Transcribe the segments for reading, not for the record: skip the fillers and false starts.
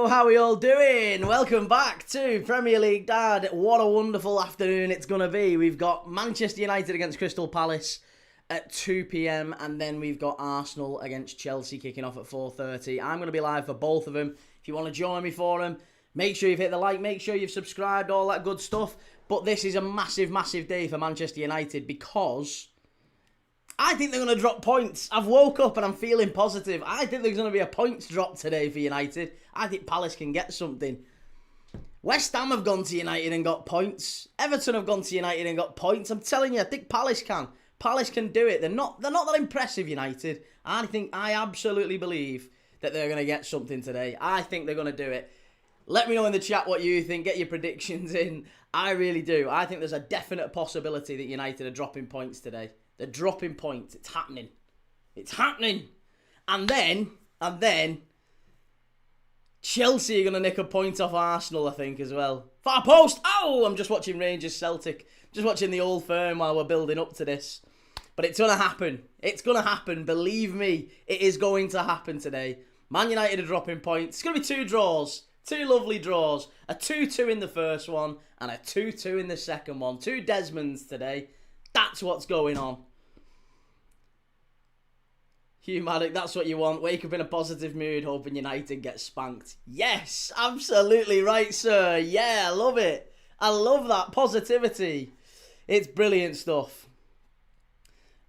Hello, how are you all doing? Welcome back to Premier League Dad. What a wonderful afternoon it's going to be. We've got Manchester United against Crystal Palace at 2 p.m. and then we've got Arsenal against Chelsea kicking off at 4:30. I'm going to be live for both of them. If you want to join me for them, make sure you've hit the like, make sure you've subscribed, all that good stuff. But this is a massive, massive day for Manchester United because I think they're going to drop points. I've woke up and I'm feeling positive. I think there's going to be a points drop today for United. I think Palace can get something. West Ham have gone to United and got points. Everton have gone to United and got points. I'm telling you, I think Palace can. Palace can do it. They're not that impressive, United. I absolutely believe that they're going to get something today. I think they're going to do it. Let me know in the chat what you think. Get your predictions in. I really do. I think there's a definite possibility that United are dropping points today. They're dropping points. It's happening. It's happening. And then, Chelsea are going to nick a point off Arsenal, I think, as well. Far post! Oh, I'm just watching Rangers Celtic. Just watching the Old Firm while we're building up to this. But it's going to happen. It's going to happen. Believe me, it is going to happen today. Man United are dropping points. It's going to be 2 draws. 2 lovely draws. A 2-2 in the first one and a 2-2 in the second one. 2 Desmonds today. That's what's going on. Hugh Maddock, that's what you want. Wake up in a positive mood, hoping United gets spanked. Yes, absolutely right, sir. Yeah, I love it. I love that positivity. It's brilliant stuff.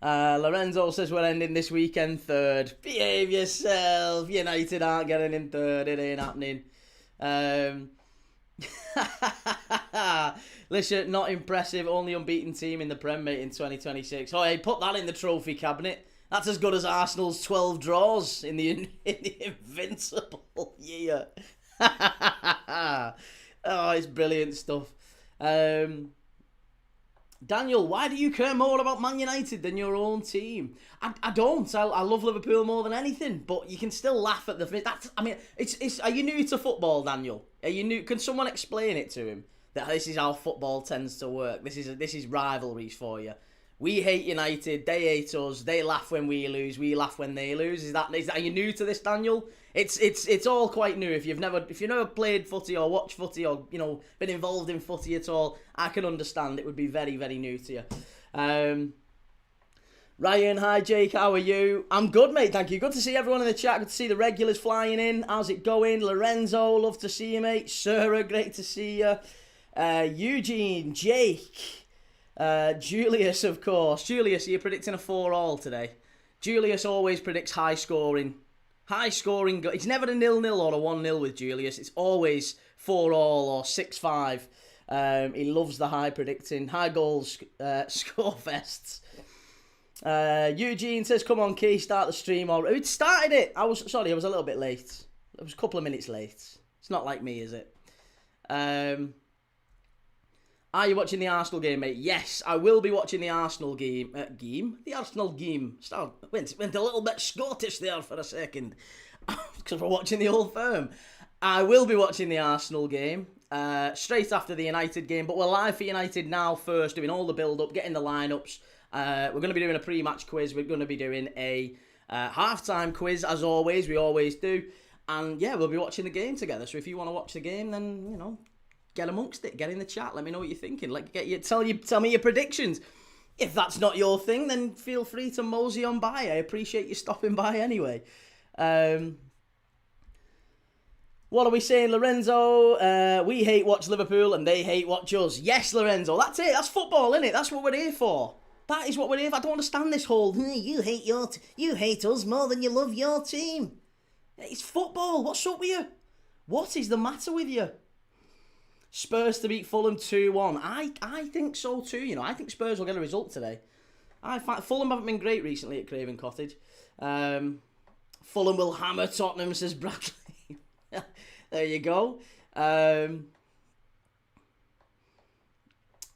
Lorenzo says we're ending this weekend 3rd. Behave yourself. United aren't getting in 3rd. It ain't happening. Listen, not impressive. Only unbeaten team in the Prem, mate, in 2026. Oh, hey, put that in the trophy cabinet. That's as good as Arsenal's 12 draws in the invincible year. Oh, it's brilliant stuff. Daniel, why do you care more about Man United than your own team? I don't. I love Liverpool more than anything, but you can still laugh at the... Are you new to football, Daniel? Are you new? Can someone explain it to him? That this is how football tends to work. This is rivalries for you. We hate United, they hate us, they laugh when we lose, we laugh when they lose. Are you new to this, Daniel? It's all quite new. If you've never played footy or watched footy or been involved in footy at all, I can understand it would be very, very new to you. Ryan, hi Jake, how are you? I'm good, mate, thank you. Good to see everyone in the chat, good to see the regulars flying in. How's it going? Lorenzo, love to see you, mate. Sarah, great to see you. Eugene, Jake. Julius, of course. Julius, are you predicting a 4-all today? Julius always predicts high scoring. It's never a 0-0 or a 1-0 with Julius. It's always 4-all or 6-5. He loves the high predicting. High goals score fests. Eugene says, come on, Key, start the stream. Who started it? I was a little bit late. I was a couple of minutes late. It's not like me, is it? Are you watching the Arsenal game, mate? Yes, I will be watching the Arsenal game. The Arsenal game. Went a little bit Scottish there for a second. Because we're watching the Old Firm. I will be watching the Arsenal game straight after the United game. But we're live for United now first, doing all the build-up, getting the lineups. We're going to be doing a pre-match quiz. We're going to be doing a half-time quiz, as always. We always do. And, yeah, we'll be watching the game together. So if you want to watch the game, then, get amongst it. Get in the chat. Let me know what you're thinking. Tell me your predictions. If that's not your thing, then feel free to mosey on by. I appreciate you stopping by anyway. What are we saying, Lorenzo? We hate watch Liverpool and they hate watch us. Yes, Lorenzo. That's it. That's football, isn't it? That's what we're here for. That is what we're here for. I don't understand this whole you hate us more than you love your team. It's football. What's up with you? What is the matter with you? Spurs to beat Fulham 2-1. I think so too, I think Spurs will get a result today. Fulham haven't been great recently at Craven Cottage. Fulham will hammer Tottenham, says Bradley. There you go.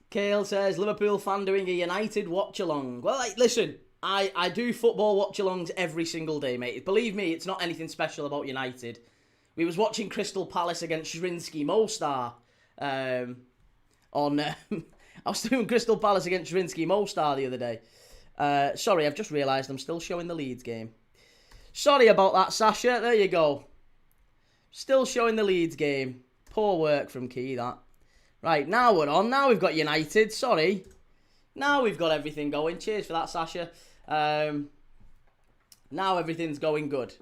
Kale says, Liverpool fan doing a United watch-along. Well, listen, I do football watch-alongs every single day, mate. Believe me, it's not anything special about United. We was watching Crystal Palace against Zrinski Mostar. I was doing Crystal Palace against Zrinski Mostar the other day. Sorry, I've just realised I'm still showing the Leeds game. Sorry about that, Sasha. There you go. Still showing the Leeds game. Poor work from Key, that. Right, now we're on. Now we've got United. Sorry. Now we've got everything going. Cheers for that, Sasha. Now everything's going good.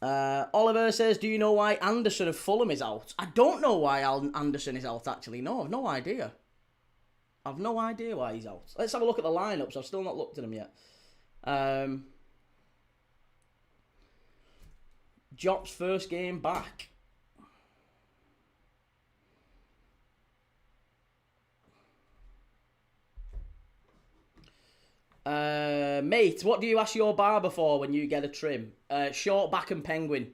Oliver says, do you know why Anderson of Fulham is out? I don't know why Anderson is out, actually. No, I've no idea. I've no idea why he's out. Let's have a look at the lineups. I've still not looked at them yet. Jop's first game back. Mate, what do you ask your barber for when you get a trim? Short back and penguin.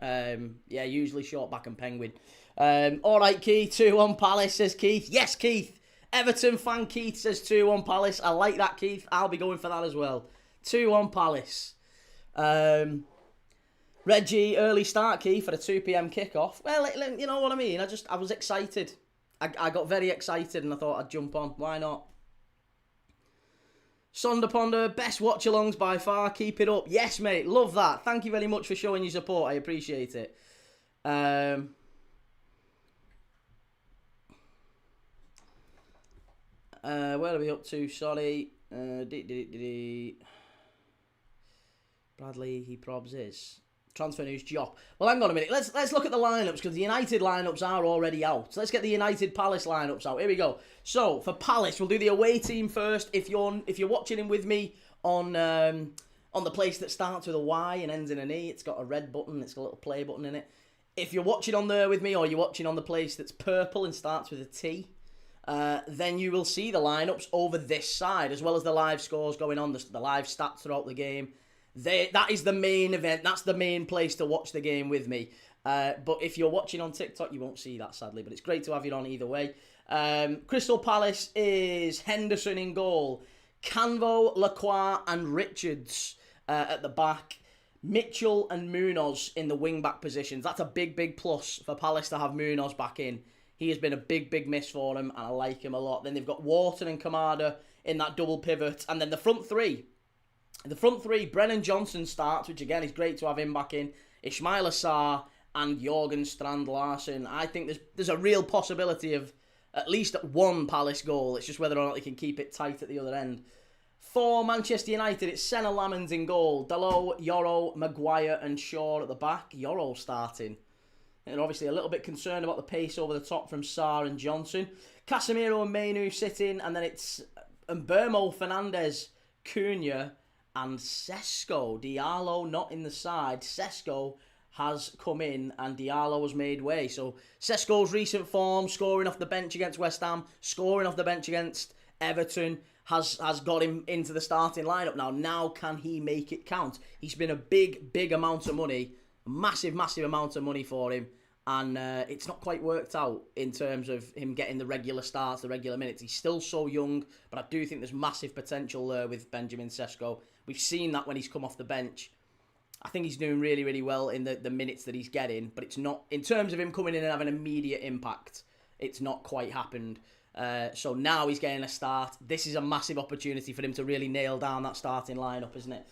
Yeah, usually short back and penguin. Alright, Keith, 2-1 Palace, says Keith. Yes, Keith. Everton fan Keith says 2-1 Palace. I like that, Keith. I'll be going for that as well. 2-1 Palace. Reggie, early start, Keith, for a 2 p.m. kickoff. Well, you know what I mean? I was excited. I got very excited and I thought I'd jump on. Why not? Sonderponder, best watch-alongs by far. Keep it up. Yes, mate. Love that. Thank you very much for showing your support. I appreciate it. Where are we up to? Sorry. Bradley, he probs is. Transfer news, Jop. Well, hang on a minute. Let's look at the lineups because the United lineups are already out. So let's get the United Palace lineups out. Here we go. So for Palace, we'll do the away team first. If you're watching in with me on the place that starts with a Y and ends in an E, it's got a red button. It's got a little play button in it. If you're watching on there with me, or you're watching on the place that's purple and starts with a T, then you will see the lineups over this side, as well as the live scores going on, the live stats throughout the game. That is the main event. That's the main place to watch the game with me. But if you're watching on TikTok, you won't see that, sadly. But it's great to have you on either way. Crystal Palace is Henderson in goal. Canvo, Lacroix and Richards at the back. Mitchell and Munoz in the wing-back positions. That's a big, big plus for Palace to have Munoz back in. He has been a big, big miss for them, and I like him a lot. Then they've got Wharton and Kamada in that double pivot. And then the front three. The front three, Brennan Johnson starts, which again is great to have him back in. Ismail Assar and Jorgen Strand Larsen. I think there's a real possibility of at least one Palace goal. It's just whether or not they can keep it tight at the other end. For Manchester United, it's Senna Lamans in goal. Dalot, Yoro, Maguire and Shaw at the back. Yoro starting. And obviously a little bit concerned about the pace over the top from Sarr and Johnson. Casemiro and Mainu sitting. And then it's Mbermo, Fernandes, Cunha and Sesko. Diallo not in the side. Sesko has come in and Diallo has made way. So Sesko's recent form, scoring off the bench against West Ham, scoring off the bench against Everton, has got him into the starting lineup now. Now can he make it count? He's been a big, big amount of money. Massive, massive amount of money for him. And it's not quite worked out in terms of him getting the regular starts, the regular minutes. He's still so young, but I do think there's massive potential there with Benjamin Sesko. We've seen that when he's come off the bench. I think he's doing really, really well in the minutes that he's getting, but it's not, in terms of him coming in and having immediate impact, it's not quite happened. So now he's getting a start. This is a massive opportunity for him to really nail down that starting lineup, isn't it?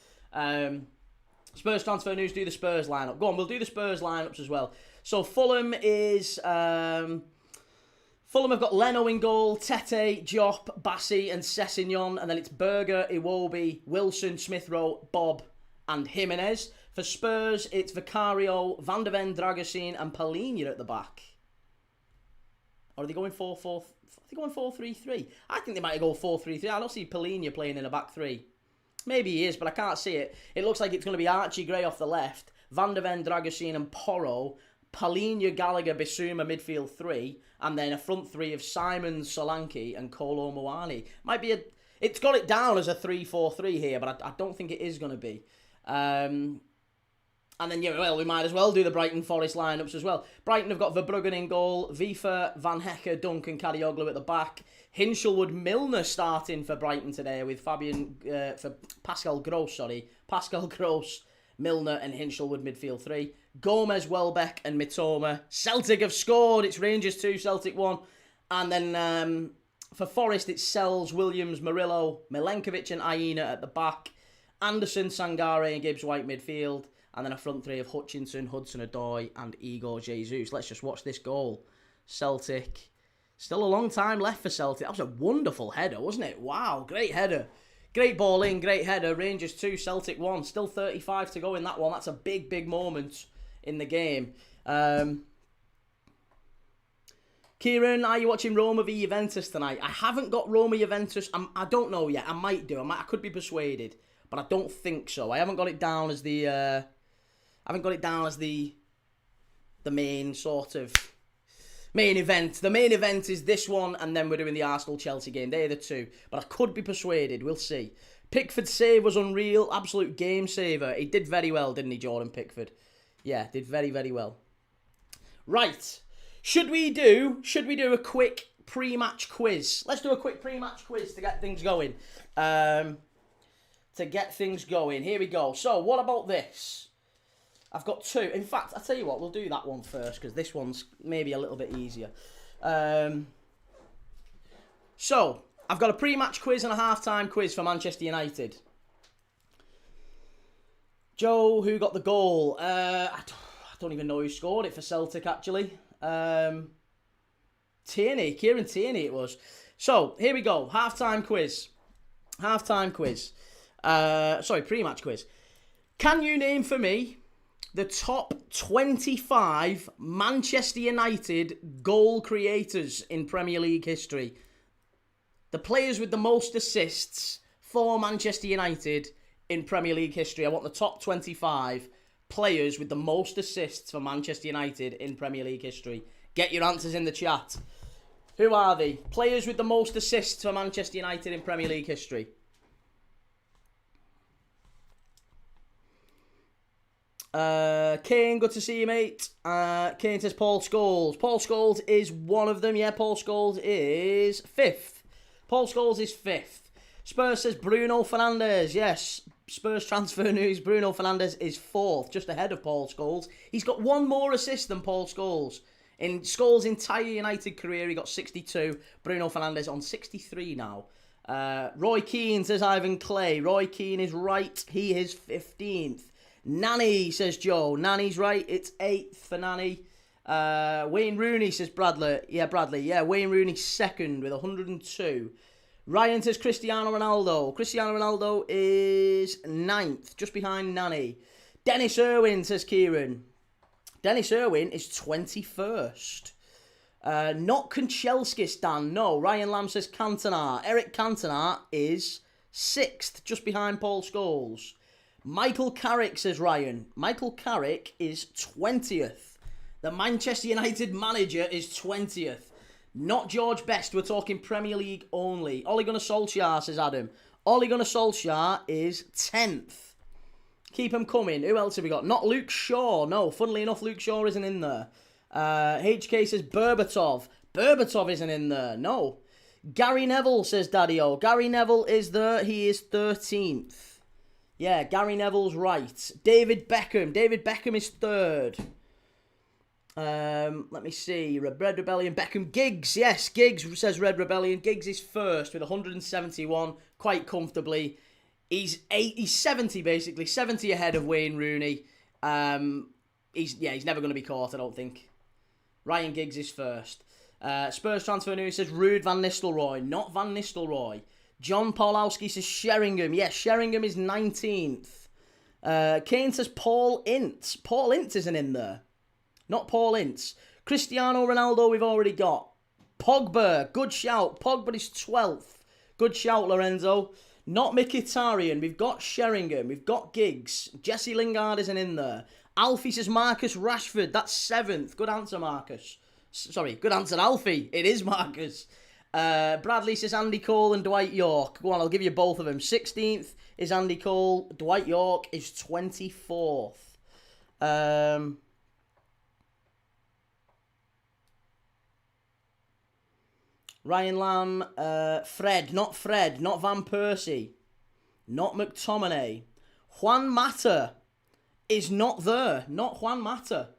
Spurs transfer news, do the Spurs lineup. Go on, we'll do the Spurs lineups as well. So Fulham is... Fulham have got Leno in goal, Tete, Diop, Bassi and Sessegnon. And then it's Berger, Iwobi, Wilson, Smith Rowe, Bob and Jimenez. For Spurs, it's Vicario, Van der Ven, Dragusin and Palhinha at the back. Or are they going 4-4? Are they going 4-3-3? I think they might go 4-3-3. I don't see Palhinha playing in a back three. Maybe he is, but I can't see it. It looks like it's going to be Archie Gray off the left, Van der Ven, Dragusin and Porro, Palhinha, Gallagher, Bissouma, midfield three, and then a front three of Simon, Solanke and Kolo Muani. Might be it's got it down as a 3-4-3 here, but I don't think it is going to be. And then, yeah, well, we might as well do the Brighton Forest lineups as well. Brighton have got Verbruggen in goal, Vifa, Van Hecke, Duncan, Kadioglu at the back. Hinshelwood, Milner starting for Brighton today with Pascal Gross, Milner and Hinshelwood midfield three. Gomez, Welbeck and Mitoma. Celtic have scored. It's Rangers 2, Celtic 1. And then For Forest, it's Sells, Williams, Murillo, Milenkovic and Aina at the back. Anderson, Sangare and Gibbs-White midfield. And then a front three of Hutchinson, Hudson-Odoi and Igor Jesus. Let's just watch this goal. Celtic. Still a long time left for Celtic. That was a wonderful header, wasn't it? Wow, great header. Great ball in, great header. Rangers 2, Celtic 1. Still 35 to go in that one. That's a big, big moment in the game. Kieran, are you watching Roma v Juventus tonight? I haven't got Roma Juventus. I don't know yet. I might do. I could be persuaded, but I don't think so. I haven't got it down as the main sort of main event. The main event is this one, and then we're doing the Arsenal-Chelsea game. They're the two. But I could be persuaded. We'll see. Pickford's save was unreal. Absolute game saver. He did very well, didn't he, Jordan Pickford? Yeah, did very, very well. Right. Should we do a quick pre-match quiz? Let's do a quick pre-match quiz to get things going. Here we go. So, what about this? I've got two. In fact, I'll tell you what, we'll do that one first, because this one's maybe a little bit easier. So, I've got a pre-match quiz and a half-time quiz for Manchester United. Joe, who got the goal? I don't even know who scored it for Celtic, actually. Kieran Tierney it was. So, here we go. Half-time quiz. Pre-match quiz. Can you name for me the top 25 Manchester United goal creators in Premier League history? The players with the most assists for Manchester United in Premier League history. I want the top 25 players with the most assists for Manchester United in Premier League history. Get your answers in the chat. Who are they? Players with the most assists for Manchester United in Premier League history. Kane, good to see you, mate. Kane says Paul Scholes. Paul Scholes is one of them. Yeah, Paul Scholes is 5th. Paul Scholes is 5th. Spurs says Bruno Fernandes. Yes, Spurs transfer news. Bruno Fernandes is 4th, just ahead of Paul Scholes. He's got one more assist than Paul Scholes. In Scholes' entire United career, he got 62. Bruno Fernandes on 63 now. Roy Keane says Ivan Clay. Roy Keane is right. He is 15th. Nanny, says Joe. Nanny's right. It's 8th for Nanny. Wayne Rooney, says Bradley. Yeah, Bradley. Yeah, Wayne Rooney 2nd with 102. Ryan says Cristiano Ronaldo. Cristiano Ronaldo is 9th, just behind Nanny. Dennis Irwin, says Kieran. Dennis Irwin is 21st. Not Konchelsky, Stan. No. Ryan Lamb says Cantona. Eric Cantona is 6th, just behind Paul Scholes. Michael Carrick, says Ryan. Michael Carrick is 20th. The Manchester United manager is 20th. Not George Best. We're talking Premier League only. Ole Gunnar Solskjaer, says Adam. Ole Gunnar Solskjaer is 10th. Keep them coming. Who else have we got? Not Luke Shaw. No, funnily enough, Luke Shaw isn't in there. HK says Berbatov. Berbatov isn't in there. No. Gary Neville, says Daddy-O. Gary Neville is there. He is 13th. Yeah, Gary Neville's right. David Beckham. David Beckham is 3rd. Let me see. Red Rebellion. Beckham. Giggs. Yes, Giggs, says Red Rebellion. Giggs is 1st with 171, quite comfortably. He's 70 basically, 70 ahead of Wayne Rooney. He's never going to be caught, I don't think. Ryan Giggs is 1st. Spurs transfer news says Ruud van Nistelrooy, not Van Nistelrooy. John Paulowski says Sheringham. Yes, Sheringham is 19th. Kane says Paul Ince. Paul Ince isn't in there. Not Paul Ince. Cristiano Ronaldo we've already got. Pogba, good shout. Pogba is 12th. Good shout, Lorenzo. Not Mkhitaryan. We've got Sheringham. We've got Giggs. Jesse Lingard isn't in there. Alfie says Marcus Rashford. That's 7th. Good answer, Marcus. Sorry, good answer, Alfie. It is Marcus. Bradley says Andy Cole and Dwight York. Go on, I'll give you both of them. 16th is Andy Cole. Dwight York is 24th. Ryan Lamb, Fred, not Van Persie, not McTominay. Juan Mata is not there, not Juan Mata.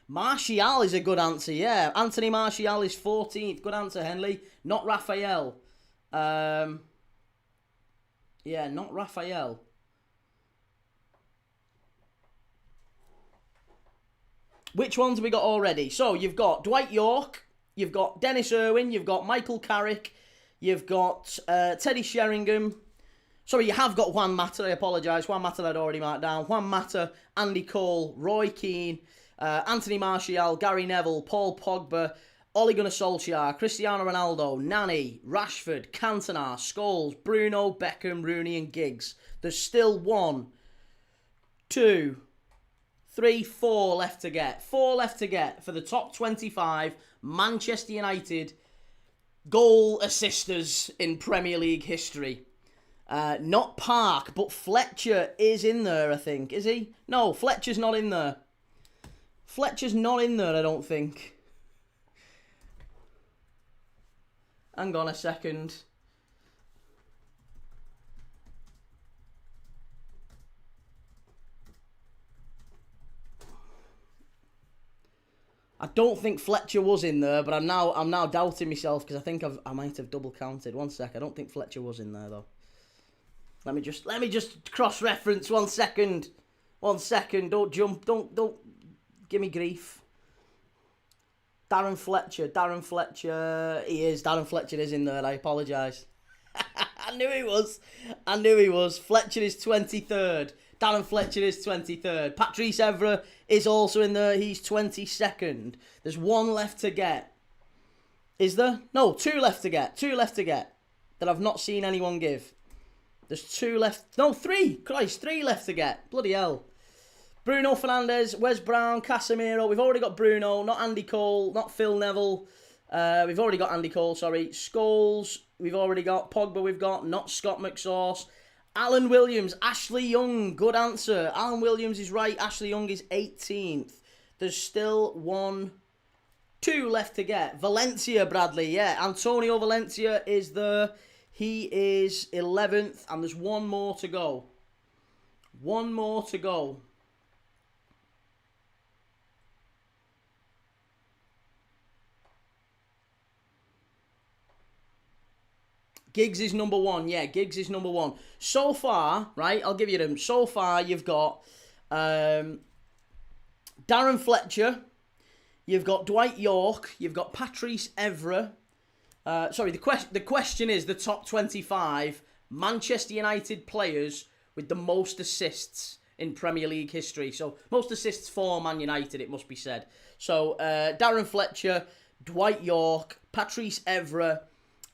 Martial is a good answer, yeah. Anthony Martial is 14th, good answer, Henley. Not Raphael. Yeah, not Raphael. Which ones have we got already? So you've got Dwight York, you've got Dennis Irwin, you've got Michael Carrick, you've got Teddy Sheringham. Sorry, you have got Juan Mata, I apologise. Juan Mata I'd already marked down. Juan Mata, Andy Cole, Roy Keane, Anthony Martial, Gary Neville, Paul Pogba, Ole Gunnar Solskjaer, Cristiano Ronaldo, Nani, Rashford, Cantona, Scholes, Bruno, Beckham, Rooney and Giggs. There's still 1, 2, 3, 4 left to get. 4 left to get for the top 25 Manchester United goal assisters in Premier League history. Not Park, but Fletcher is in there, I think. Is he? No, Fletcher's not in there. Fletcher's not in there, I don't think. Hang on a second. I don't think Fletcher was in there, but I'm now doubting myself because I think I might have double counted. 1 sec. I don't think Fletcher was in there though. Let me just cross-reference 1 second. 1 second. Don't jump. Don't give me grief. Darren Fletcher. He is. Darren Fletcher is in there. I apologise. I knew he was. Fletcher is 23rd. Darren Fletcher is 23rd. Patrice Evra is also in there. He's 22nd. There's 1 left to get. Is there? No, 2 left to get. 2 left to get that I've not seen anyone give. There's 2 left. No, 3. Christ, 3 left to get. Bloody hell. Bruno Fernandes, Wes Brown, Casemiro. We've already got Bruno, not Andy Cole, not Phil Neville. We've already got Andy Cole, sorry. Scholes, we've already got. Pogba, we've got. Not Scott McSauce. Alan Williams, Ashley Young, good answer. Alan Williams is right. Ashley Young is 18th. There's still 1, 2 left to get. Valencia, Bradley, yeah. Antonio Valencia is there. He is 11th, and there's 1 more to go. 1 more to go. Giggs is number 1. Yeah, Giggs is number 1. So far, right, I'll give you them. So far, you've got Darren Fletcher. You've got Dwight York. You've got Patrice Evra. Sorry, the question is the top 25 Manchester United players with the most assists in Premier League history. So, most assists for Man United, it must be said. So, Darren Fletcher, Dwight York, Patrice Evra,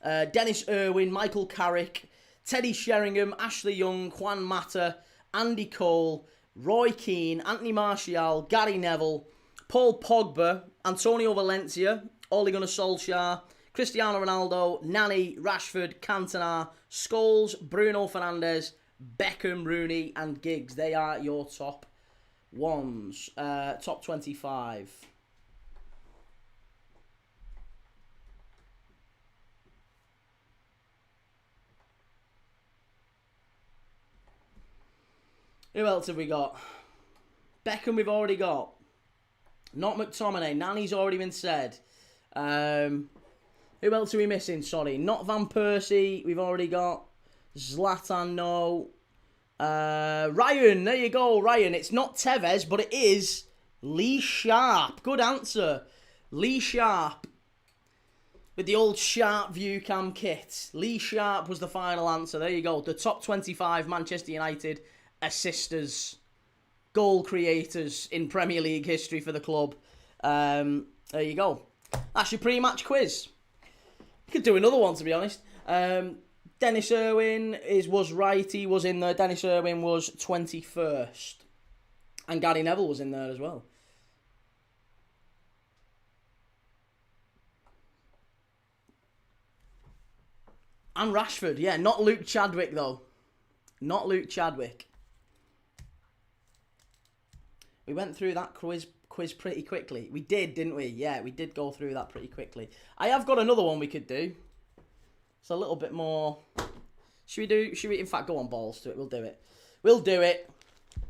Dennis Irwin, Michael Carrick, Teddy Sheringham, Ashley Young, Juan Mata, Andy Cole, Roy Keane, Anthony Martial, Gary Neville, Paul Pogba, Antonio Valencia, Ole Gunnar Solskjaer, Cristiano Ronaldo, Nani, Rashford, Cantona, Scholes, Bruno Fernandes, Beckham, Rooney and Giggs. They are your top ones. Top 25. Who else have we got? Beckham we've already got. Not McTominay. Nani's already been said. Who else are we missing? Sorry. Not Van Persie. We've already got. Zlatan, no. Ryan. There you go, Ryan. It's not Tevez, but it is Lee Sharp. Good answer. Lee Sharp. With the old Sharp View Cam kit. Lee Sharp was the final answer. There you go. The top 25 Manchester United assisters, goal creators in Premier League history for the club. There you go. That's your pre-match quiz. You could do another one, to be honest. Dennis Irwin was right. He was in there. Dennis Irwin was 21st. And Gary Neville was in there as well. And Rashford, yeah. Not Luke Chadwick, though. Not Luke Chadwick. We went through that quiz pretty quickly. We did, didn't we? Yeah, we did go through that pretty quickly. I have got another one we could do. It's a little bit more... Should we in fact go on balls to it? We'll do it.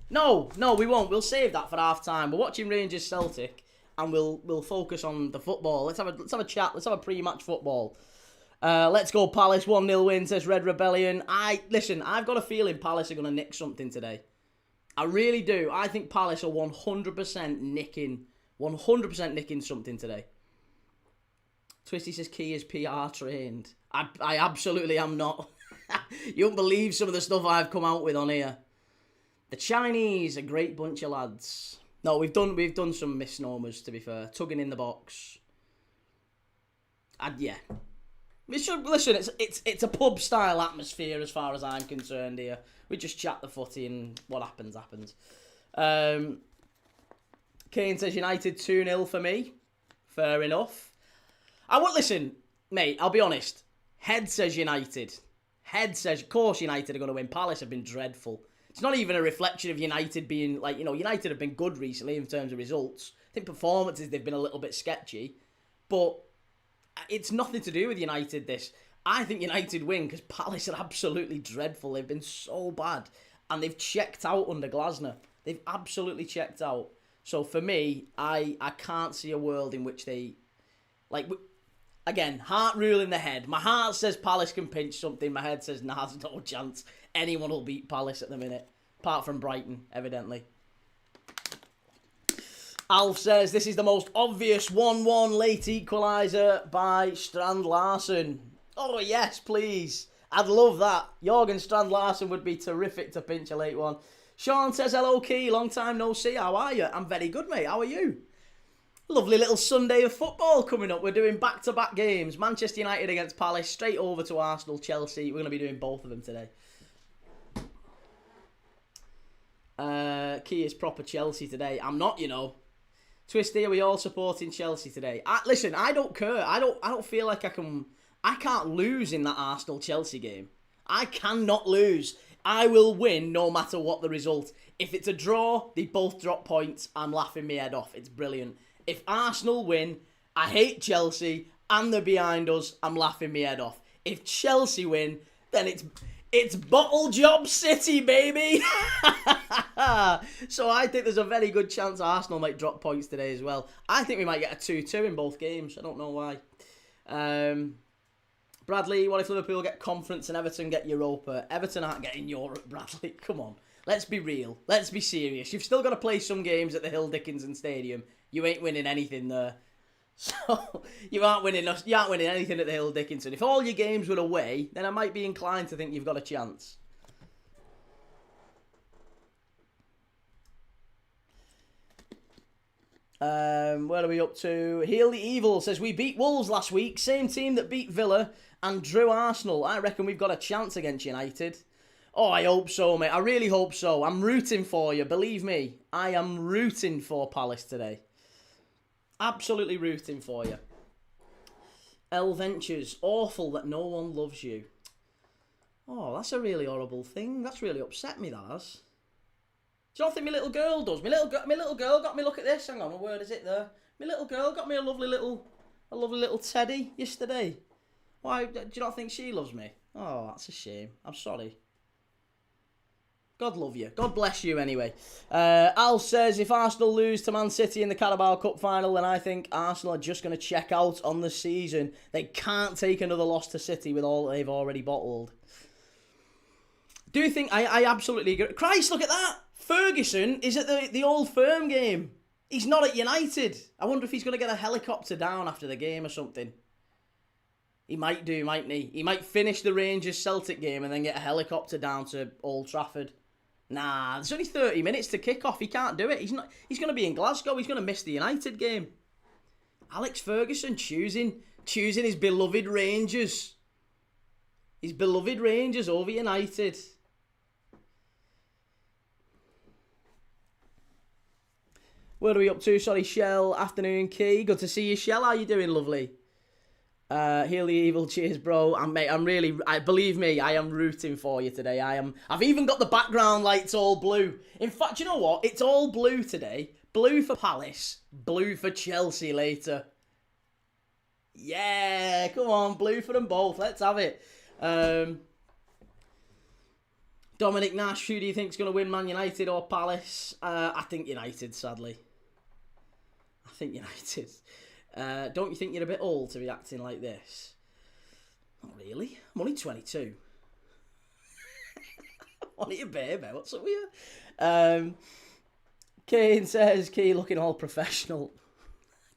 No, we won't. We'll save that for half time. We're watching Rangers Celtic and we'll focus on the football. Let's have a chat. Let's have a pre-match football. Let's go Palace, 1-0 win, says Red Rebellion. Listen, I've got a feeling Palace are going to nick something today. I really do. I think Palace are 100% nicking something today. Twisty says Key is PR trained. I absolutely am not. You won't believe some of the stuff I've come out with on here. The Chinese, a great bunch of lads. No, we've done some misnomers, to be fair. Tugging in the box. Yeah. Listen, it's a pub style atmosphere as far as I'm concerned here. We just chat the footy and what happens. Kane says United 2-0 for me. Fair enough. Listen, mate, I'll be honest. Head says United. Head says, of course United are going to win. Palace have been dreadful. It's not even a reflection of United being, United have been good recently in terms of results. I think performances, they've been a little bit sketchy. But it's nothing to do with United, this. I think United win because Palace are absolutely dreadful. They've been so bad. And they've checked out under Glasner. They've absolutely checked out. So for me, I can't see a world in which they... Again, heart rule in the head. My heart says Palace can pinch something. My head says, nah, there's no chance. Anyone will beat Palace at the minute. Apart from Brighton, evidently. Alf says, this is the most obvious 1-1 late equaliser by Strand Larsen. Oh, yes, please. I'd love that. Jorgen Strand Larsen would be terrific to pinch a late one. Sean says, hello, Key. Long time no see. How are you? I'm very good, mate. How are you? Lovely little Sunday of football coming up. We're doing back-to-back games. Manchester United against Palace, straight over to Arsenal, Chelsea. We're going to be doing both of them today. Key is proper Chelsea today. I'm not, Twisty, are we all supporting Chelsea today? Listen, I don't care. I don't feel like I can't lose in that Arsenal-Chelsea game. I cannot lose. I will win no matter what the result. If it's a draw, they both drop points. I'm laughing my head off. It's brilliant. If Arsenal win, I hate Chelsea, and they're behind us, I'm laughing my head off. If Chelsea win, then it's Bottle Job City, baby! So I think there's a very good chance Arsenal might drop points today as well. I think we might get a 2-2 in both games. I don't know why. Bradley, what if Liverpool get Conference and Everton get Europa? Everton aren't getting Europe, Bradley. Come on. Let's be real. Let's be serious. You've still got to play some games at the Hill Dickinson Stadium. You ain't winning anything there. So, you aren't winning anything at the Hill Dickinson. If all your games were away, then I might be inclined to think you've got a chance. Where are we up to? Heal the Evil says, we beat Wolves last week. Same team that beat Villa and drew Arsenal. I reckon we've got a chance against United. Oh, I hope so, mate. I really hope so. I'm rooting for you. Believe me, I am rooting for Palace today. Absolutely rooting for you. L Ventures, awful that no one loves you. Oh, that's a really horrible thing. That's really upset me, that has. Do you not think my little girl does? My little girl got me, look at this. Hang on, what word is it there? My little girl got me a lovely little teddy yesterday. Why, do you not think she loves me? Oh, that's a shame. I'm sorry. God love you. God bless you anyway. Al says, if Arsenal lose to Man City in the Carabao Cup final, then I think Arsenal are just going to check out on the season. They can't take another loss to City with all they've already bottled. Do you think... I absolutely agree. Christ, look at that! Ferguson is at the Old Firm game. He's not at United. I wonder if he's going to get a helicopter down after the game or something. He might do, mightn't he? He might finish the Rangers-Celtic game and then get a helicopter down to Old Trafford. Nah, there's only 30 minutes to kick off. He can't do it. He's going to be in Glasgow. He's going to miss the United game. Alex Ferguson choosing his beloved Rangers. His beloved Rangers over United. Where are we up to? Sorry, Shell. Afternoon, Key. Good to see you, Shell. How you doing, lovely? Heal the Evil, cheers, bro. Believe me, I am rooting for you today. I've even got the background lights all blue. In fact, you know what? It's all blue today. Blue for Palace, blue for Chelsea later. Yeah, come on, blue for them both. Let's have it. Dominic Nash, who do you think's going to win, Man United or Palace? I think United, sadly. I think United. Don't you think you're a bit old to be acting like this? Not really. I'm only 22. Only a baby. What's up with you? Kane says, Key looking all professional.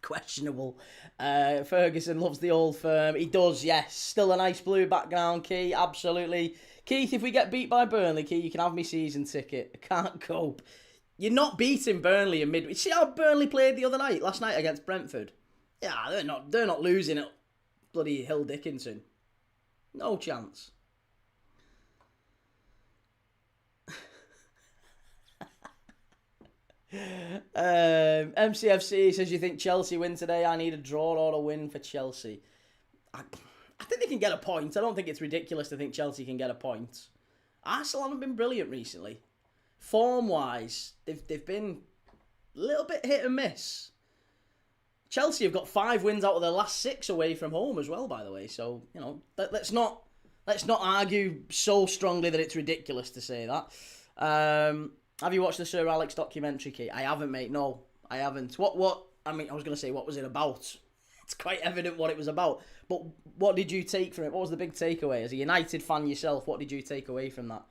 Questionable. Ferguson loves the old firm. He does, yes. Still a nice blue background, Key. Absolutely. Keith, if we get beat by Burnley, Key, you can have me season ticket. I can't cope. You're not beating Burnley in midweek. See how Burnley played the other night, last night against Brentford? Yeah, they're not losing at bloody Hill Dickinson. No chance. MCFC says, you think Chelsea win today? I need a draw or a win for Chelsea. I think they can get a point. I don't think it's ridiculous to think Chelsea can get a point. Arsenal haven't been brilliant recently. Form-wise, they've been a little bit hit and miss. Chelsea have got 5 wins out of their last 6 away from home as well, by the way. So, you know, let's not argue so strongly that it's ridiculous to say that. Have you watched the Sir Alex documentary, Kate? I haven't, mate. No, I haven't. I mean, I was going to say, what was it about? It's quite evident what it was about. But what did you take from it? What was the big takeaway? As a United fan yourself, what did you take away from that?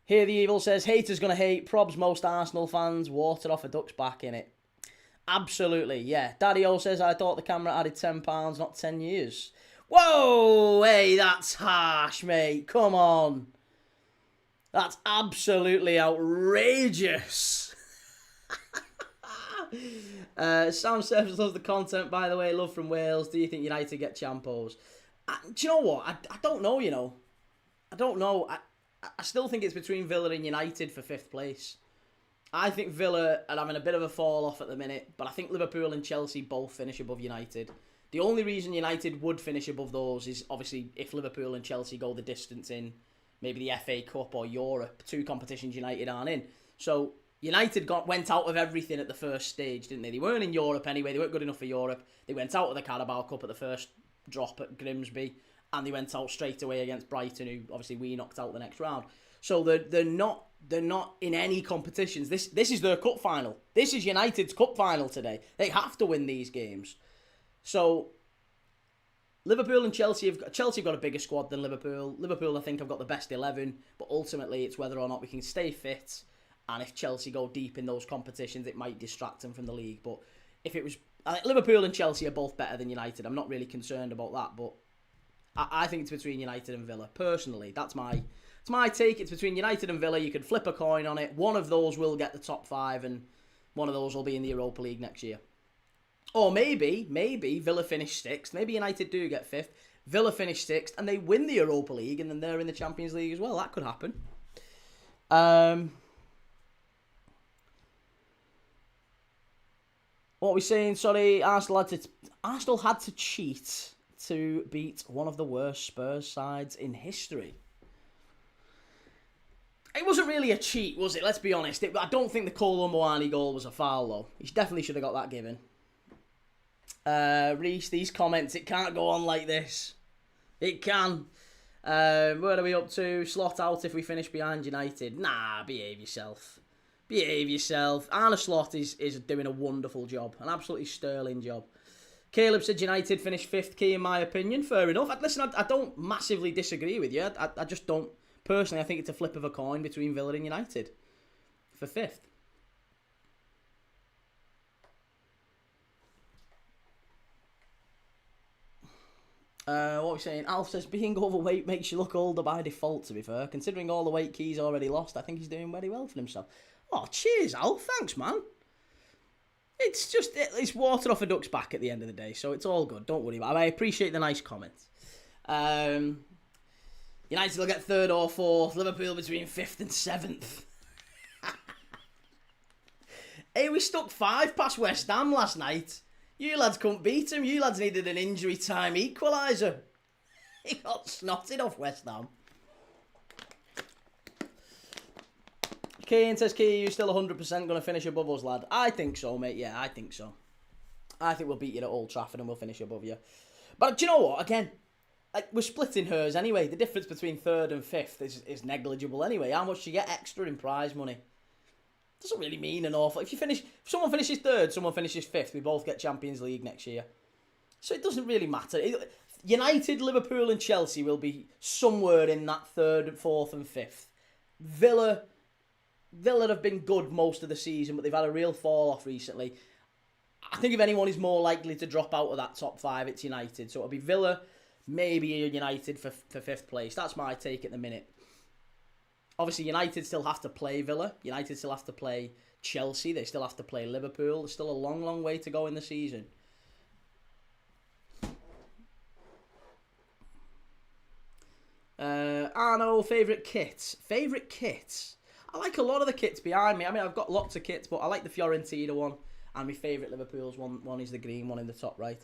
Here the Evil says, haters going to hate. Probs most Arsenal fans. Water off a duck's back in it. Absolutely, yeah. Daddy-O says, I thought the camera added £10, not 10 years. Whoa! Hey, that's harsh, mate. Come on. That's absolutely outrageous. Sam says, loves the content, by the way. Love from Wales. Do you think United get Champos? Do you know what? I don't know, you know. I don't know. I still think it's between Villa and United for 5th place. I think Villa are having a bit of a fall off at the minute, but I think Liverpool and Chelsea both finish above United. The only reason United would finish above those is obviously if Liverpool and Chelsea go the distance in maybe the FA Cup or Europe, 2 competitions United aren't in. So United went out of everything at the first stage, didn't they? They weren't in Europe anyway. They weren't good enough for Europe. They went out of the Carabao Cup at the first drop at Grimsby, and they went out straight away against Brighton, who obviously we knocked out the next round. So they're not in any competitions. This is their cup final. This is United's cup final today. They have to win these games. So Liverpool and Chelsea have got a bigger squad than Liverpool. Liverpool, I think, have got the best 11, but ultimately it's whether or not we can stay fit. And if Chelsea go deep in those competitions, it might distract them from the league. But if it was, I think Liverpool and Chelsea are both better than United. I'm not really concerned about that, but I think it's between United and Villa. Personally, that's my take. It's between United and Villa. You could flip a coin on it. One of those will get the top 5, and one of those will be in the Europa League next year. Or maybe Villa finish 6th. Maybe United do get 5th. Villa finish 6th, and they win the Europa League, and then they're in the Champions League as well. That could happen. What are we saying? Sorry, Arsenal had to cheat to beat one of the worst Spurs sides in history. It wasn't really a cheat, was it? Let's be honest. I don't think the Kolo Muani goal was a foul, though. He definitely should have got that given. Reese, these comments, it can't go on like this. It can. Where are we up to? Slot out if we finish behind United. Nah, behave yourself. Behave yourself. Arne Slot is doing a wonderful job. An absolutely sterling job. Caleb said United finished 5th, key in my opinion. Fair enough. Listen, I don't massively disagree with you. I just don't. Personally, I think it's a flip of a coin between Villa and United for 5th. What are we saying? Alf says, being overweight makes you look older by default, to be fair. Considering all the weight Key's already lost, I think he's doing very well for himself. Oh, cheers, Alf. Thanks, man. It's water off a duck's back at the end of the day, so it's all good. Don't worry about it. I appreciate the nice comments. United will get 3rd or 4th. Liverpool between 5th and 7th. Hey, we stuck 5 past West Ham last night. You lads couldn't beat him. You lads needed an injury time equaliser. He got snotted off West Ham. Kane says, Key, you still 100% going to finish above us, lad? I think so, mate. Yeah, I think so. I think we'll beat you at Old Trafford and we'll finish above you. But do you know what? Again, we're splitting hers anyway. The difference between 3rd and 5th is negligible anyway. How much do you get extra in prize money? Doesn't really mean an awful. If someone finishes 3rd, someone finishes 5th, we both get Champions League next year. So it doesn't really matter. United, Liverpool and Chelsea will be somewhere in that 3rd, 4th and 5th. Villa have been good most of the season, but they've had a real fall off recently. I think if anyone is more likely to drop out of that top 5, it's United. So it'll be Villa, maybe United for 5th place. That's my take at the minute. Obviously, United still have to play Villa. United still have to play Chelsea. They still have to play Liverpool. There's still a long, long way to go in the season. Arno, favourite kits? Favourite kits? I like a lot of the kits behind me. I mean, I've got lots of kits, but I like the Fiorentina one. And my favourite Liverpool's one is the green one in the top right.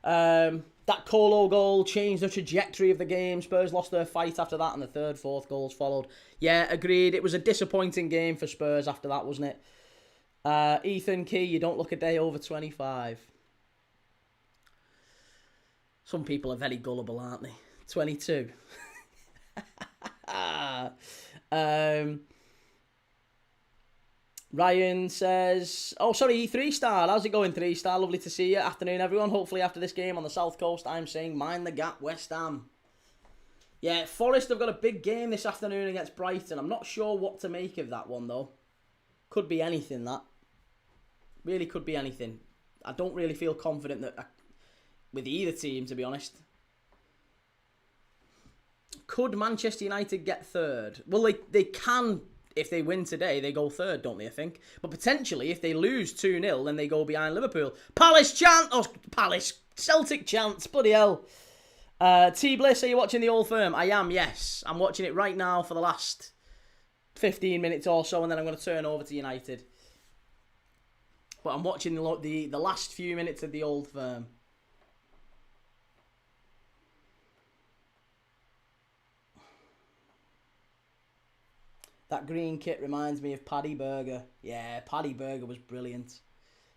That Colo goal changed the trajectory of the game. Spurs lost their fight after that, and the 3rd, 4th goals followed. Yeah, agreed. It was a disappointing game for Spurs after that, wasn't it? Ethan Key, you don't look a day over 25. Some people are very gullible, aren't they? 22. Ryan says, oh, sorry, 3-star. How's it going, 3-star? Lovely to see you. Afternoon, everyone. Hopefully after this game on the South Coast, I'm saying mind the gap, West Ham. Yeah, Forest have got a big game this afternoon against Brighton. I'm not sure what to make of that one, though. Could be anything, that. Really could be anything. I don't really feel confident with either team, to be honest. Could Manchester United get 3rd? Well, they can. If they win today, they go 3rd, don't they, I think? But potentially, if they lose 2-0, then they go behind Liverpool. Palace chant! Oh, Palace. Celtic chants. Bloody hell. T. Bliss, are you watching the Old Firm? I am, yes. I'm watching it right now for the last 15 minutes or so, and then I'm going to turn over to United. But I'm watching the last few minutes of the Old Firm. That green kit reminds me of Paddy Berger. Yeah, Paddy Berger was brilliant.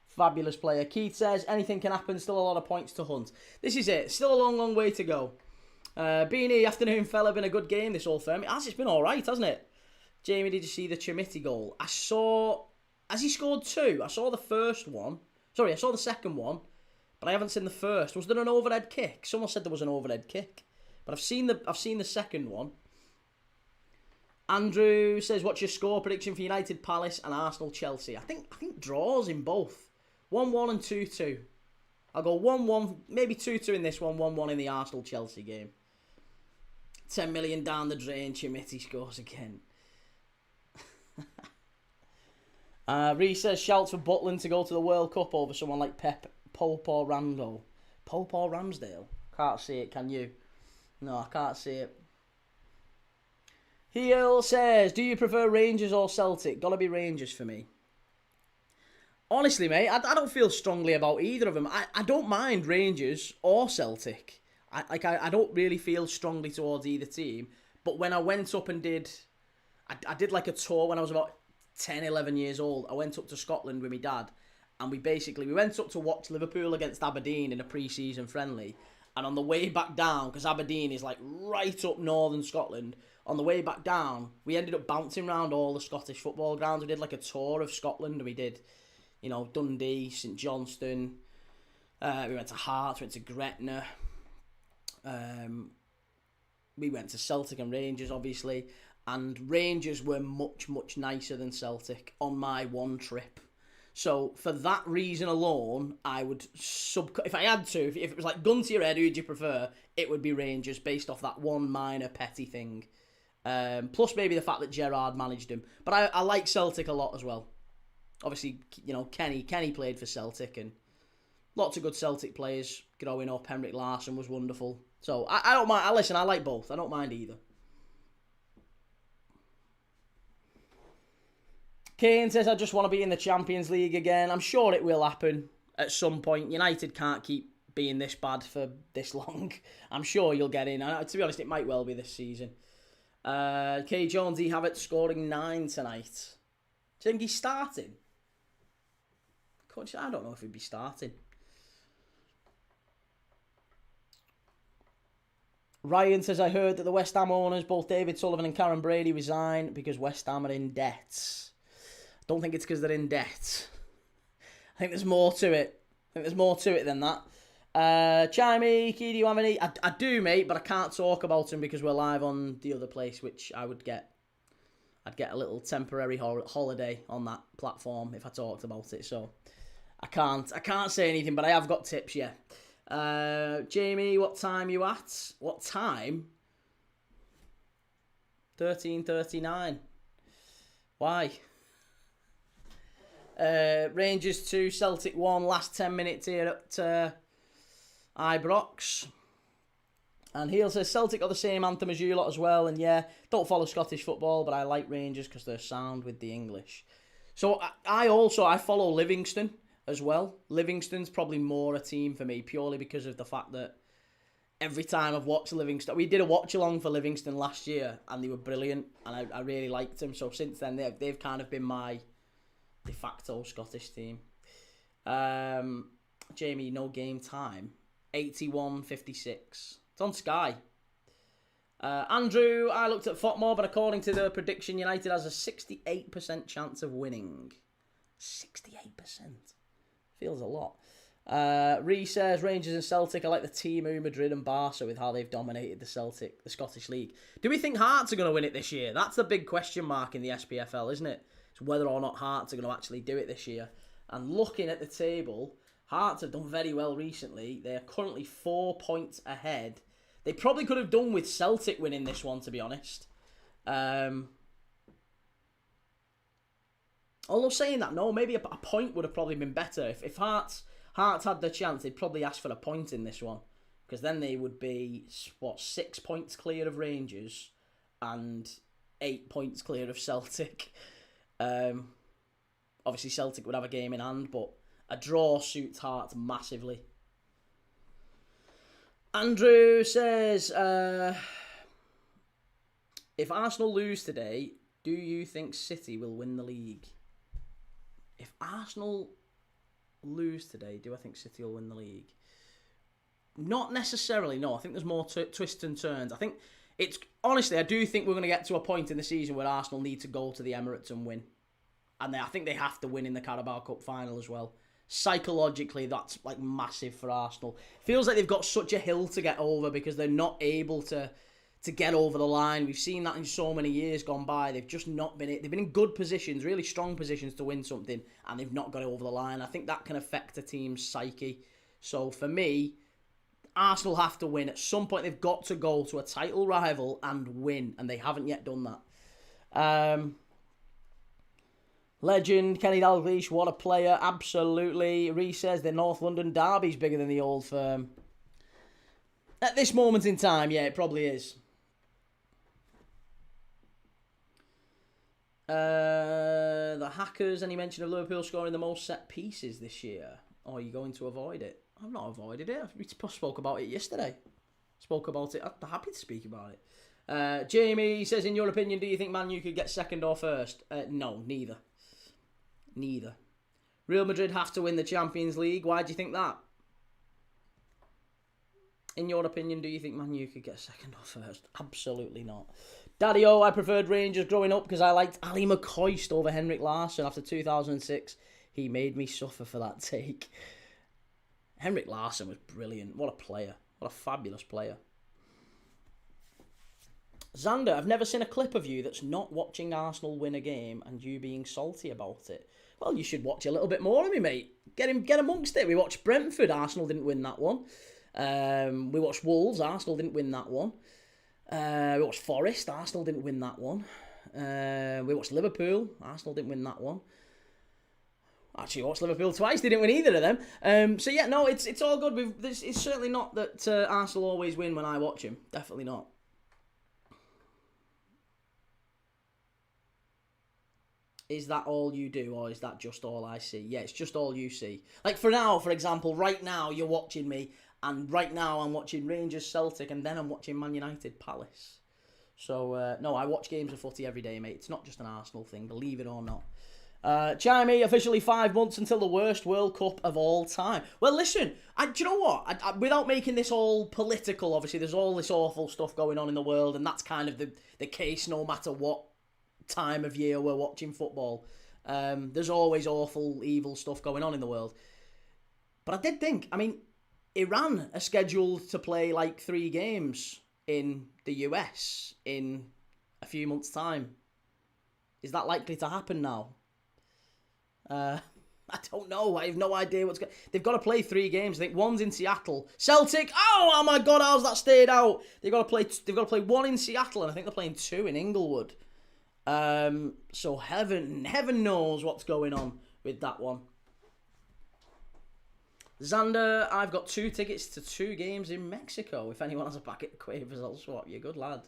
Fabulous player. Keith says, anything can happen, still a lot of points to hunt. This is it. Still a long, long way to go. Beanie, afternoon fella, been a good game this Old Firm. It's been alright, hasn't it? Jamie, did you see the Chimiti goal? Has he scored 2? I saw the first one. Sorry, I saw the second one, but I haven't seen the first. Was there an overhead kick? Someone said there was an overhead kick. But I've seen the second one. Andrew says, what's your score prediction for United, Palace and Arsenal, Chelsea? I think draws in both. 1-1 and 2-2. I'll go 1-1, maybe 2-2 in this one, 1-1 in the Arsenal-Chelsea game. 10 million down the drain, Chimiti scores again. Reece says, shouts for Butland to go to the World Cup over someone like Pep, Pope or Rando. Pope or Ramsdale? Can't see it, can you? No, I can't see it. Heel says, do you prefer Rangers or Celtic? Gotta be Rangers for me. Honestly, mate, I don't feel strongly about either of them. I don't mind Rangers or Celtic. I don't really feel strongly towards either team. But when I went up and I did like a tour when I was about 10, 11 years old. I went up to Scotland with my dad. And we went up to watch Liverpool against Aberdeen in a pre-season friendly. And on the way back down, because Aberdeen is like right up northern Scotland, on the way back down, we ended up bouncing around all the Scottish football grounds. We did like a tour of Scotland. We did, Dundee, St Johnstone. We went to Hearts, went to Gretna. We went to Celtic and Rangers, obviously. And Rangers were much, much nicer than Celtic on my one trip. So for that reason alone, I would if I had to, if it was like gun to your head, who'd you prefer? It would be Rangers based off that one minor petty thing. Plus maybe the fact that Gerrard managed him. But I like Celtic a lot as well. Obviously, Kenny played for Celtic and lots of good Celtic players growing up. Henrik Larsson was wonderful. So I don't mind. I like both. I don't mind either. Kane says, I just want to be in the Champions League again. I'm sure it will happen at some point. United can't keep being this bad for this long. I'm sure you'll get in. To be honest, it might well be this season. Kay Jonesy Havertz scoring 9 tonight. Do you think he's starting? Coach, I don't know if he'd be starting. Ryan says, I heard that the West Ham owners, both David Sullivan and Karen Brady, resign because West Ham are in debt. Don't think it's because they're in debt. I think there's more to it. Than that. Chimey, Key, do you have any? I do, mate, but I can't talk about them because we're live on the other place, which I'd get a little temporary holiday on that platform if I talked about it. So I can't say anything, but I have got tips, yeah. Jamie, what time you at? What time? 13:39. Why? Rangers 2, Celtic 1. Last 10 minutes here at Ibrox. And Heel says Celtic got the same anthem as you lot as well. And yeah, don't follow Scottish football, but I like Rangers because they're sound with the English. So I follow Livingston as well. Livingston's probably more a team for me purely because of the fact that every time I've watched Livingston, we did a watch-along for Livingston last year and they were brilliant and I really liked them. So since then, they've kind of been my de facto Scottish team. Jamie, no game time. 81:56. It's on Sky. Andrew, I looked at Fotmore, but according to the prediction, United has a 68% chance of winning. 68%. Feels a lot. Ree says Rangers and Celtic are like the Timu, Madrid and Barca with how they've dominated the Scottish League. Do we think Hearts are going to win it this year? That's the big question mark in the SPFL, isn't it? It's whether or not Hearts are going to actually do it this year. And looking at the table, Hearts have done very well recently. They are currently 4 points ahead. They probably could have done with Celtic winning this one, to be honest. Although saying that, no, maybe a point would have probably been better. If Hearts had the chance, they'd probably ask for a point in this one. Because then they would be, 6 points clear of Rangers and 8 points clear of Celtic. Obviously, Celtic would have a game in hand, but a draw suits Hearts massively. Andrew says, if Arsenal lose today, do you think City will win the league? If Arsenal lose today, do I think City will win the league? Not necessarily, no. I think there's more twists and turns. I think honestly, I do think we're going to get to a point in the season where Arsenal need to go to the Emirates and win. And I think they have to win in the Carabao Cup final as well. Psychologically, that's like massive for Arsenal. Feels like they've got such a hill to get over because they're not able to get over the line. We've seen that in so many years gone by. They've just not been... They've been in good positions, really strong positions to win something, and they've not got it over the line. I think that can affect a team's psyche. So for me, Arsenal have to win. At some point, they've got to go to a title rival and win, and they haven't yet done that. Legend, Kenny Dalglish, what a player, absolutely. Reece says the North London derby's bigger than the Old Firm. At this moment in time, yeah, it probably is. The Hackers, any mention of Liverpool scoring the most set pieces this year? Or are you going to avoid it? I've not avoided it. We spoke about it yesterday. Spoke about it. I'm happy to speak about it. Jamie says, in your opinion, do you think Man U could get second or first? No, neither. Neither. Real Madrid have to win the Champions League. Why do you think that? In your opinion, do you think Man U could get second or first? Absolutely not. Daddy-O, I preferred Rangers growing up because I liked Ali McCoist over Henrik Larsson after 2006. He made me suffer for that take. Henrik Larsson was brilliant. What a player. What a fabulous player. Xander, I've never seen a clip of you that's not watching Arsenal win a game and you being salty about it. Well, you should watch a little bit more of me, mate. Get amongst it. We watched Brentford. Arsenal didn't win that one. We watched Wolves. Arsenal didn't win that one. We watched Forest. Arsenal didn't win that one. We watched Liverpool. Arsenal didn't win that one. Actually, watched Liverpool twice. They didn't win either of them. So yeah, no, it's all good. It's certainly not that Arsenal always win when I watch him. Definitely not. Is that all you do, or is that just all I see? Yeah, it's just all you see. Like for now, for example, right now you're watching me, and right now I'm watching Rangers Celtic, and then I'm watching Man United Palace. So, no, I watch games of footy every day, mate. It's not just an Arsenal thing, believe it or not. Chimey, officially 5 months until the worst World Cup of all time. Well, listen, do you know what? Without making this all political, obviously, there's all this awful stuff going on in the world, and that's kind of the case no matter what time of year we're watching football. There's always awful, evil stuff going on in the world. But I did think, I mean, Iran are scheduled to play like 3 games in the US in a few months' time. Is that likely to happen now? I don't know. I have no idea what's going. They've got to play 3 games. I think one's in Seattle. Celtic. Oh my God! How's that stayed out? They've got to play 1 in Seattle, and I think they're playing 2 in Inglewood. So heaven knows what's going on with that one. Xander, I've got 2 tickets to 2 games in Mexico. If anyone has a packet of quavers, I'll swap you. Good lad.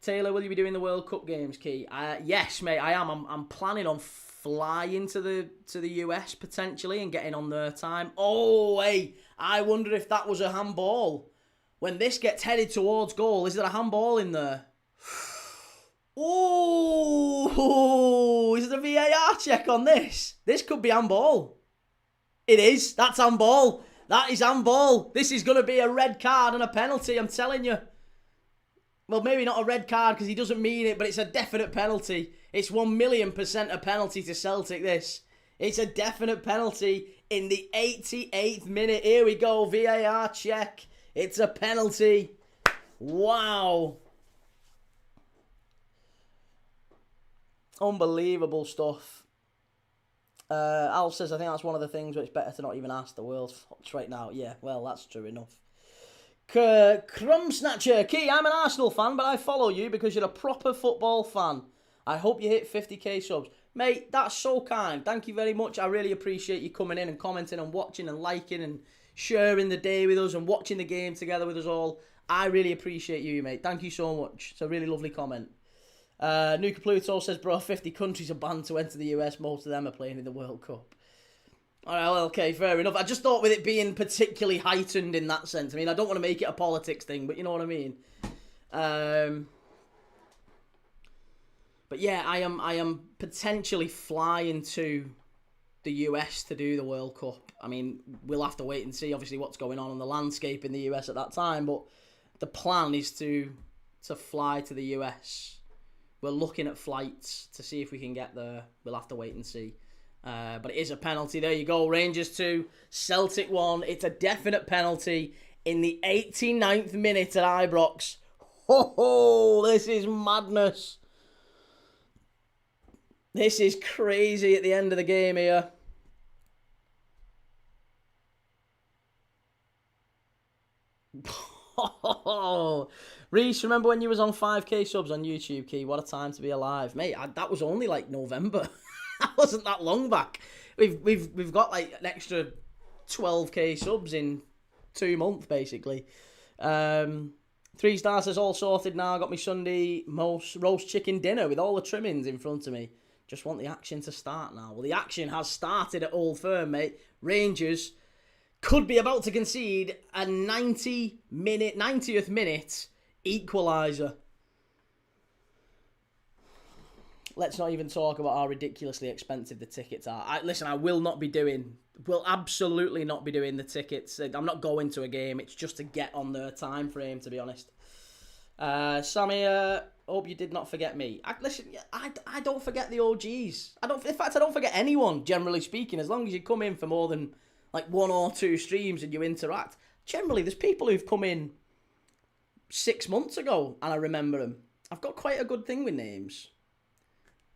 Taylor, will you be doing the World Cup games, Key? Yes, mate, I am. I'm planning on flying to the US potentially and getting on their time. Oh, hey, I wonder if that was a handball. When this gets headed towards goal, is there a handball in there? Oh, is there a VAR check on this? This could be handball. It is. That's handball. That is handball. This is going to be a red card and a penalty, I'm telling you. Well, maybe not a red card because he doesn't mean it, but it's a definite penalty. It's 1,000,000% a penalty to Celtic, this. It's a definite penalty in the 88th minute. Here we go, VAR check. It's a penalty. Wow. Unbelievable stuff. Al says, I think that's one of the things where it's better to not even ask the world's fucked right now. Yeah, well, that's true enough. Crumb Snatcher. Key, I'm an Arsenal fan, but I follow you because you're a proper football fan. I hope you hit 50k subs. Mate, that's so kind. Thank you very much. I really appreciate you coming in and commenting and watching and liking and sharing the day with us and watching the game together with us all. I really appreciate you, mate. Thank you so much. It's a really lovely comment. Nuka Pluto says, bro, 50 countries are banned to enter the US. Most of them are playing in the World Cup. All right, well, okay, fair enough. I just thought with it being particularly heightened in that sense. I mean, I don't want to make it a politics thing, but you know what I mean. But yeah, I am potentially flying to the US to do the World Cup. I mean, we'll have to wait and see, obviously, what's going on the landscape in the US at that time. But the plan is to fly to the US. We're looking at flights to see if we can get there. We'll have to wait and see. But it is a penalty. There you go. Rangers 2, Celtic 1. It's a definite penalty in the 89th minute at Ibrox. Ho, this is madness. This is crazy at the end of the game here. Reese, remember when you was on 5k subs on YouTube, Key? What a time to be alive. Mate, that was only like November. That wasn't that long back. We've got like an extra 12k subs in 2 months, basically. 3 stars says, all sorted now. Got me Sunday roast chicken dinner with all the trimmings in front of me. Just want the action to start now. Well, the action has started at Old Firm, mate. Rangers could be about to concede a 90th minute equaliser. Let's not even talk about how ridiculously expensive the tickets are. I will absolutely not be doing the tickets. I'm not going to a game. It's just to get on their time frame, to be honest. Sammy, hope you did not forget me. I don't forget the OGs. I don't forget anyone, generally speaking, as long as you come in for more than like 1 or 2 streams and you interact. Generally, there's people who've come in 6 months ago and I remember them. I've got quite a good thing with names.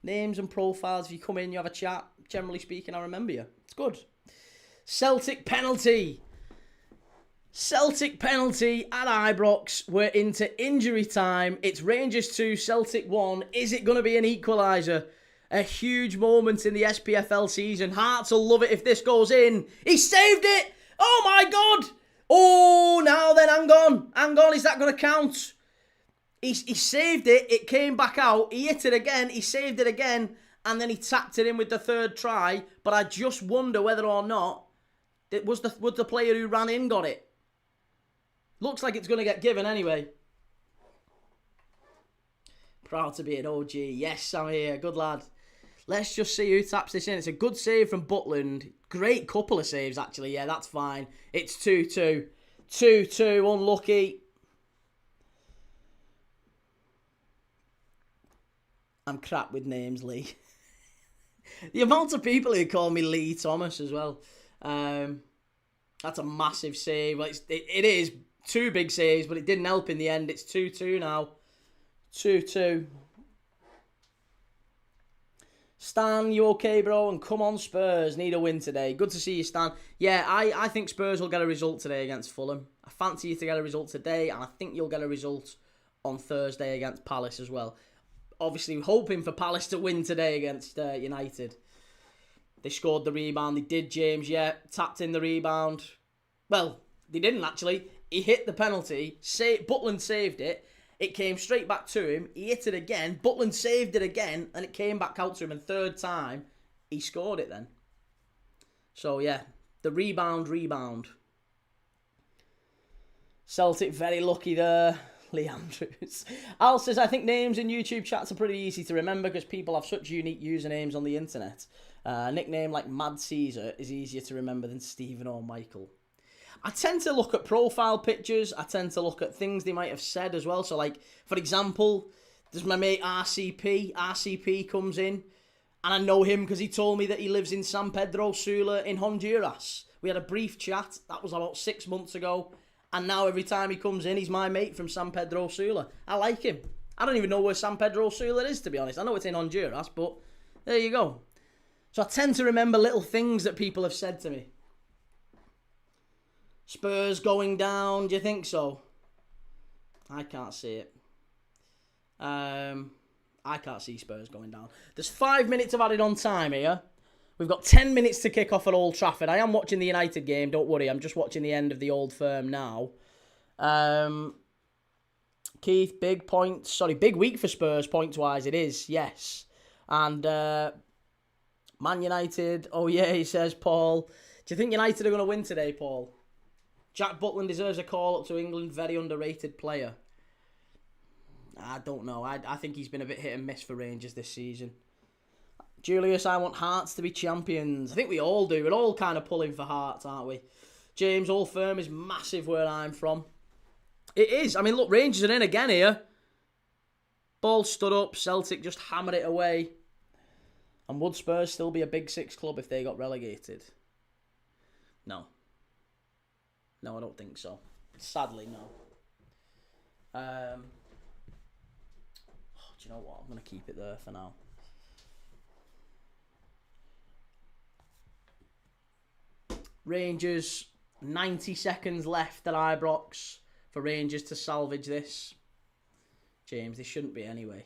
Names and profiles. If you come in, you have a chat. Generally speaking, I remember you. It's good. Celtic penalty. Celtic penalty at Ibrox. We're into injury time. It's Rangers 2, Celtic 1. Is it going to be an equaliser? A huge moment in the SPFL season. Hearts will love it if this goes in. He saved it. Oh my God. Oh, now then, hang on. Is that going to count? He saved it. It came back out. He hit it again. He saved it again. And then he tapped it in with the 3rd try. But I just wonder whether or not would the player who ran in got it. Looks like it's going to get given anyway. Proud to be an OG. Yes, I'm here. Good lad. Let's just see who taps this in. It's a good save from Butland. Great couple of saves, actually. Yeah, that's fine. It's 2-2. 2-2. Unlucky. I'm crap with names, Lee. The amount of people who call me Lee Thomas as well. That's a massive save. Well, it is 2 big saves, but it didn't help in the end. It's 2-2 now. 2-2. Stan, you okay, bro? And come on, Spurs. Need a win today. Good to see you, Stan. Yeah, I think Spurs will get a result today against Fulham. I fancy you to get a result today, and I think you'll get a result on Thursday against Palace as well. Obviously, hoping for Palace to win today against United. They scored the rebound. They did, James. Yeah, tapped in the rebound. Well, they didn't actually. He hit the penalty. Butland saved it. It came straight back to him. He hit it again. Butland saved it again, and it came back out to him. And third time, he scored it then. So, yeah, the rebound. Celtic very lucky there. Lee Andrews. Al says, I think names in YouTube chats are pretty easy to remember because people have such unique usernames on the internet. A nickname like Mad Caesar is easier to remember than Stephen or Michael. I tend to look at profile pictures. I tend to look at things they might have said as well. So, like, for example, there's my mate RCP. RCP comes in, and I know him because he told me that he lives in San Pedro Sula in Honduras. We had a brief chat. That was about 6 months ago. And now every time he comes in, he's my mate from San Pedro Sula. I like him. I don't even know where San Pedro Sula is, to be honest. I know it's in Honduras, but there you go. So I tend to remember little things that people have said to me. Spurs going down, do you think so? I can't see it. I can't see Spurs going down. There's 5 minutes of added on time here. We've got 10 minutes to kick off at Old Trafford. I am watching the United game, don't worry. I'm just watching the end of the Old Firm now. Keith, big points. Sorry, big week for Spurs, points-wise. It is, yes. And Man United, oh yeah, he says, Paul. Do you think United are going to win today, Paul? Jack Butland deserves a call-up to England. Very underrated player. I don't know. I think he's been a bit hit and miss for Rangers this season. Julius, I want Hearts to be champions. I think we all do. We're all kind of pulling for Hearts, aren't we? James, Old Firm is massive where I'm from. It is. I mean, look, Rangers are in again here. Ball stood up. Celtic just hammered it away. And would Spurs still be a Big Six club if they got relegated? No. No, I don't think so. Sadly, no. Do you know what? I'm going to keep it there for now. Rangers, 90 seconds left at Ibrox for Rangers to salvage this. James, they shouldn't be anyway.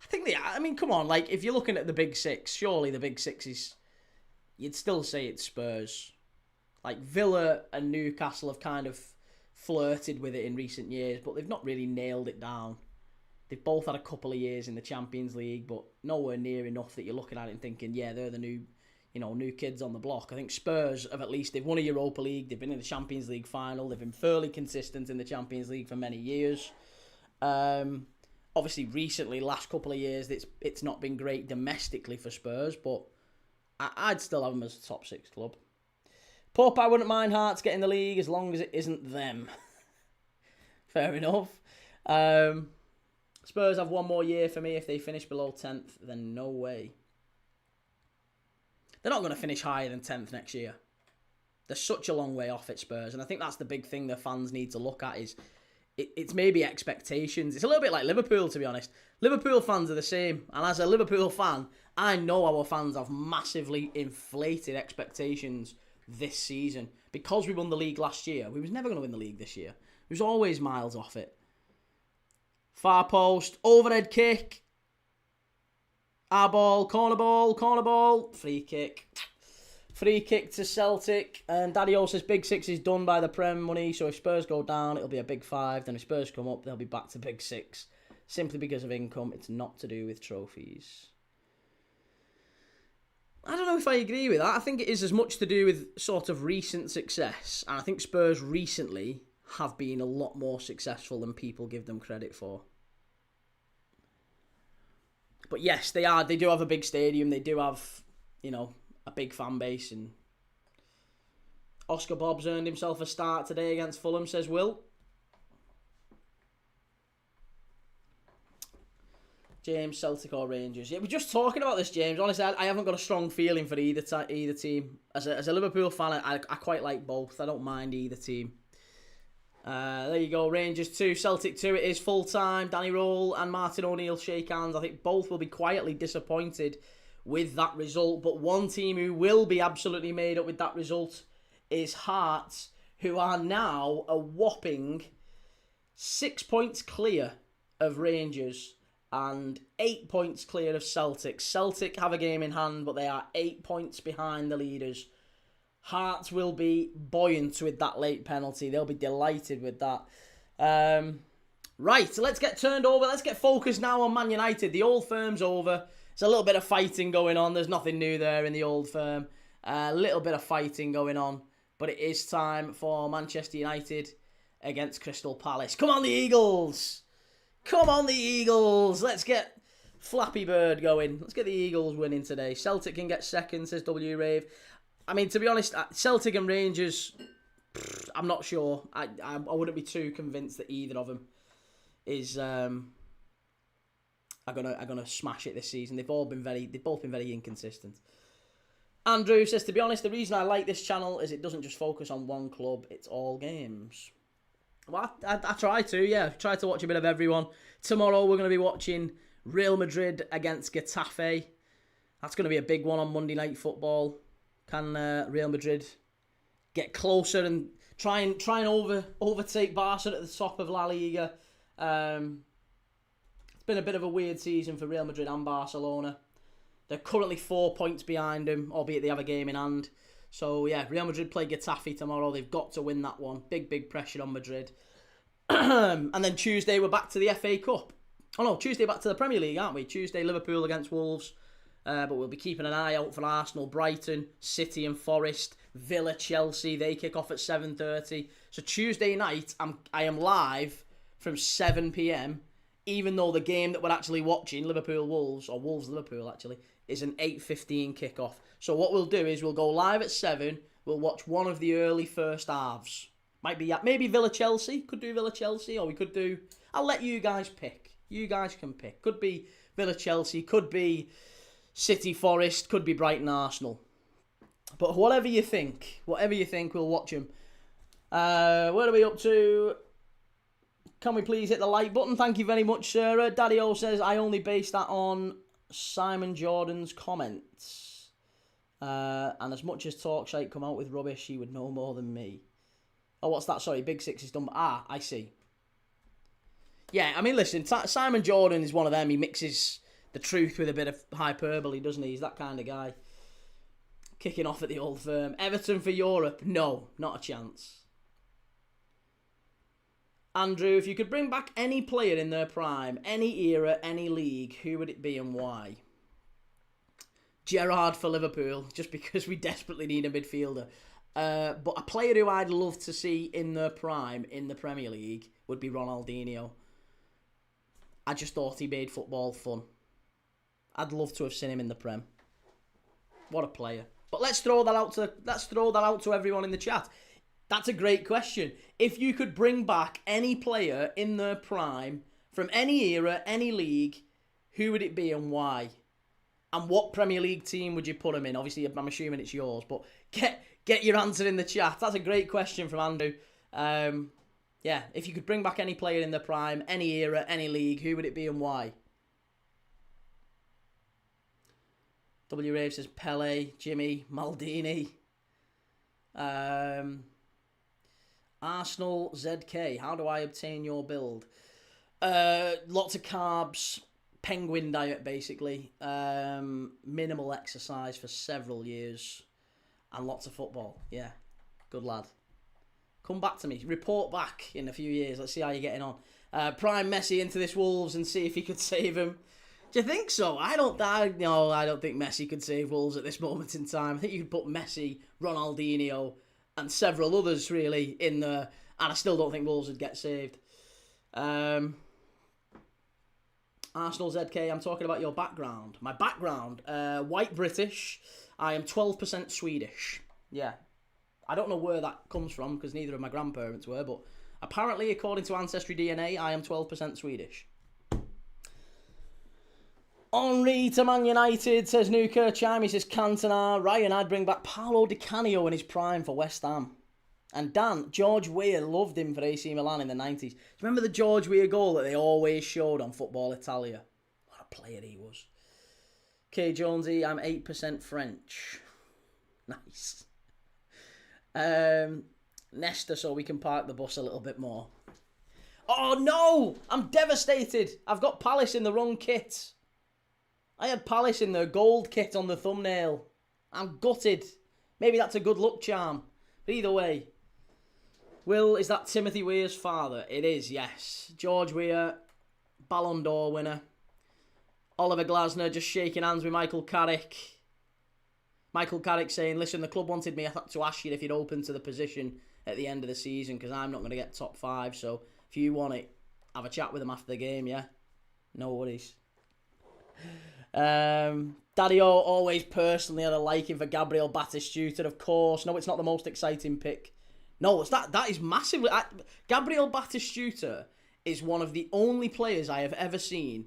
I think they are. I mean, come on. Like, if you're looking at the Big Six, surely the Big Six is... You'd still say it's Spurs. Like, Villa and Newcastle have kind of flirted with it in recent years, but they've not really nailed it down. They've both had a couple of years in the Champions League, but nowhere near enough that you're looking at it and thinking, yeah, they're the new kids on the block. I think Spurs have at least, they've won a Europa League, they've been in the Champions League final, they've been fairly consistent in the Champions League for many years. Obviously, recently, last couple of years, it's not been great domestically for Spurs, but I'd still have them as a top 6 club. Pope, I wouldn't mind Hearts getting the league as long as it isn't them. Fair enough. Spurs have one more year for me. If they finish below 10th, then no way. They're not going to finish higher than 10th next year. They're such a long way off at Spurs, and I think that's the big thing the fans need to look at is it's maybe expectations. It's a little bit like Liverpool, to be honest. Liverpool fans are the same, and as a Liverpool fan, I know our fans have massively inflated expectations this season. Because we won the league last year, we was never going to win the league this year. We was always miles off it. Far post, overhead kick. Our ball, corner ball, free kick. Free kick to Celtic. And Daddy-O says Big Six is done by the Prem money, so if Spurs go down, it'll be a Big 5. Then if Spurs come up, they'll be back to Big 6. Simply because of income, it's not to do with trophies. I don't know if I agree with that. I think it is as much to do with sort of recent success. And I think Spurs recently have been a lot more successful than people give them credit for. But yes, they are. They do have a big stadium. They do have, a big fan base. And Oscar Bobb's earned himself a start today against Fulham, says Will. James, Celtic or Rangers? Yeah, we're just talking about this, James. Honestly, I haven't got a strong feeling for either team. As a Liverpool fan, I quite like both. I don't mind either team. There you go, Rangers 2, Celtic 2. It is full time. Danny Roll and Martin O'Neill shake hands. I think both will be quietly disappointed with that result. But one team who will be absolutely made up with that result is Hearts, who are now a whopping 6 points clear of Rangers and 8 points clear of Celtic. Celtic have a game in hand, but they are 8 points behind the leaders. Hearts will be buoyant with that late penalty. They'll be delighted with that. Right, so let's get turned over. Let's get focused now on Man United. The Old Firm's over. There's a little bit of fighting going on. There's nothing new there in the Old Firm. A little bit of fighting going on. But it is time for Manchester United against Crystal Palace. Come on, the Eagles! Come on, the Eagles! Let's get Flappy Bird going. Let's get the Eagles winning today. Celtic can get second, says W. Rave. I mean, to be honest, Celtic and Rangers, I'm not sure. I wouldn't be too convinced that either of them is are gonna smash it this season. They've both been very inconsistent. Andrew says, to be honest, the reason I like this channel is it doesn't just focus on one club; it's all games. Well, I try to, yeah. Try to watch a bit of everyone. Tomorrow we're going to be watching Real Madrid against Getafe. That's going to be a big one on Monday Night Football. Can Real Madrid get closer and try and overtake Barca at the top of La Liga? It's been a bit of a weird season for Real Madrid and Barcelona. They're currently 4 points behind them, albeit they have a game in hand. So yeah, Real Madrid play Getafe tomorrow. They've got to win that one. Big pressure on Madrid. And then Tuesday we're back to the FA Cup. Oh no, Tuesday back to the Premier League, aren't we? Tuesday Liverpool against Wolves. But we'll be keeping an eye out for Arsenal, Brighton, City and Forest, Villa, Chelsea. They kick off at 7:30. So Tuesday night, I am live from 7 p.m. Even though the game that we're actually watching, Liverpool-Wolves, or Wolves-Liverpool actually, is an 8:15 kickoff. So what we'll do is we'll go live at 7. We'll watch one of the early first halves. Might be maybe Villa-Chelsea. Could do Villa-Chelsea, or we could do... I'll let you guys pick. You guys can pick. Could be Villa-Chelsea. Could be City Forest, could be Brighton Arsenal. But whatever you think, we'll watch them. Where are we up to? Can we please hit the like button? Thank you very much, Sarah. Daddy O says, I only base that on Simon Jordan's comments. And as much as Talksite come out with rubbish, he would know more than me. Oh, what's that? Sorry, Big Six is done. Ah, I see. Yeah, I mean, listen, Simon Jordan is one of them. He mixes the truth with a bit of hyperbole, doesn't he? He's that kind of guy. Kicking off at the Old Firm. Everton for Europe? No, not a chance. Andrew, if you could bring back any player in their prime, any era, any league, who would it be and why? Gerrard for Liverpool, just because we desperately need a midfielder. But a player who I'd love to see in their prime in the Premier League would be Ronaldinho. I just thought he made football fun. I'd love to have seen him in the Prem. What a player. But let's throw that out to everyone in the chat. That's a great question. If you could bring back any player in their prime from any era, any league, who would it be and why? And what Premier League team would you put him in? Obviously, I'm assuming it's yours, but get your answer in the chat. That's a great question from Andrew. Yeah, if you could bring back any player in their prime, any era, any league, who would it be and why? W. Rave says Pele, Jimmy, Maldini. Arsenal ZK, how do I obtain your build? Lots of carbs, penguin diet basically, minimal exercise for several years, and lots of football. Yeah, good lad. Come back to me, report back in a few years, let's see how you're getting on. Prime Messi into this Wolves and see if he could save him. Do you think so? I don't think Messi could save Wolves at this moment in time. I think you could put Messi, Ronaldinho, and several others really in there, and I still don't think Wolves would get saved. Arsenal ZK, I'm talking about your background. My background, white British. I am 12% Swedish. Yeah. I don't know where that comes from because neither of my grandparents were, but apparently, according to Ancestry DNA, I am 12% Swedish. Henri to Man United, says Nuka. Chime, he says Cantona. Ryan, I'd bring back Paolo Di Canio in his prime for West Ham. And Dan, George Weah loved him for AC Milan in the 90s. Do you remember the George Weah goal that they always showed on Football Italia? What a player he was. K. Jonesy, I'm 8% French. Nice. Nesta, so we can park the bus a little bit more. Oh no! I'm devastated. I've got Palace in the wrong kit. I had Palace in the gold kit on the thumbnail. I'm gutted. Maybe that's a good luck charm. But either way. Will, is that Timothy Weah's father? It is, yes. George Weah, Ballon d'Or winner. Oliver Glasner just shaking hands with Michael Carrick. Michael Carrick saying, listen, the club wanted me to ask you if you'd open to the position at the end of the season because I'm not going to get top 5. So if you want it, have a chat with them after the game, yeah? No worries. Daddy-O always personally had a liking for Gabriel Batistuta, of course. No, it's not the most exciting pick. No, it's that is massively... Gabriel Batistuta is one of the only players I have ever seen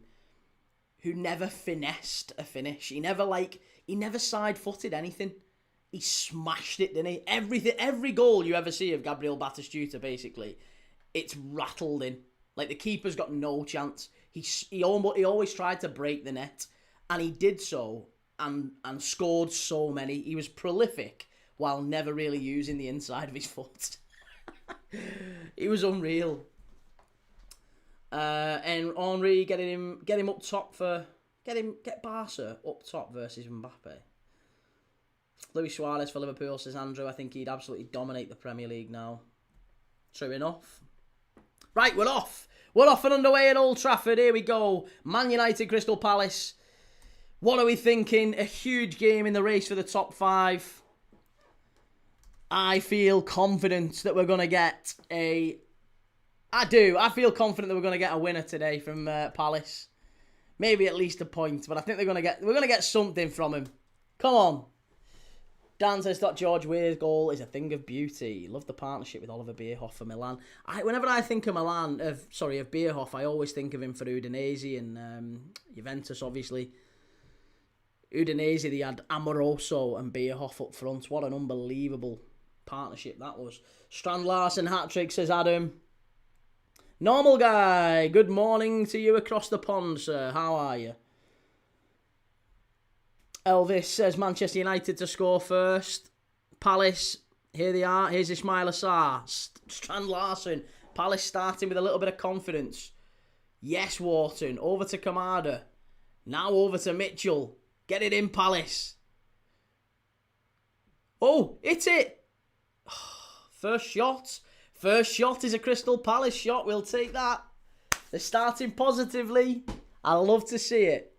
who never finessed a finish. He never side-footed anything. He smashed it, didn't he? Every goal you ever see of Gabriel Batistuta, basically, it's rattled in. Like, the keeper's got no chance. He always tried to break the net, and he did so, and scored so many. He was prolific, while never really using the inside of his foot. He was unreal. And Henri get him up top get Barca up top versus Mbappe. Luis Suarez for Liverpool, says Andrew. I think he'd absolutely dominate the Premier League now. True enough. Right, we're off. We're off and underway at Old Trafford. Here we go. Man United, Crystal Palace. What are we thinking? A huge game in the race for the top 5. I feel confident that we're going to get a... I feel confident that we're going to get a winner today from Palace. Maybe at least a point, but I think we're going to get something from him. Come on. Dan says that George Weah's goal is a thing of beauty. Love the partnership with Oliver Bierhoff for Milan. Whenever I think of Bierhoff, I always think of him for Udinese and Juventus, obviously. Udinese, they had Amoroso and Bierhoff up front. What an unbelievable partnership that was. Strand Larsen hat-trick, says Adam. Normal guy, good morning to you across the pond, sir. How are you? Elvis says Manchester United to score first. Palace, here they are. Here's Ismail Assar. Strand Larsen. Palace starting with a little bit of confidence. Yes, Wharton. Over to Kamada. Now over to Mitchell. Get it in, Palace. Oh, hit it. First shot. First shot is a Crystal Palace shot. We'll take that. They're starting positively. I love to see it.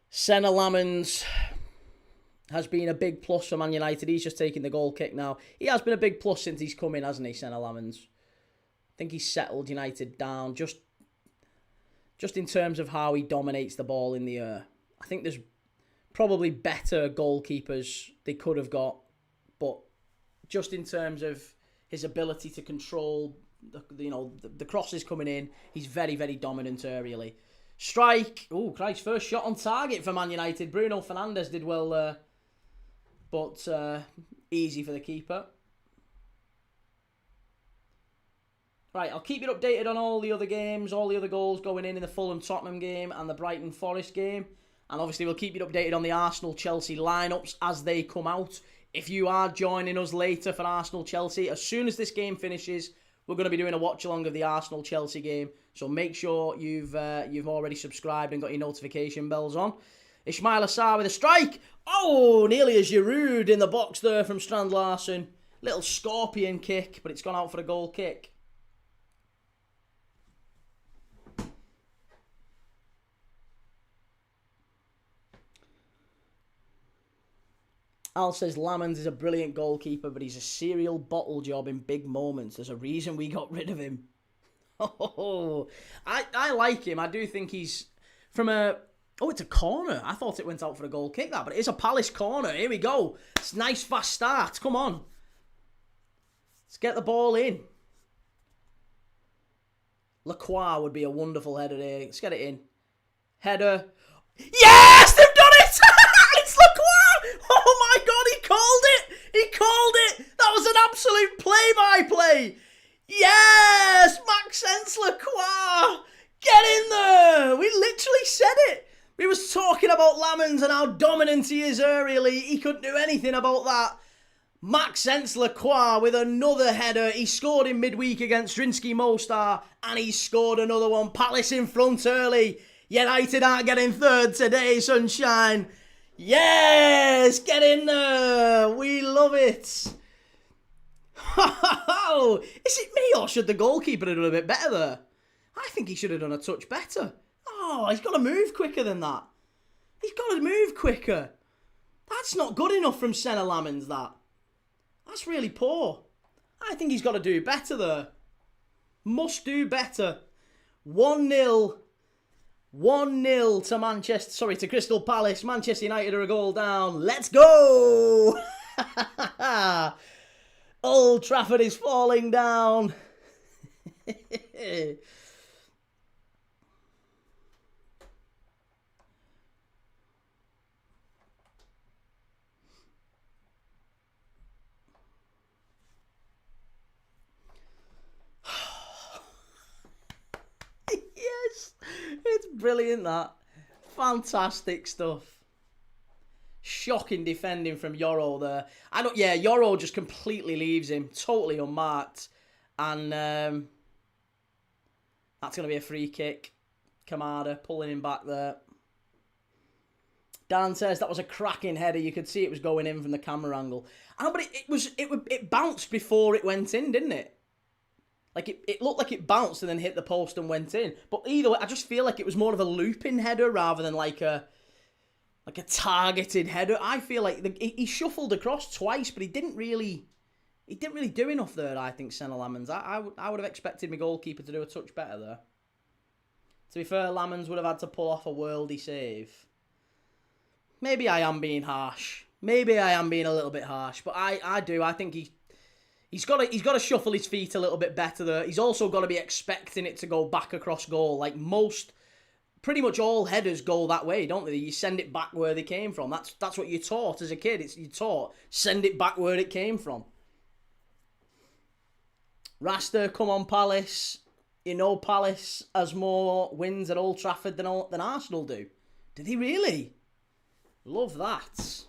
Senna Lamens has been a big plus for Man United. He's just taking the goal kick now. He has been a big plus since he's come in, hasn't he, Senna Lamens? I think he's settled United down just in terms of how he dominates the ball in the air. I think there's probably better goalkeepers they could have got, but just in terms of his ability to control the crosses coming in, he's very, very dominant aerially. Strike. Oh, Christ. First shot on target for Man United. Bruno Fernandes did well there. But easy for the keeper. Right, I'll keep you updated on all the other games, all the other goals going in the Fulham-Tottenham game and the Brighton-Forest game. And obviously we'll keep you updated on the Arsenal-Chelsea lineups as they come out. If you are joining us later for Arsenal-Chelsea, as soon as this game finishes, we're going to be doing a watch-along of the Arsenal-Chelsea game. So make sure you've already subscribed and got your notification bells on. Ismail Assar with a strike. Oh, nearly a Giroud in the box there from Strand Larsen. Little scorpion kick, but it's gone out for a goal kick. Al says Lamens is a brilliant goalkeeper, but he's a serial bottle job in big moments. There's a reason we got rid of him. Oh, I like him. I do think he's from a Oh, it's a corner. I thought it went out for a goal kick, that, but it is a Palace corner. Here we go. It's a nice fast start. Come on. Let's get the ball in. Lacroix would be a wonderful header here. Let's get it in. Header. Yes! They've done it! It's Lacroix! Oh my God, he called it! He called it! That was an absolute play-by-play! Yes! Maxence Lacroix! Get in there! We literally said it! We was talking about Lamens and how dominant he is aerially. He couldn't do anything about that. Maxence Lacroix with another header. He scored in midweek against Drinsky Mostar, and he scored another one. Palace in front early. United aren't getting third today, sunshine. Yes, get in there. We love it. Is it me, or should the goalkeeper have done a bit better there? I think he should have done a touch better. Oh, he's got to move quicker than that. He's got to move quicker. That's not good enough from Senna Lamens, that. That's really poor. I think he's got to do better there. Must do better. 1-0. 1-0 to Manchester. Sorry, to Crystal Palace. Manchester United are a goal down. Let's go! Old Trafford is falling down. Yes, it's brilliant, that. Fantastic stuff. Shocking defending from Yoro there. Yoro just completely leaves him, totally unmarked. And that's going to be a free kick. Kamada pulling him back there. Dan says that was a cracking header. You could see it was going in from the camera angle. I know, but it bounced before it went in, didn't it? Like, it looked like it bounced and then hit the post and went in. But either way, I just feel like it was more of a looping header rather than like a targeted header. I feel like he shuffled across twice, but he didn't really do enough there, I think, Senna Lamens. I would have expected my goalkeeper to do a touch better there. To be fair, Lamens would have had to pull off a worldy save. Maybe I am being harsh. Maybe I am being a little bit harsh. But I think he's got to shuffle his feet a little bit better there. He's also got to be expecting it to go back across goal. Like pretty much all headers go that way, don't they? You send it back where they came from. That's what you're taught as a kid. You're taught, send it back where it came from. Rasta, come on, Palace. You know Palace has more wins at Old Trafford than Arsenal do. Did he really? Love that.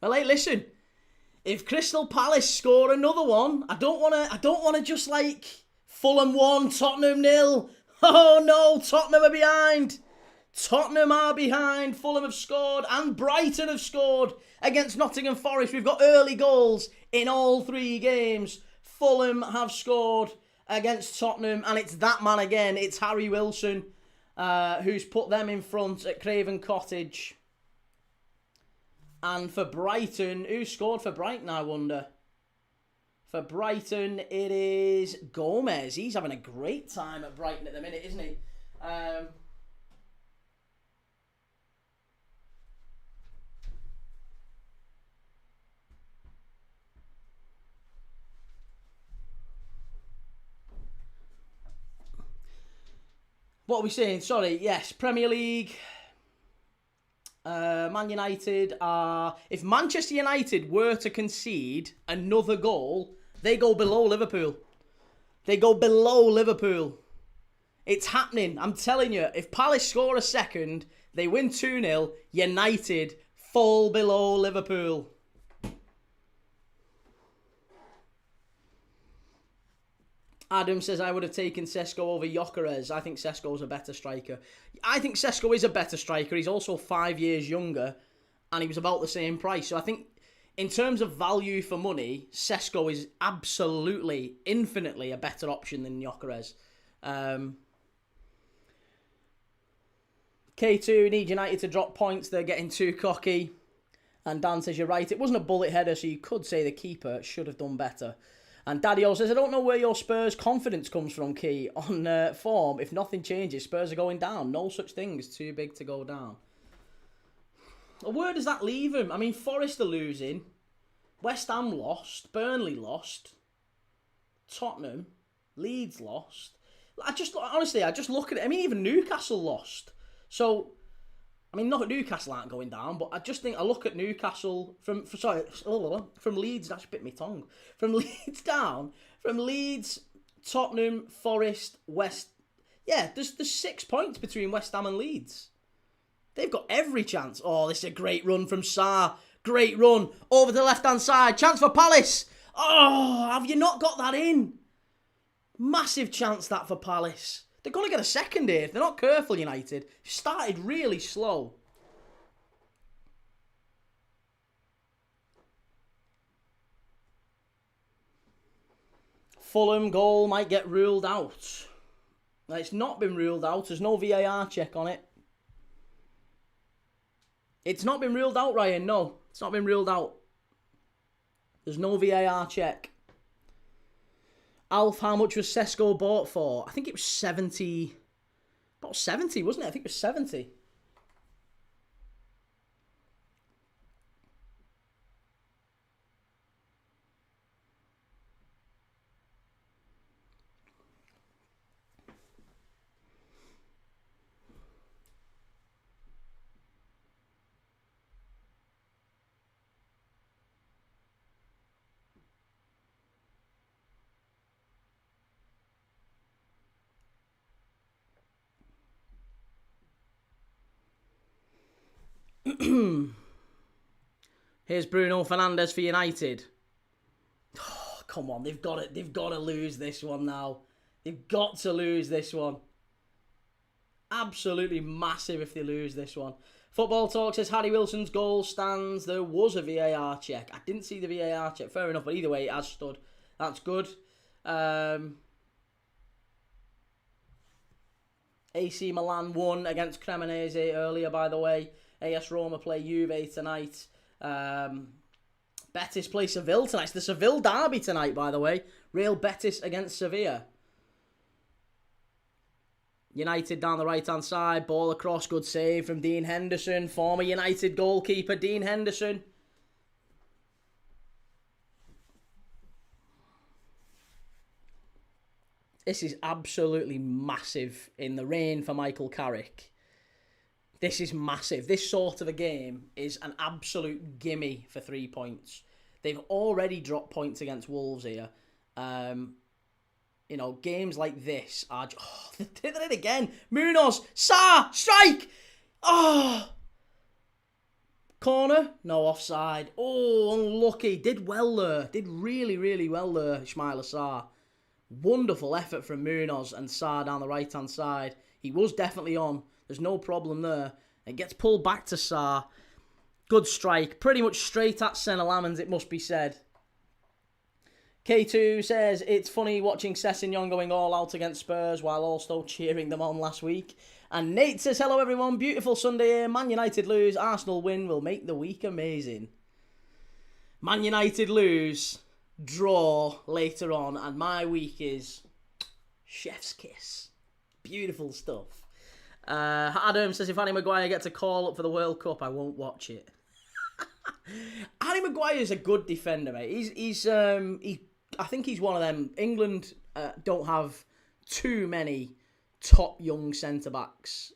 Well, hey, listen. If Crystal Palace score another one, I don't want to just like Fulham 1, Tottenham 0. Oh no, Tottenham are behind. Tottenham are behind. Fulham have scored and Brighton have scored against Nottingham Forest. We've got early goals in all 3 games. Fulham have scored against Tottenham, and it's that man again. It's Harry Wilson who's put them in front at Craven Cottage. And for Brighton, who scored for Brighton, I wonder? For Brighton, it is Gomez. He's having a great time at Brighton at the minute, isn't he? What are we saying? Sorry, yes, Premier League. Man United are... If Manchester United were to concede another goal, they go below Liverpool. They go below Liverpool. It's happening. I'm telling you, if Palace score a second, they win 2-0, United fall below Liverpool. Adam says, I would have taken Sesko over Gyökeres. I think Sesko's a better striker. I think Sesko is a better striker. He's also 5 years younger, and he was about the same price. So I think, in terms of value for money, Sesko is absolutely, infinitely a better option than Gyökeres. K2 need United to drop points. They're getting too cocky. And Dan says, you're right. It wasn't a bullet header, so you could say the keeper should have done better. And Daddy-O says, I don't know where your Spurs confidence comes from, Key. On form, if nothing changes, Spurs are going down. No such thing as too big to go down. Well, where does that leave him? I mean, Forest are losing. West Ham lost. Burnley lost. Tottenham. Leeds lost. I just look at it. I mean, even Newcastle lost. So, I mean, not Newcastle aren't going down, but I just think I look at Newcastle from Leeds. That's bit me tongue. From Leeds down, from Leeds, Tottenham, Forest, West. Yeah, there's 6 points between West Ham and Leeds. They've got every chance. Oh, this is a great run from Sarr. Great run over the left hand side. Chance for Palace. Oh, have you not got that in? Massive chance that for Palace. They're going to get a second here if they're not careful, United. Started really slow. Fulham goal might get ruled out. It's not been ruled out. There's no VAR check on it. It's not been ruled out, Ryan. No, it's not been ruled out. There's no VAR check. Alf, how much was Sesko bought for? I think it was 70. About 70, wasn't it? I think it was 70. Here's Bruno Fernandes for United. Oh, come on, they've got to lose this one now. They've got to lose this one. Absolutely massive if they lose this one. Football Talk says Harry Wilson's goal stands. There was a VAR check. I didn't see the VAR check. Fair enough, but either way, it has stood. That's good. AC Milan won against Cremonese earlier, by the way. AS Roma play Juve tonight. Betis play Seville tonight. It's the Seville derby tonight, by the way. Real Betis against Sevilla. United down the right-hand side. Ball across. Good save from Dean Henderson. Former United goalkeeper Dean Henderson. This is absolutely massive in the rain for Michael Carrick. This is massive. This sort of a game is an absolute gimme for 3 points. They've already dropped points against Wolves here. Games like this are... Oh, they did it again. Munoz, Sarr, strike! Oh! Corner, no offside. Oh, unlucky. Did well there. Did really, really well there, Ismaila Sarr. Wonderful effort from Munoz and Sarr down the right-hand side. He was definitely on. There's no problem there. It gets pulled back to Sarr. Good strike. Pretty much straight at Senna Lamans, it must be said. K2 says, it's funny watching Sessegnon going all out against Spurs while also cheering them on last week. And Nate says, hello everyone, beautiful Sunday here. Man United lose, Arsenal win will make the week amazing. Man United lose, draw later on, and my week is chef's kiss. Beautiful stuff. Adam says, if Harry Maguire gets a call up for the World Cup, I won't watch it. Harry Maguire is a good defender, mate. I think he's one of them. England don't have too many top young centre-backs.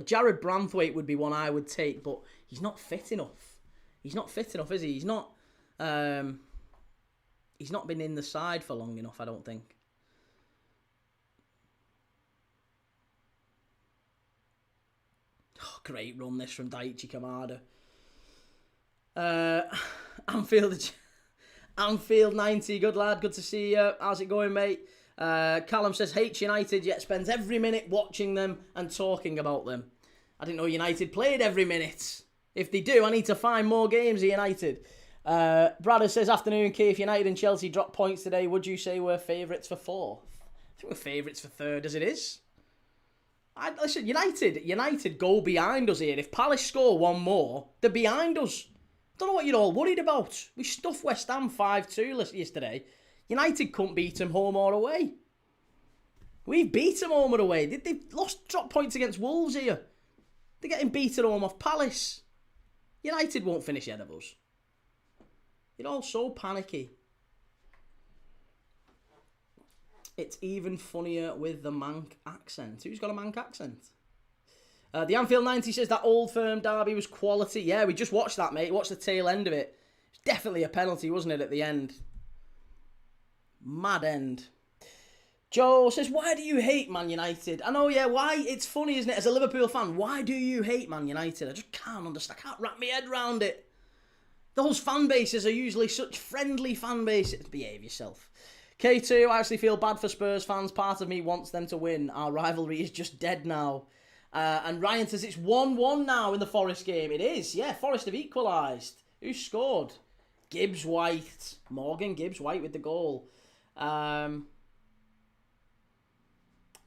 Jared Branthwaite would be one I would take, but he's not fit enough. He's not fit enough, is he? He's not been in the side for long enough, I don't think. Oh, great run this from Daichi Kamada. Anfield 90, good lad, good to see you. How's it going, mate? Callum says, hates United, yet spends every minute watching them and talking about them. I didn't know United played every minute. If they do, I need to find more games of United. Brad says, afternoon, Keith, United and Chelsea dropped points today. Would you say we're favourites for fourth? I think we're favourites for third as it is. Listen, United go behind us here. If Palace score one more, they're behind us. Don't know what you're all worried about. We stuffed West Ham 5-2 yesterday. United couldn't beat them home or away. We've beat them home or away. They've dropped points against Wolves here. They're getting beaten home off Palace. United won't finish ahead of us. You're all so panicky. It's even funnier with the Manc accent. Who's got a Manc accent? The Anfield 90 says that Old Firm derby was quality. Yeah, we just watched that, mate. Watched the tail end of it. It's definitely a penalty, wasn't it, at the end? Mad end. Joe says, why do you hate Man United? I know, yeah, why? It's funny, isn't it? As a Liverpool fan, why do you hate Man United? I just can't understand. I can't wrap my head around it. Those fan bases are usually such friendly fan bases. Behave yourself. K2, I actually feel bad for Spurs fans. Part of me wants them to win. Our rivalry is just dead now. And Ryan says it's 1-1 now in the Forest game. It is, yeah. Forest have equalised. Who scored? Gibbs-White. Morgan Gibbs-White with the goal.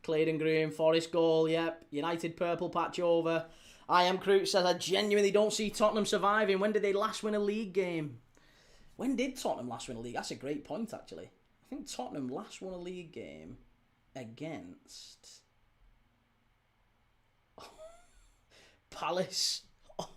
Clayton Green, Forest goal, yep. United purple patch over. I Am Crute says, I genuinely don't see Tottenham surviving. When did they last win a league game? When did Tottenham last win a league? That's a great point, actually. I think Tottenham last won a league game against Palace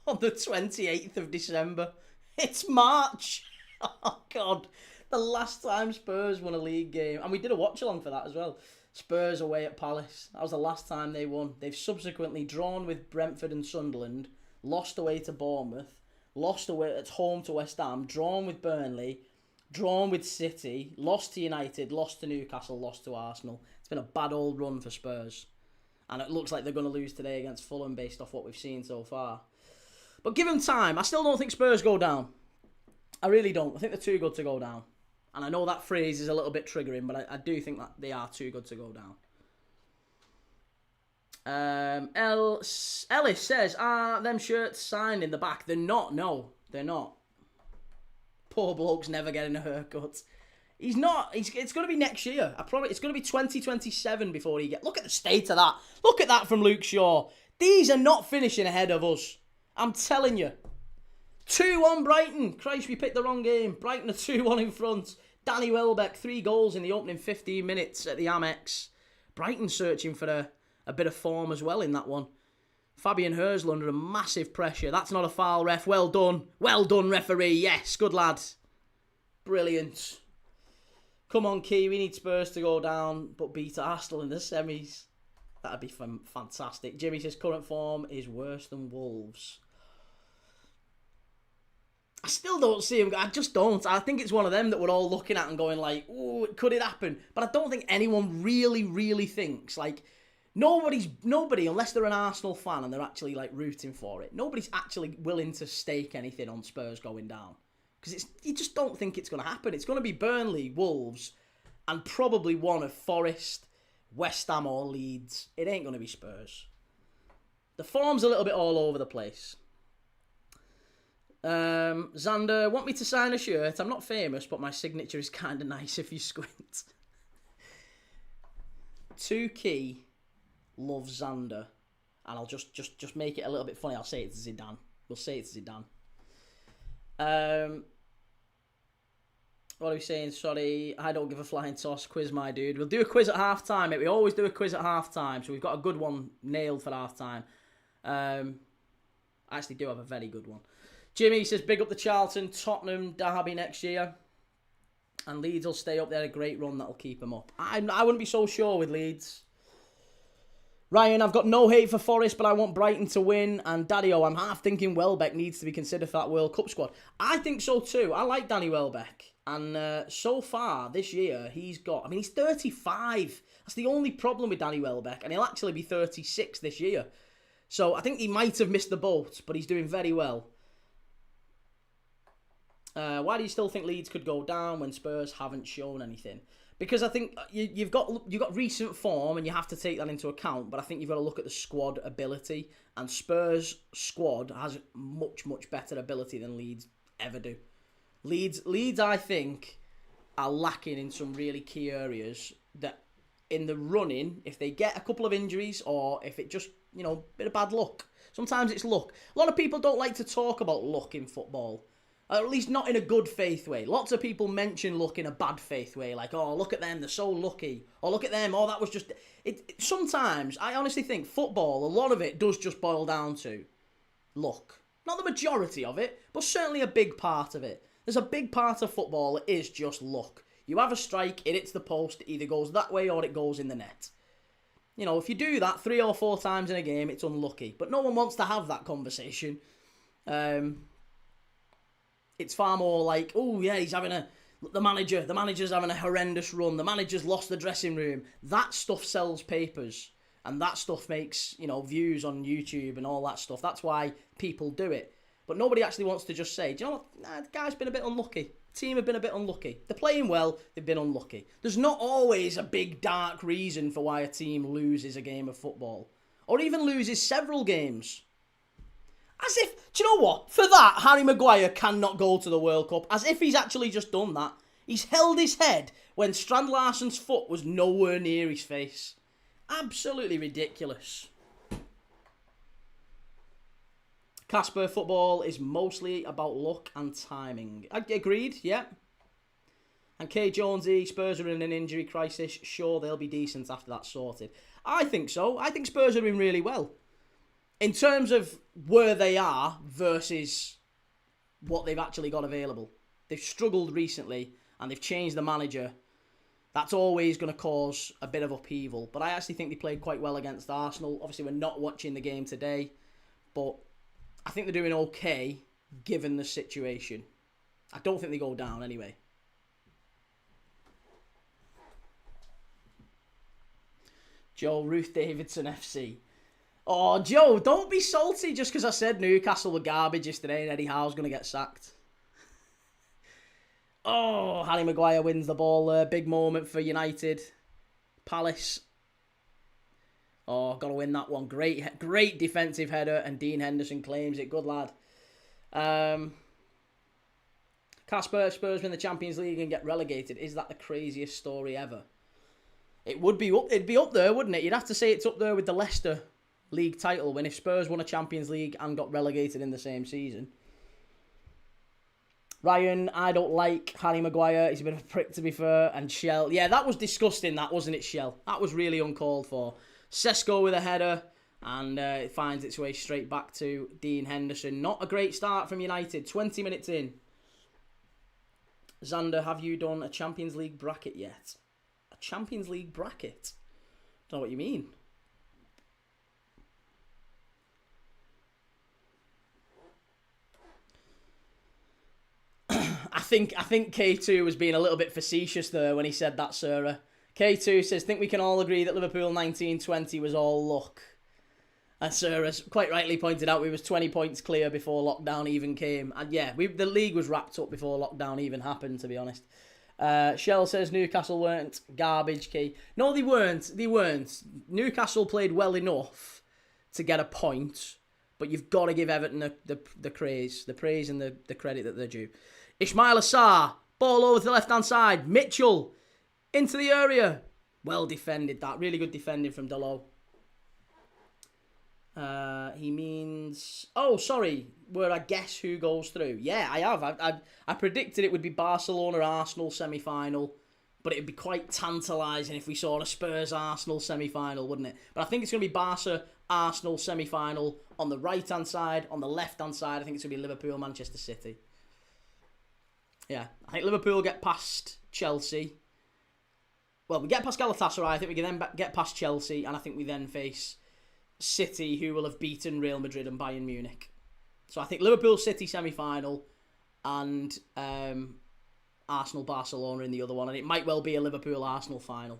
on the 28th of December. It's March. Oh, God. The last time Spurs won a league game. And we did a watch-along for that as well. Spurs away at Palace. That was the last time they won. They've subsequently drawn with Brentford and Sunderland, lost away to Bournemouth, lost away at home to West Ham, drawn with Burnley, drawn with City, lost to United, lost to Newcastle, lost to Arsenal. It's been a bad old run for Spurs. And it looks like they're going to lose today against Fulham based off what we've seen so far. But give them time. I still don't think Spurs go down. I really don't. I think they're too good to go down. And I know that phrase is a little bit triggering, but I do think that they are too good to go down. Ellis says, are them shirts signed in the back? They're not, no. They're not. Poor bloke's never getting a haircut. He's not. It's going to be next year. I promise. It's going to be 2027 before he gets... Look at the state of that. Look at that from Luke Shaw. These are not finishing ahead of us. I'm telling you. 2-1 Brighton. Christ, we picked the wrong game. Brighton are 2-1 in front. Danny Welbeck, 3 goals in the opening 15 minutes at the Amex. Brighton searching for a bit of form as well in that one. Fabian Herzl under a massive pressure. That's not a foul, ref. Well done. Well done, referee. Yes, good lad. Brilliant. Come on, Key. We need Spurs to go down, but beat Arsenal in the semis. That'd be fantastic. Jimmy says current form is worse than Wolves. I still don't see him. I just don't. I think it's one of them that we're all looking at and going like, "Ooh, could it happen?" But I don't think anyone really thinks like nobody, unless they're an Arsenal fan and they're actually like rooting for it. Nobody's actually willing to stake anything on Spurs going down because you just don't think it's going to happen. It's going to be Burnley, Wolves, and probably one of Forest, West Ham, or Leeds. It ain't going to be Spurs. The form's a little bit all over the place. Xander, want me to sign a shirt? I'm not famous, but my signature is kind of nice if you squint. 2Key loves Xander. And I'll just make it a little bit funny. I'll say it to Zidane. We'll say it to Zidane. What are we saying? Sorry, I don't give a flying toss. Quiz, my dude. We'll do a quiz at half-time, mate. We always do a quiz at half-time, so we've got a good one nailed for half-time. I actually do have a very good one. Jimmy says, big up the Charlton, Tottenham derby next year. And Leeds will stay up there. A great run that'll keep them up. I wouldn't be so sure with Leeds. Ryan, I've got no hate for Forest, but I want Brighton to win. And Daddy-O, I'm half thinking Welbeck needs to be considered for that World Cup squad. I think so too. I like Danny Welbeck. And so far this year, he's 35. That's the only problem with Danny Welbeck. And he'll actually be 36 this year. So I think he might have missed the boat, but he's doing very well. Why do you still think Leeds could go down when Spurs haven't shown anything? Because I think you've got recent form and you have to take that into account. But I think you've got to look at the squad ability. And Spurs' squad has much better ability than Leeds ever do. Leeds, I think, are lacking in some really key areas that in the running, if they get a couple of injuries or if it just, bit of bad luck. Sometimes it's luck. A lot of people don't like to talk about luck in football. Or at least not in a good faith way. Lots of people mention luck in a bad faith way, like, oh, look at them, they're so lucky. Or look at them, oh, that was just... Sometimes, I honestly think football, a lot of it does just boil down to luck. Not the majority of it, but certainly a big part of it. There's a big part of football that is just luck. You have a strike, it hits the post, it either goes that way or it goes in the net. You know, if you do that 3 or 4 times in a game, it's unlucky. But no one wants to have that conversation. It's far more like, oh yeah, he's having the manager's having a horrendous run. The manager's lost the dressing room. That stuff sells papers. And that stuff makes, views on YouTube and all that stuff. That's why people do it. But nobody actually wants to just say, do you know what, the guy's been a bit unlucky. The team have been a bit unlucky. They're playing well, they've been unlucky. There's not always a big dark reason for why a team loses a game of football. Or even loses several games. As if, do you know what? For that, Harry Maguire cannot go to the World Cup. As if he's actually just done that. He's held his head when Strand Larsen's foot was nowhere near his face. Absolutely ridiculous. Casper, football is mostly about luck and timing. Agreed, yeah. And K. Jonesy, Spurs are in an injury crisis. Sure, they'll be decent after that's sorted. I think so. I think Spurs are doing really well. In terms of where they are versus what they've actually got available. They've struggled recently and they've changed the manager. That's always going to cause a bit of upheaval. But I actually think they played quite well against Arsenal. Obviously, we're not watching the game today. But I think they're doing okay given the situation. I don't think they go down anyway. Joe, Ruth Davidson FC. Oh, Joe, don't be salty just because I said Newcastle were garbage yesterday and Eddie Howe's going to get sacked. Oh, Harry Maguire wins the ball there. Big moment for United. Palace. Oh, got to win that one. Great defensive header and Dean Henderson claims it. Good lad. Casper, Spurs win the Champions League and get relegated. Is that the craziest story ever? It'd be up there, wouldn't it? You'd have to say it's up there with the Leicester League title win if Spurs won a Champions League and got relegated in the same season. Ryan, I don't like Harry Maguire. He's a bit of a prick, to be fair. And Shell. Yeah, that was disgusting, that, wasn't it, Shell? That was really uncalled for. Sesko with a header. And it finds its way straight back to Dean Henderson. Not a great start from United. 20 minutes in. Xander, have you done a Champions League bracket yet? A Champions League bracket? Don't know what you mean. I think K2 was being a little bit facetious there when he said that, Sarah. K2 says, think we can all agree that Liverpool 1920 was all luck. And Sarah's quite rightly pointed out we was 20 points clear before lockdown even came. And yeah, the league was wrapped up before lockdown even happened, to be honest. Shell says Newcastle weren't garbage, Key. No, they weren't. Newcastle played well enough to get a point, but you've got to give Everton the praise and the credit that they're due. Ismail Assar, ball over to the left-hand side. Mitchell, into the area. Well defended, that. Really good defending from Delo. He means... Oh, sorry. Where I guess who goes through. Yeah, I have. I predicted it would be Barcelona-Arsenal semi-final, but it would be quite tantalising if we saw a Spurs-Arsenal semi-final, wouldn't it? But I think it's going to be Barca-Arsenal semi-final on the right-hand side. On the left-hand side, I think it's going to be Liverpool-Manchester City. Yeah, I think Liverpool get past Chelsea. Well, we get past Galatasaray. I think we can then get past Chelsea, and I think we then face City, who will have beaten Real Madrid and Bayern Munich. So I think Liverpool-City semi-final and Arsenal-Barcelona in the other one, and it might well be a Liverpool-Arsenal final.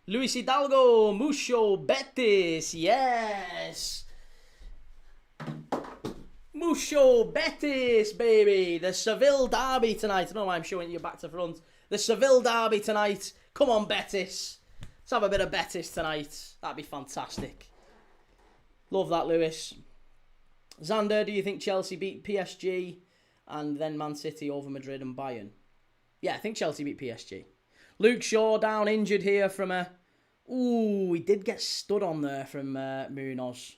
Luis Hidalgo, Mucho Betis, yes! Mucho Betis, baby. The Seville derby tonight. I don't know why I'm showing you back to front. The Seville derby tonight. Come on, Betis. Let's have a bit of Betis tonight. That'd be fantastic. Love that, Lewis. Xander, do you think Chelsea beat PSG and then Man City over Madrid and Bayern? Yeah, I think Chelsea beat PSG. Luke Shaw down injured here from a... Ooh, he did get stood on there from Munoz.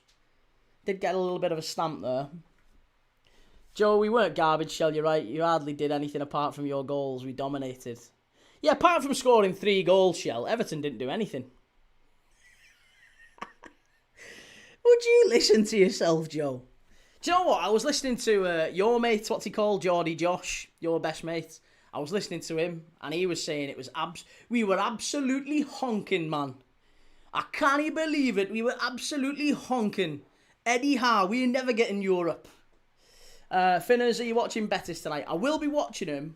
Did get a little bit of a stamp there. Joe, we weren't garbage, Shell, you're right. You hardly did anything apart from your goals. We dominated. Yeah, apart from scoring 3 goals, Shell, Everton didn't do anything. Would you listen to yourself, Joe? Do you know what? I was listening to your mate, what's he called? Geordie Josh, your best mate. I was listening to him, and he was saying we were absolutely honking, man. I can't even believe it. We were absolutely honking. Eddie Howe, we never get in Europe. Finners, are you watching Betis tonight? I will be watching him,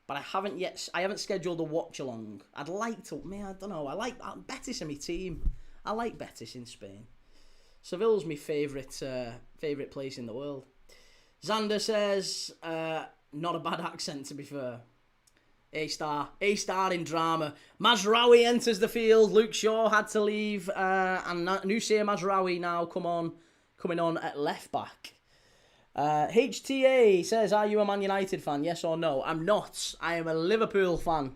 but I haven't scheduled a watch-along. I'd like to, I don't know. Betis are my team. I like Betis in Spain. Seville's my favourite place in the world. Xander says, not a bad accent to be fair. A-star in drama. Mazraoui enters the field. Luke Shaw had to leave. And Nusir Mazraoui now coming on at left back. HTA says, are you a Man United fan? Yes or no? I'm not. I am a Liverpool fan.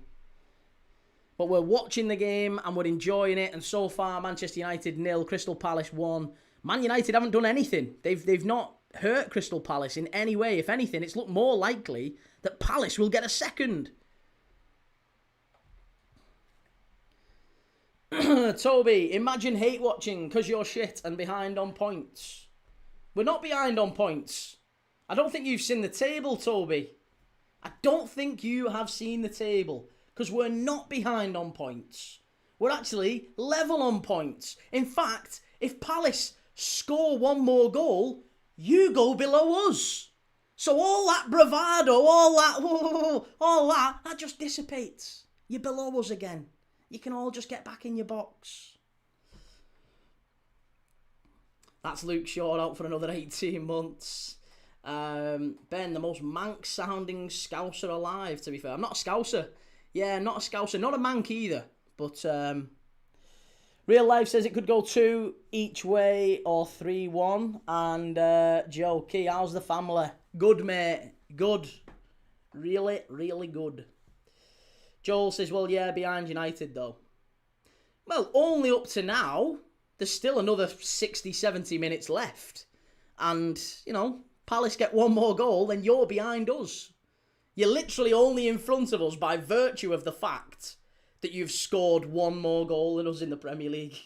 But we're watching the game and we're enjoying it. And so far, Manchester United 0, Crystal Palace 1. Man United haven't done anything. They've not hurt Crystal Palace in any way. If anything, it's looked more likely that Palace will get a second. Toby, imagine hate watching because you're shit and behind on points. We're not behind on points. I don't think you've seen the table, Toby. I don't think you have seen the table. Because we're not behind on points. We're actually level on points. In fact, if Palace score one more goal, you go below us. So all that bravado, all that just dissipates. You're below us again. You can all just get back in your box. That's Luke Shaw out for another 18 months. Ben, the most Manx-sounding Scouser alive, to be fair. I'm not a Scouser. Yeah, not a Scouser. Not a Mank either. But Real Life says it could go 2 each way or 3-1. And Joe Key, how's the family? Good, mate. Good. Really, really good. Joel says, well, yeah, behind United, though. Well, only up to now. There's still another 60, 70 minutes left. And, Palace get one more goal, then you're behind us. You're literally only in front of us by virtue of the fact that you've scored one more goal than us in the Premier League.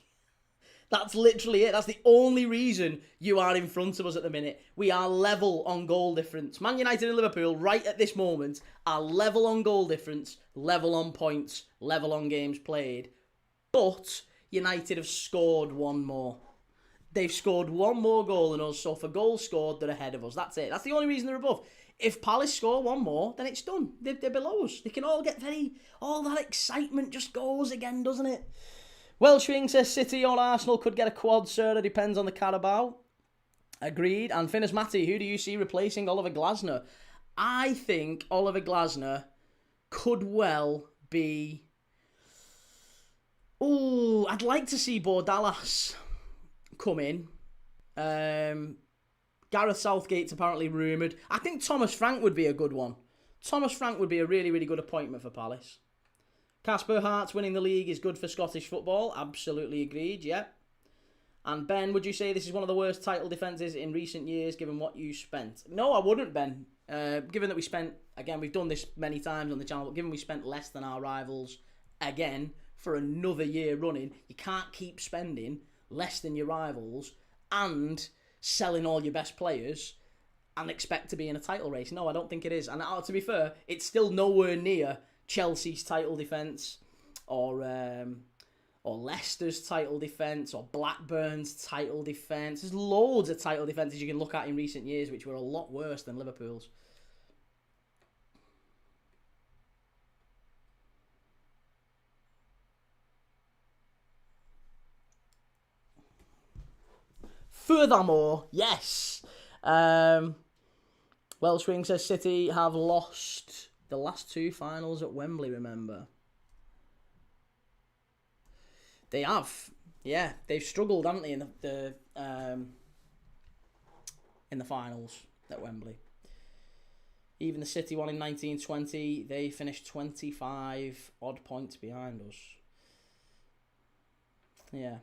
That's literally it. That's the only reason you are in front of us at the minute. We are level on goal difference. Man United and Liverpool, right at this moment, are level on goal difference, level on points, level on games played. But United have scored one more. They've scored one more goal than us, so for goals scored, they're ahead of us. That's it. That's the only reason they're above. If Palace score one more, then it's done. They're below us. They can all get all that excitement just goes again, doesn't it? Welshwing says City or Arsenal could get a quad, sir. It depends on the Carabao. Agreed. And Finners Matty, who do you see replacing Oliver Glasner? I think Oliver Glasner could well be... Oh, I'd like to see Bordalas come in. Gareth Southgate's apparently rumoured. I think Thomas Frank would be a good one. Thomas Frank would be a really, really good appointment for Palace. Casper Hart's winning the league is good for Scottish football. Absolutely agreed, yeah. And Ben, would you say this is one of the worst title defences in recent years, given what you spent? No, I wouldn't, Ben. Given that we spent, again, we've done this many times on the channel, but given we spent less than our rivals, again, for another year running, you can't keep spending less than your rivals and selling all your best players and expect to be in a title race. No, I don't think it is. And to be fair, it's still nowhere near Chelsea's title defence or Leicester's title defence or Blackburn's title defence. There's loads of title defences you can look at in recent years which were a lot worse than Liverpool's. Furthermore, yes. Welshwing says City have lost the last 2 finals at Wembley, remember? They have. Yeah, they've struggled, haven't they, in the finals at Wembley. Even the City one in 1920, they finished 25 odd points behind us. Yeah.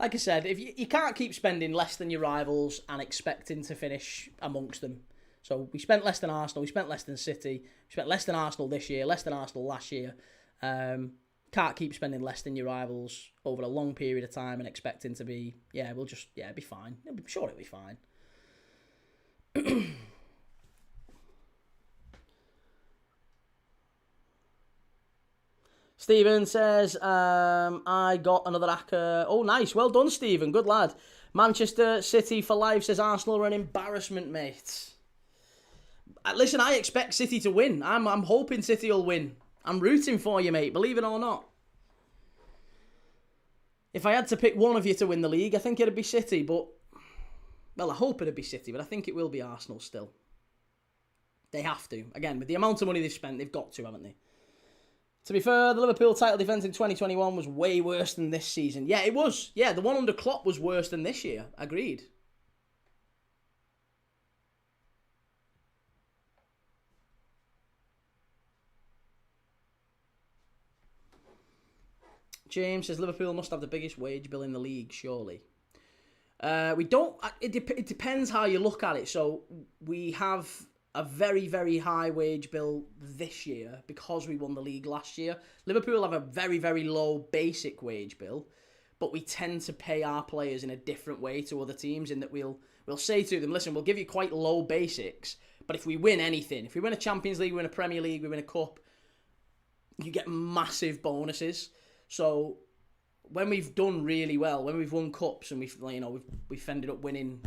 like I said, if you can't keep spending less than your rivals and expecting to finish amongst them. So we spent less than Arsenal, we spent less than City, we spent less than Arsenal this year, less than Arsenal last year. Can't keep spending less than your rivals over a long period of time and expecting to be, it'll be fine. I'm sure it'll be fine. Stephen says, I got another hacker. Oh, nice. Well done, Stephen. Good lad. Manchester City for life says Arsenal are an embarrassment, mate. Listen, I expect City to win. I'm hoping City will win. I'm rooting for you, mate. Believe it or not. If I had to pick one of you to win the league, I think it'd be City, but... Well, I hope it'd be City, but I think it will be Arsenal still. They have to. Again, with the amount of money they've spent, they've got to, haven't they? To be fair, the Liverpool title defence in 2021 was way worse than this season. Yeah, it was. Yeah, the one under Klopp was worse than this year. Agreed. James says Liverpool must have the biggest wage bill in the league, surely. We don't... It depends how you look at it. So, we have a very, very high wage bill this year because we won the league last year. Liverpool have a very, very low basic wage bill, but we tend to pay our players in a different way to other teams in that we'll say to them, listen, we'll give you quite low basics, but if we win anything, if we win a Champions League, we win a Premier League, we win a Cup, you get massive bonuses. So when we've done really well, when we've won cups and we've ended up winning,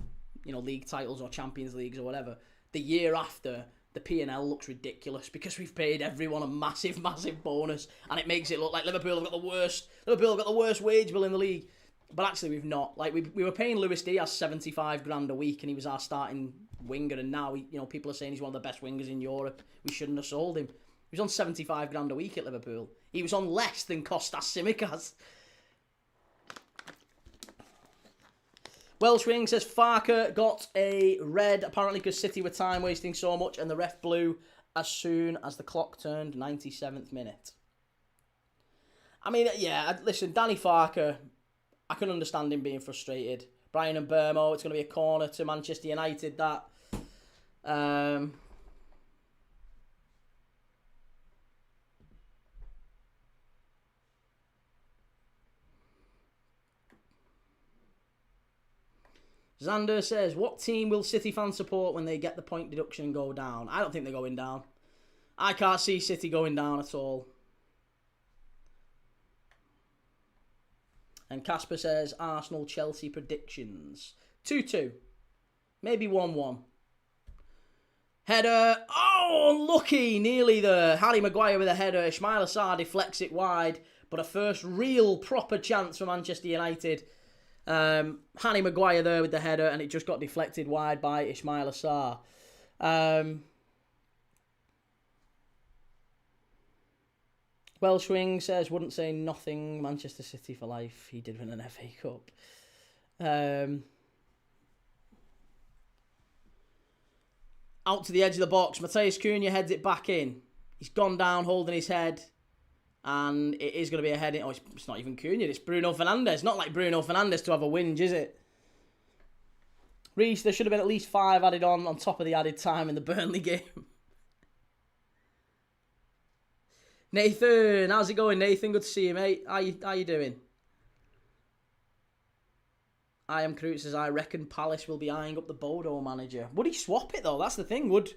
league titles or Champions Leagues or whatever, the year after, the P&L looks ridiculous because we've paid everyone a massive, massive bonus, and it makes it look like Liverpool have got the worst wage bill in the league. But actually, we've not. Like we were paying Luis Diaz 75 grand a week, and he was our starting winger, and now people are saying he's one of the best wingers in Europe. We shouldn't have sold him. He was on 75 grand a week at Liverpool. He was on less than Kostas Tsimikas. Welsh Wing says Farker got a red, apparently because City were time wasting so much and the ref blew as soon as the clock turned 97th minute. I mean, yeah, listen, Danny Farker, I can understand him being frustrated. Brian and Burmo, it's going to be a corner to Manchester United, that. Xander says, what team will City fans support when they get the point deduction and go down? I don't think they're going down. I can't see City going down at all. And Casper says, Arsenal, Chelsea predictions. 2-2. Maybe 1-1. Header. Oh, unlucky. Nearly there. Harry Maguire with a header. Ismail Assar deflects it wide. But a first real proper chance for Manchester United. Harry Maguire there with the header, and it just got deflected wide by Ismail Assar. Welshwing says, wouldn't say nothing, Manchester City for life. He did win an FA Cup. Out to the edge of the box. Matheus Cunha heads it back in. He's gone down holding his head. And it is going to be a heading. Oh, it's not even Cunha. It's Bruno Fernandes. Not like Bruno Fernandes to have a whinge, is it? Reece, there should have been at least 5 added on top of the added time in the Burnley game. Nathan, how's it going, Nathan? Good to see you, mate. How you doing? I am Crute says, I reckon Palace will be eyeing up the Bodo manager. Would he swap it, though? That's the thing. Would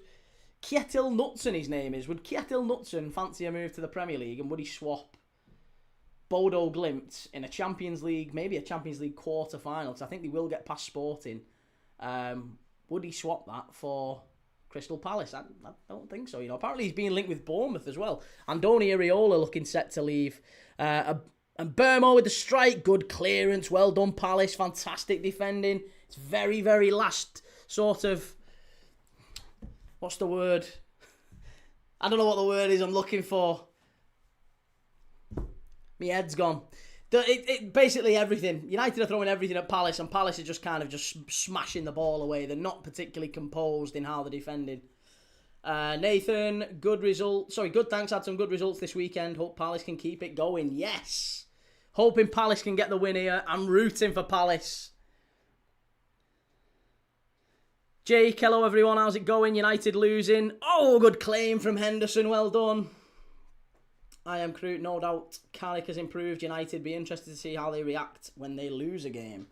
Kjetil Knutsen, his name is. Would Kjetil Knutsen fancy a move to the Premier League, and would he swap Bodo Glimt in a Champions League, maybe a Champions League quarter-final, because I think they will get past Sporting. Would he swap that for Crystal Palace? I don't think so. Apparently he's being linked with Bournemouth as well. Andoni Areola looking set to leave. And Burmo with the strike. Good clearance. Well done, Palace. Fantastic defending. It's very, very last sort of... What's the word? I don't know what the word is I'm looking for. My head's gone. Basically everything. United are throwing everything at Palace, and Palace are just kind of just smashing the ball away. They're not particularly composed in how they're defending. Nathan, good result. Sorry, good thanks. Had some good results this weekend. Hope Palace can keep it going. Yes. Hoping Palace can get the win here. I'm rooting for Palace. Jake, hello everyone, how's it going? United losing. Oh, good claim from Henderson, well done. I am Crute, no doubt. Carrick has improved. United, be interested to see how they react when they lose a game.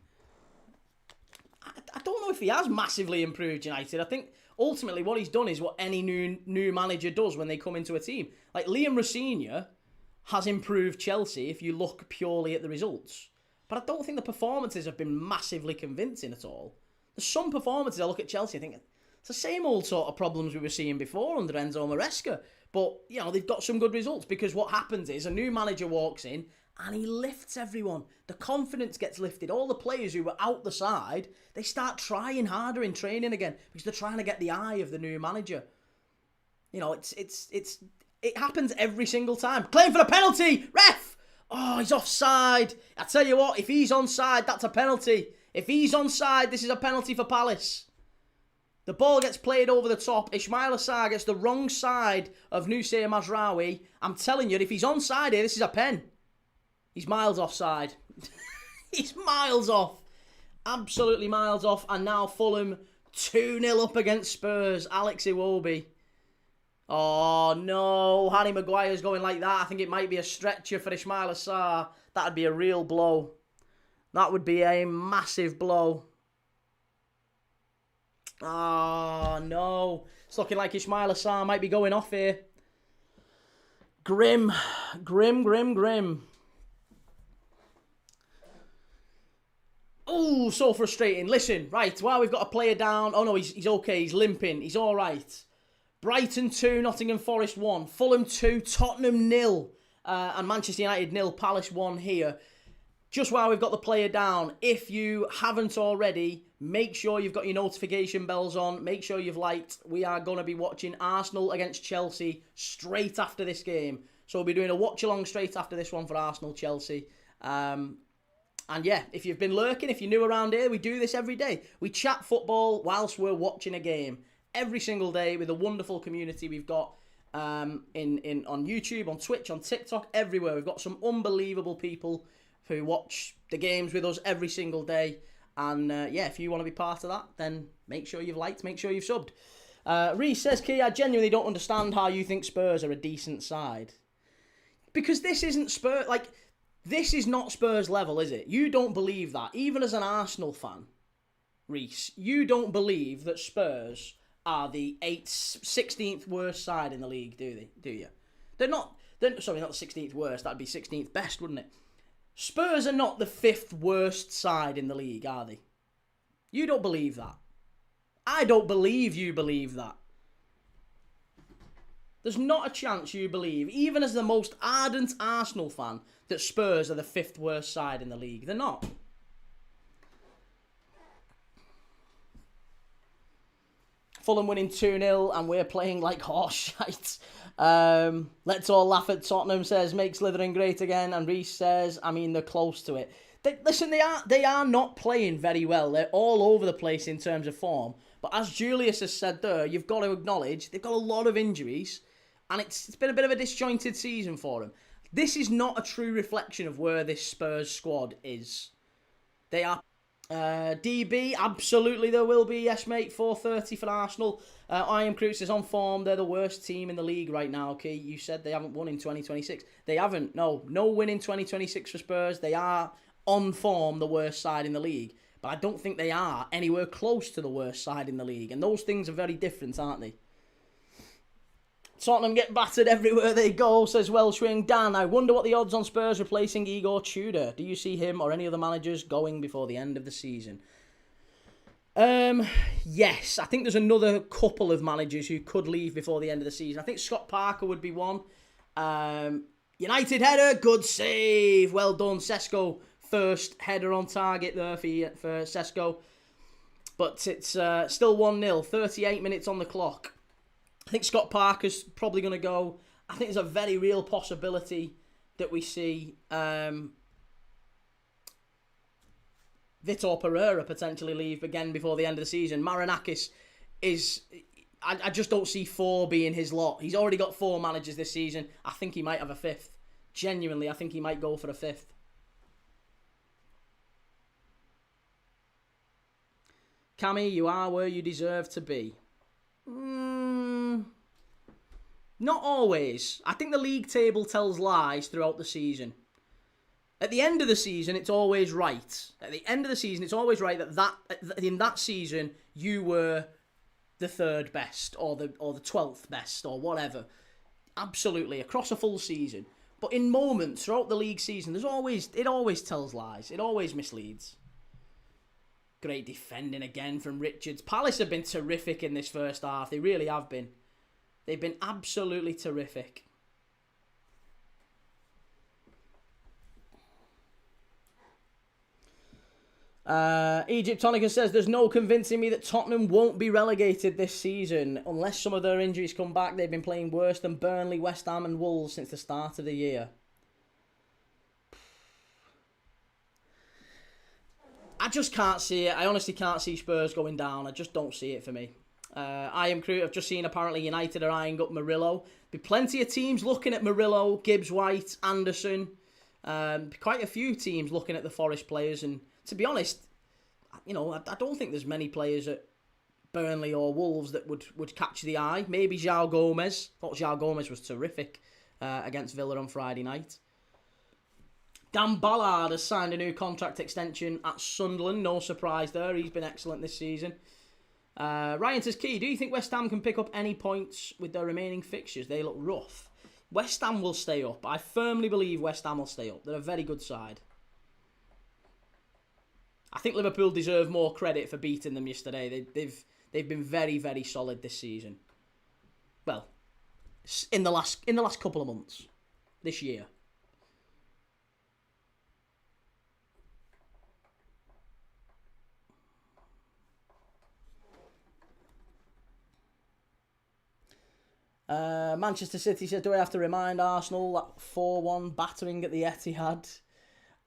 I don't know if he has massively improved United. I think ultimately what he's done is what any new manager does when they come into a team. Like Liam Rossini has improved Chelsea if you look purely at the results. But I don't think the performances have been massively convincing at all. There's some performances I look at Chelsea, I think it's the same old sort of problems we were seeing before under Enzo Maresca. But, you know, they've got some good results because what happens is a new manager walks in and he lifts everyone. The confidence gets lifted. All the players who were out the side, they start trying harder in training again because they're trying to get the eye of the new manager. You know, it happens every single time. Claim for the penalty! Ref! Oh, he's offside. I tell you what, if he's onside, that's a penalty. If he's onside, this is a penalty for Palace. The ball gets played over the top. Ismail Assar gets the wrong side of Nusayr Mazraoui. I'm telling you, if he's onside here, this is a pen. He's miles offside. He's miles off. Absolutely miles off. And now Fulham 2-0 up against Spurs. Alex Iwobi. Oh, no. Harry Maguire's going like that. I think it might be a stretcher for Ismail Assar. That'd be a real blow. That would be a massive blow. Oh, no. It's looking like Ismail Assar might be going off here. Grim. Grim, grim, grim. Oh, so frustrating. Listen, right, well, we've got a player down. Oh, no, he's okay. He's limping. He's all right. Brighton 2, Nottingham Forest 1. Fulham 2, Tottenham 0. And Manchester United 0, Palace 1 here. Just while we've got the player down, if you haven't already, make sure you've got your notification bells on. Make sure you've liked. We are going to be watching Arsenal against Chelsea straight after this game. So we'll be doing a watch-along straight after this one for Arsenal-Chelsea. And yeah, if you've been lurking, if you're new around here, we do this every day. We chat football whilst we're watching a game. Every single day with a wonderful community we've got on YouTube, on Twitch, on TikTok, everywhere. We've got some unbelievable people who watch the games with us every single day. And yeah, if you want to be part of that, then make sure you've liked, make sure you've subbed. Reece says, Key, I genuinely don't understand how you think Spurs are a decent side. Because this isn't Spurs, like, this is not Spurs level, is it? You don't believe that. Even as an Arsenal fan, Reece, you don't believe that Spurs are the 16th worst side in the league, do you? Sorry, not the 16th worst, that'd be 16th best, wouldn't it? Spurs are not the 5th worst side in the league, are they? You don't believe that. I don't believe you believe that. There's not a chance you believe, even as the most ardent Arsenal fan, that Spurs are the 5th worst side in the league. They're not. Fulham winning 2-0 and we're playing like horse shite. Let's all laugh at Tottenham, says, make Slytherin great again. And Reece says, I mean, they're close to it. They are not playing very well. They're all over the place in terms of form. But as Julius has said there, you've got to acknowledge they've got a lot of injuries. And it's been a bit of a disjointed season for them. This is not a true reflection of where this Spurs squad is. They are... DB, absolutely there will be. Yes, mate, 4:30 for Arsenal. I am Cruz is on form. They're the worst team in the league right now, okay? You said they haven't won in 2026. They haven't, no win in 2026 for Spurs. They are on form the worst side in the league. But I don't think they are anywhere close to the worst side in the league. And those things are very different, aren't they? Tottenham get battered everywhere they go, says Welshwing. Dan, I wonder what the odds on Spurs replacing Igor Tudor. Do you see him or any other managers going before the end of the season? Yes, I think there's another couple of managers who could leave before the end of the season. I think Scott Parker would be one. United header, good save. Well done, Sesko. First header on target there for Sesko. But it's still 1-0, 38 minutes on the clock. I think Scott Parker's probably going to go. I think there's a very real possibility that we see Vitor Pereira potentially leave again before the end of the season. Marinakis is... I just don't see 4 being his lot. He's already got 4 managers this season. I think he might have a 5th. Genuinely, I think he might go for a 5th. Cammy, you are where you deserve to be. Not always. I think the league table tells lies throughout the season. At the end of the season, it's always right. At the end of the season, it's always right that in that season you were the third best or the 12th best or whatever. Absolutely, across a full season. But in moments throughout the league season, it always tells lies. It always misleads. Great defending again from Richards. Palace have been terrific in this first half. They really have been. They've been absolutely terrific. Egyptonica says, there's no convincing me that Tottenham won't be relegated this season. Unless some of their injuries come back, they've been playing worse than Burnley, West Ham and Wolves since the start of the year. I just can't see it. I honestly can't see Spurs going down. I just don't see it for me. I am crew. I've just seen apparently United are eyeing up Murillo. Be plenty of teams looking at Murillo, Gibbs White, Anderson. Quite a few teams looking at the Forest players, and to be honest, I don't think there's many players at Burnley or Wolves that would catch the eye. Maybe João Gomez. Thought João Gomez was terrific against Villa on Friday night. Dan Ballard has signed a new contract extension at Sunderland. No surprise there. He's been excellent this season. Ryan says, Key, do you think West Ham can pick up any points with their remaining fixtures? They look rough. West Ham will stay up. I firmly believe West Ham will stay up. They're a very good side. I think Liverpool deserve more credit for beating them yesterday. They've been very, very solid this season. Well, in the last couple of months this year. Manchester City says, do I have to remind Arsenal that 4-1 battering at the Etihad?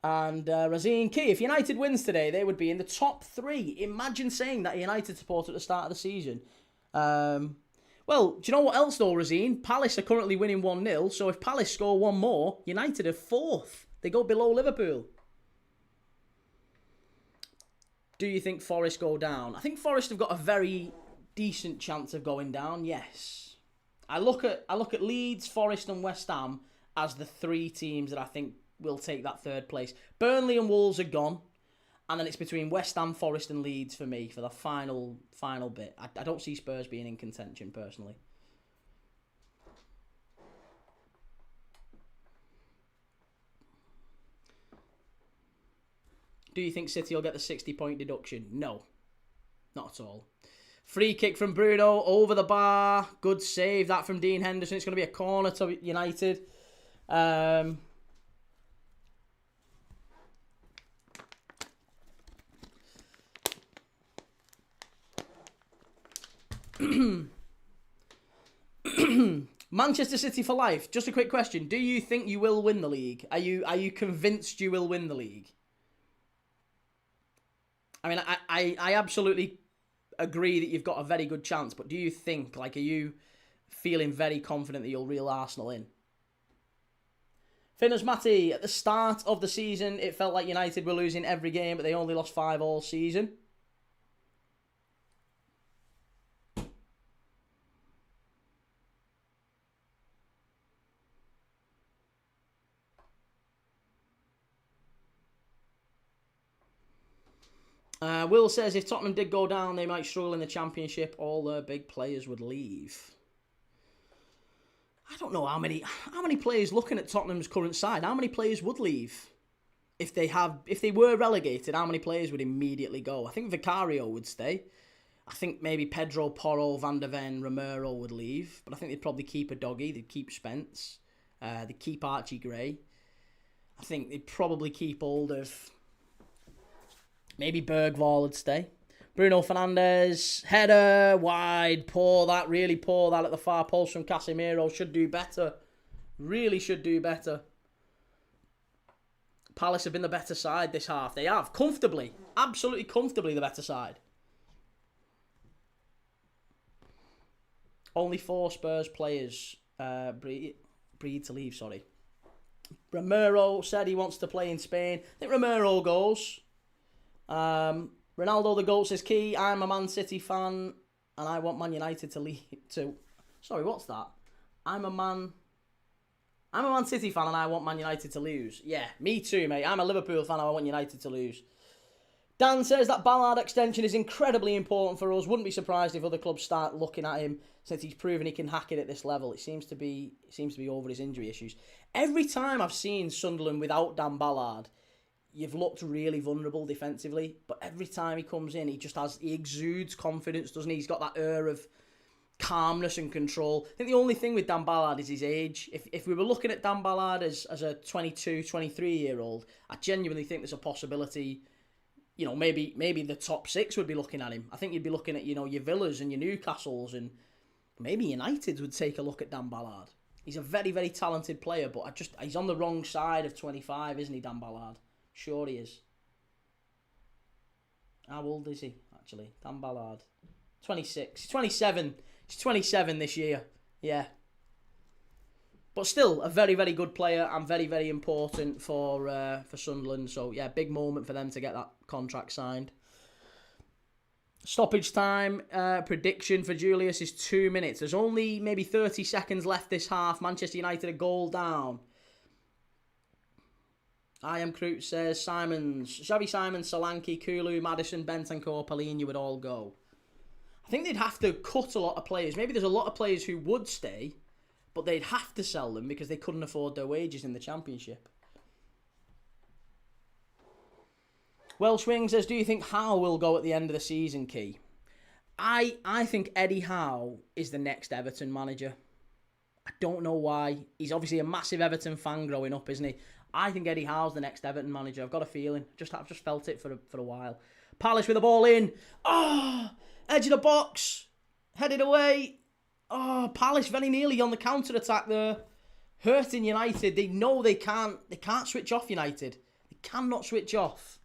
And Razine Key, if United wins today, they would be in the top 3. Imagine saying that a United supporter at the start of the season. Well, do you know what else though, Razine? Palace are currently winning 1-0, so if Palace score one more, United are 4th. They go below Liverpool. Do you think Forest go down? I think Forest have got a very decent chance of going down, yes. I look at Leeds, Forest and West Ham as the 3 teams that I think will take that 3rd place. Burnley and Wolves are gone. And then it's between West Ham, Forest and Leeds for me for the final bit. I don't see Spurs being in contention, personally. Do you think City will get the 60-point deduction? No. Not at all. Free kick from Bruno over the bar. Good save. That from Dean Henderson. It's going to be a corner to United. Manchester City for life. Just a quick question. Do you think you will win the league? Are you convinced you will win the league? I mean, I absolutely agree that you've got a very good chance, but do you think, are you feeling very confident that you'll reel Arsenal in? Finners Matty, at the start of the season, it felt like United were losing every game, but they only lost 5 all season. Will says, if Tottenham did go down, they might struggle in the Championship. All their big players would leave. I don't know how many players, looking at Tottenham's current side, how many players would leave? If they were relegated, how many players would immediately go? I think Vicario would stay. I think maybe Pedro Porro, Van der Ven, Romero would leave. But I think they'd probably keep a doggy. They'd keep Spence. They'd keep Archie Gray. I think they'd probably keep hold of... Maybe Bergvall would stay. Bruno Fernandes, header, wide, really poor that at the far post from Casemiro. Should do better. Really should do better. Palace have been the better side this half. They have. Comfortably. Absolutely comfortably the better side. Only 4 Spurs players breed to leave, sorry. Romero said he wants to play in Spain. I think Romero goes. Ronaldo the GOAT says, Key, I'm a Man City fan and I want Man United to lead to... Sorry, what's that? I'm a Man City fan and I want Man United to lose. Yeah, me too, mate. I'm a Liverpool fan and I want United to lose. Dan says that Ballard extension is incredibly important for us. Wouldn't be surprised if other clubs start looking at him since he's proven he can hack it at this level. It seems to be over his injury issues. Every time I've seen Sunderland without Dan Ballard, you've looked really vulnerable defensively. But every time he comes in, he exudes confidence, doesn't he? He's got that air of calmness and control. I think the only thing with Dan Ballard is his age. If we were looking at Dan Ballard as a 22, 23-year-old, I genuinely think there's a possibility, you know, maybe the top six would be looking at him. I think you'd be looking at, you know, your Villas and your Newcastles, and maybe United would take a look at Dan Ballard. He's a very, very talented player, but he's on the wrong side of 25, isn't he, Dan Ballard? Sure he is. How old is he, actually? Dan Ballard. 26. He's 27. He's 27 this year. Yeah. But still, a very, very good player and very, very important for Sunderland. So, yeah, big moment for them to get that contract signed. Stoppage time prediction for Julius is 2 minutes. There's only maybe 30 seconds left this half. Manchester United a goal down. I am Crute says Xavi Simons, Solanke, Kulu, Madison, Bentancur, Paulinho would all go. I think they'd have to cut a lot of players. Maybe there's a lot of players who would stay, but they'd have to sell them because they couldn't afford their wages in the Championship. Welsh Wing says, do you think Howe will go at the end of the season, Key? I think Eddie Howe is the next Everton manager. I don't know why. He's obviously a massive Everton fan growing up, isn't he? I think Eddie Howe's the next Everton manager. I've got a feeling. I've just felt it for a while. Palace with the ball in. Oh, edge of the box. Headed away. Oh, Palace very nearly on the counter-attack there. Hurting United. They know they can't switch off United. They cannot switch off.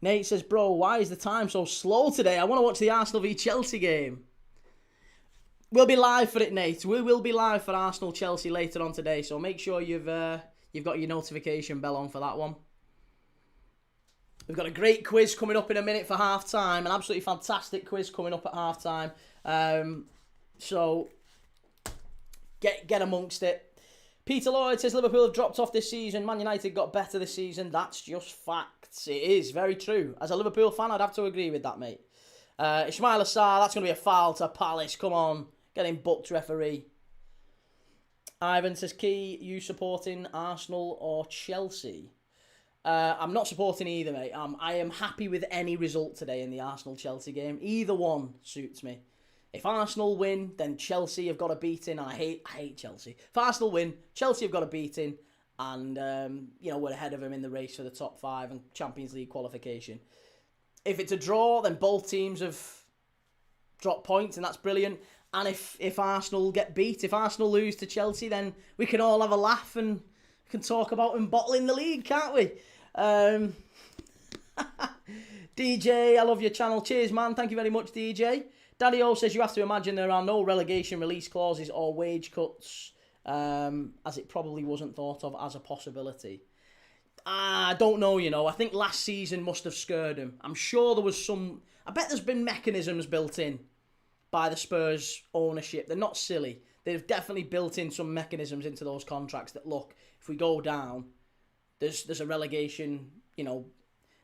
Nate says, bro, why is the time so slow today? I want to watch the Arsenal v Chelsea game. We'll be live for it, Nate. We will be live for Arsenal-Chelsea later on today, so make sure you've got your notification bell on for that one. We've got a great quiz coming up in a minute for half-time, an absolutely fantastic quiz coming up at half-time. So, get amongst it. Peter Lloyd says, Liverpool have dropped off this season. Man United got better this season. That's just facts. It is very true. As a Liverpool fan, I'd have to agree with that, mate. Ismail Assar, that's going to be a foul to Palace. Come on. Get him booked, referee. Ivan says, Key, you supporting Arsenal or Chelsea? I'm not supporting either, mate. I am happy with any result today in the Arsenal-Chelsea game. Either one suits me. If Arsenal win, then Chelsea have got a beating, and I hate Chelsea. If Arsenal win, Chelsea have got a beating, and we're ahead of them in the race for the top 5 and Champions League qualification. If it's a draw, then both teams have dropped points, and that's brilliant. And if Arsenal get beat, if Arsenal lose to Chelsea, then we can all have a laugh and we can talk about them bottling the league, can't we? DJ, I love your channel. Cheers, man. Thank you very much, DJ. Daddy O says, you have to imagine there are no relegation release clauses or wage cuts, as it probably wasn't thought of as a possibility. I don't know, I think last season must have scared him. I'm sure there was I bet there's been mechanisms built in by the Spurs ownership. They're not silly. They've definitely built in some mechanisms into those contracts that, look, if we go down, there's a relegation,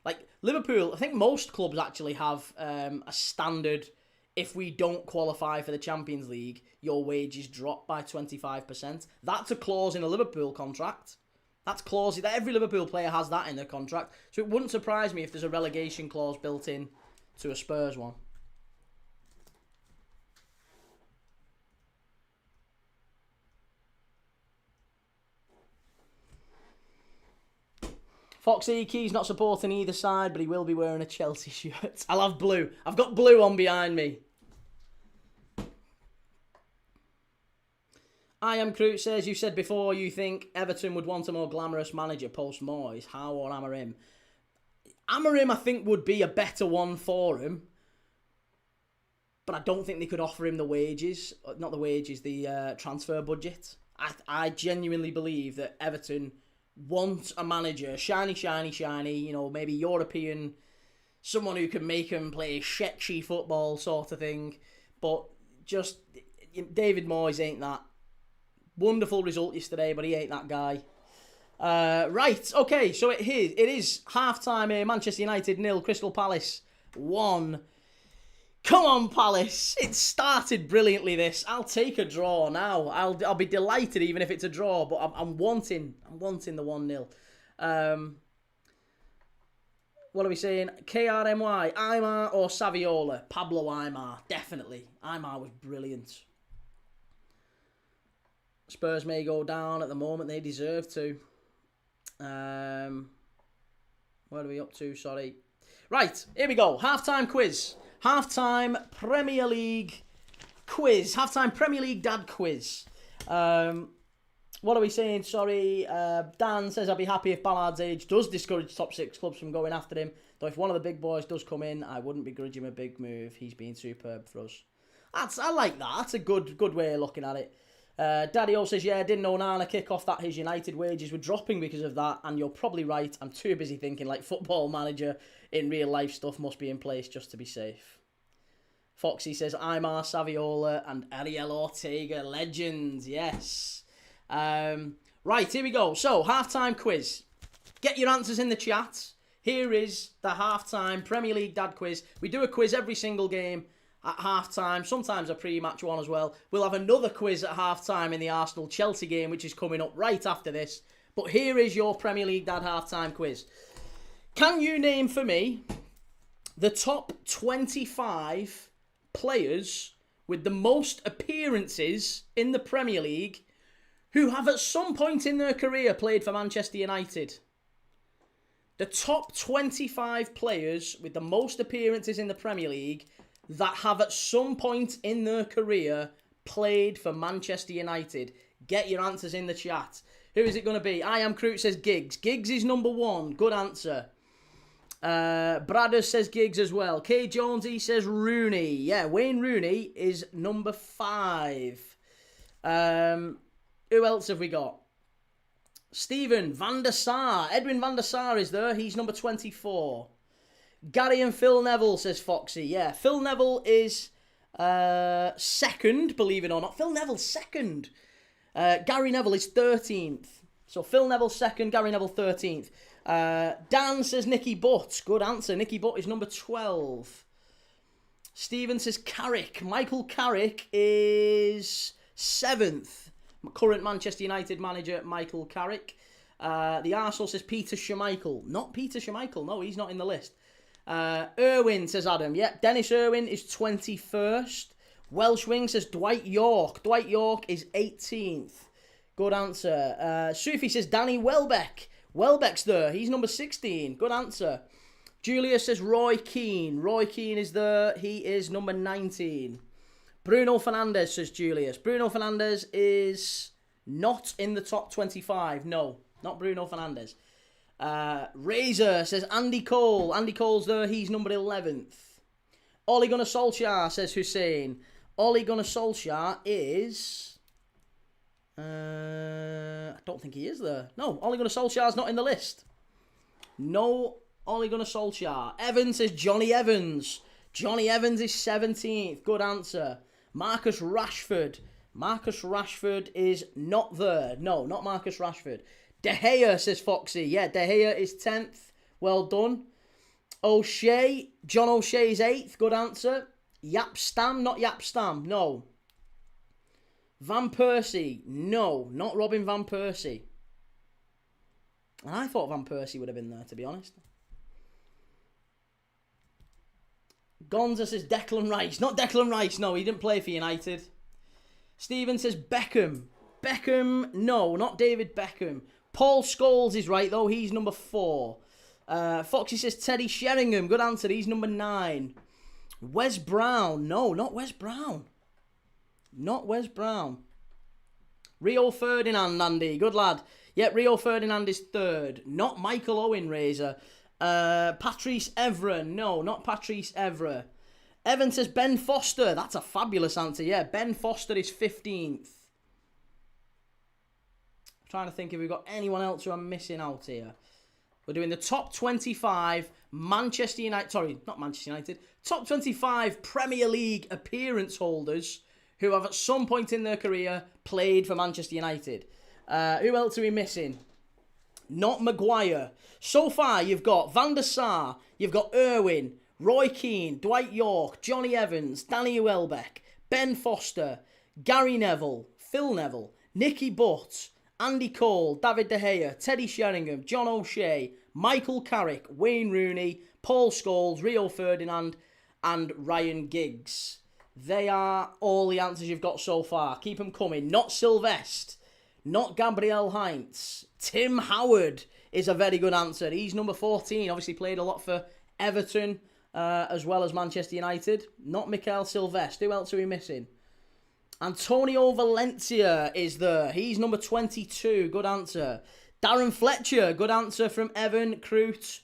like Liverpool. I think most clubs actually have a standard. If we don't qualify for the Champions League, your wages drop by 25%. That's a clause in a Liverpool contract. That's clause that every Liverpool player has that in their contract. So it wouldn't surprise me if there's a relegation clause built in to a Spurs one. Foxy Key's not supporting either side, but he will be wearing a Chelsea shirt. I'll have blue. I've got blue on behind me. I am Crute says, you said before you think Everton would want a more glamorous manager post Moyes. How or Amorim? Amorim, I think, would be a better one for him. But I don't think they could offer him the wages. Not the wages, the transfer budget. I genuinely believe that Everton want a manager, shiny, maybe European, someone who can make them play sketchy football sort of thing. But just, David Moyes ain't that. Wonderful result yesterday, but he ain't that guy. Right, okay, so it is half-time here. Manchester United 0, Crystal Palace 1. Come on, Palace. It started brilliantly, this. I'll take a draw now. I'll be delighted even if it's a draw, but I'm wanting the 1-0. What are we saying? KRMY, Aymar or Saviola? Pablo Aymar, definitely. Aymar was brilliant. Spurs may go down at the moment. They deserve to. What are we up to? Sorry. Right, here we go. Half-time quiz. Half-time Premier League quiz. Half-time Premier League dad quiz. What are we saying? Sorry. Dan says, I'll be happy if Ballard's age does discourage top 6 clubs from going after him. Though if one of the big boys does come in, I wouldn't begrudge him a big move. He's been superb for us. I like that. That's a good way of looking at it. Daddy O says, yeah, didn't know Nana kickoff that his United wages were dropping because of that, and you're probably right. I'm too busy thinking like Football Manager in real life stuff must be in place just to be safe. Foxy says, Aymar, Saviola and Ariel Ortega, legends, yes. Right, here we go. So, half-time quiz. Get your answers in the chat. Here is the half-time Premier League dad quiz. We do a quiz every single game at half-time, sometimes a pre-match one as well. We'll have another quiz at half-time in the Arsenal-Chelsea game, which is coming up right after this. But here is your Premier League dad half-time quiz. Can you name for me the top 25 players with the most appearances in the Premier League who have at some point in their career played for Manchester United? The top 25 players with the most appearances in the Premier League that have at some point in their career played for Manchester United. Get your answers in the chat. Who is it going to be? I Am Crute says Giggs. Giggs is number 1. Good answer. Bradders says Giggs as well. K Jonesy says Rooney. Yeah, Wayne Rooney is number 5. Who else have we got? Stephen Van der Sar. Edwin Van der Sar is there. He's number 24. Gary and Phil Neville, says Foxy. Yeah, Phil Neville is second, believe it or not. Phil Neville's second. Gary Neville is 13th. So Phil Neville second, Gary Neville 13th. Dan says Nicky Butt. Good answer. Nicky Butt is number 12. Stephen says Carrick. Michael Carrick is 7th. Current Manchester United manager, Michael Carrick. The Arsenal says Peter Schmeichel. Not Peter Schmeichel. No, he's not in the list. Irwin, says Adam. Yep, Dennis Irwin is 21st. Welsh Wing says Dwight York. Dwight York is 18th. Good answer. Sufi says Danny Welbeck. Welbeck's there. He's number 16. Good answer. Julia says Roy Keane. Roy Keane is there. He is number 19. Bruno Fernandes, says Julius. Bruno Fernandes is not in the top 25. No, not Bruno Fernandes. Razor says Andy Cole. Andy Cole's there. He's number 11th. Ole Gunnar Solskjaer, says Hussein. Ole Gunnar Solskjaer is... I don't think he is there. No, Ole Gunnar Solskjaer's not in the list. No Ole Gunnar Solskjaer. Evans says Johnny Evans. Johnny Evans is 17th. Good answer. Marcus Rashford. Marcus Rashford is not there. No, not Marcus Rashford. De Gea, says Foxy. Yeah, De Gea is 10th. Well done. O'Shea. John O'Shea is 8th. Good answer. Yap Stam. Not Yap Stam. No. Van Persie. No, not Robin Van Persie. And I thought Van Persie would have been there, to be honest. Gonza says Declan Rice. Not Declan Rice. No, he didn't play for United. Stephen says Beckham. Beckham. No, not David Beckham. Paul Scholes is right, though. He's number 4. Foxy says Teddy Sheringham. Good answer. He's number 9. Wes Brown. No, not Wes Brown. Not Wes Brown. Rio Ferdinand, Andy. Good lad. Yep, Rio Ferdinand is 3rd. Not Michael Owen, Razor. Patrice Evra. No, not Patrice Evra. Evan says Ben Foster. That's a fabulous answer. Yeah, Ben Foster is 15th. Trying to think if we've got anyone else who I'm missing out here. We're doing the top 25 Manchester United... Sorry, not Manchester United. Top 25 Premier League appearance holders who have at some point in their career played for Manchester United. Who else are we missing? Not Maguire. So far, you've got Van der Sar, you've got Irwin, Roy Keane, Dwight York, Johnny Evans, Danny Welbeck, Ben Foster, Gary Neville, Phil Neville, Nicky Butt, Andy Cole, David De Gea, Teddy Sheringham, John O'Shea, Michael Carrick, Wayne Rooney, Paul Scholes, Rio Ferdinand, and Ryan Giggs. They are all the answers you've got so far. Keep them coming. Not Sylvester, not Gabriel Heinz. Tim Howard is a very good answer. He's number 14. Obviously played a lot for Everton as well as Manchester United. Not Mikel Sylvester. Who else are we missing? Antonio Valencia is there. He's number 22. Good answer. Darren Fletcher. Good answer from Evan Crute.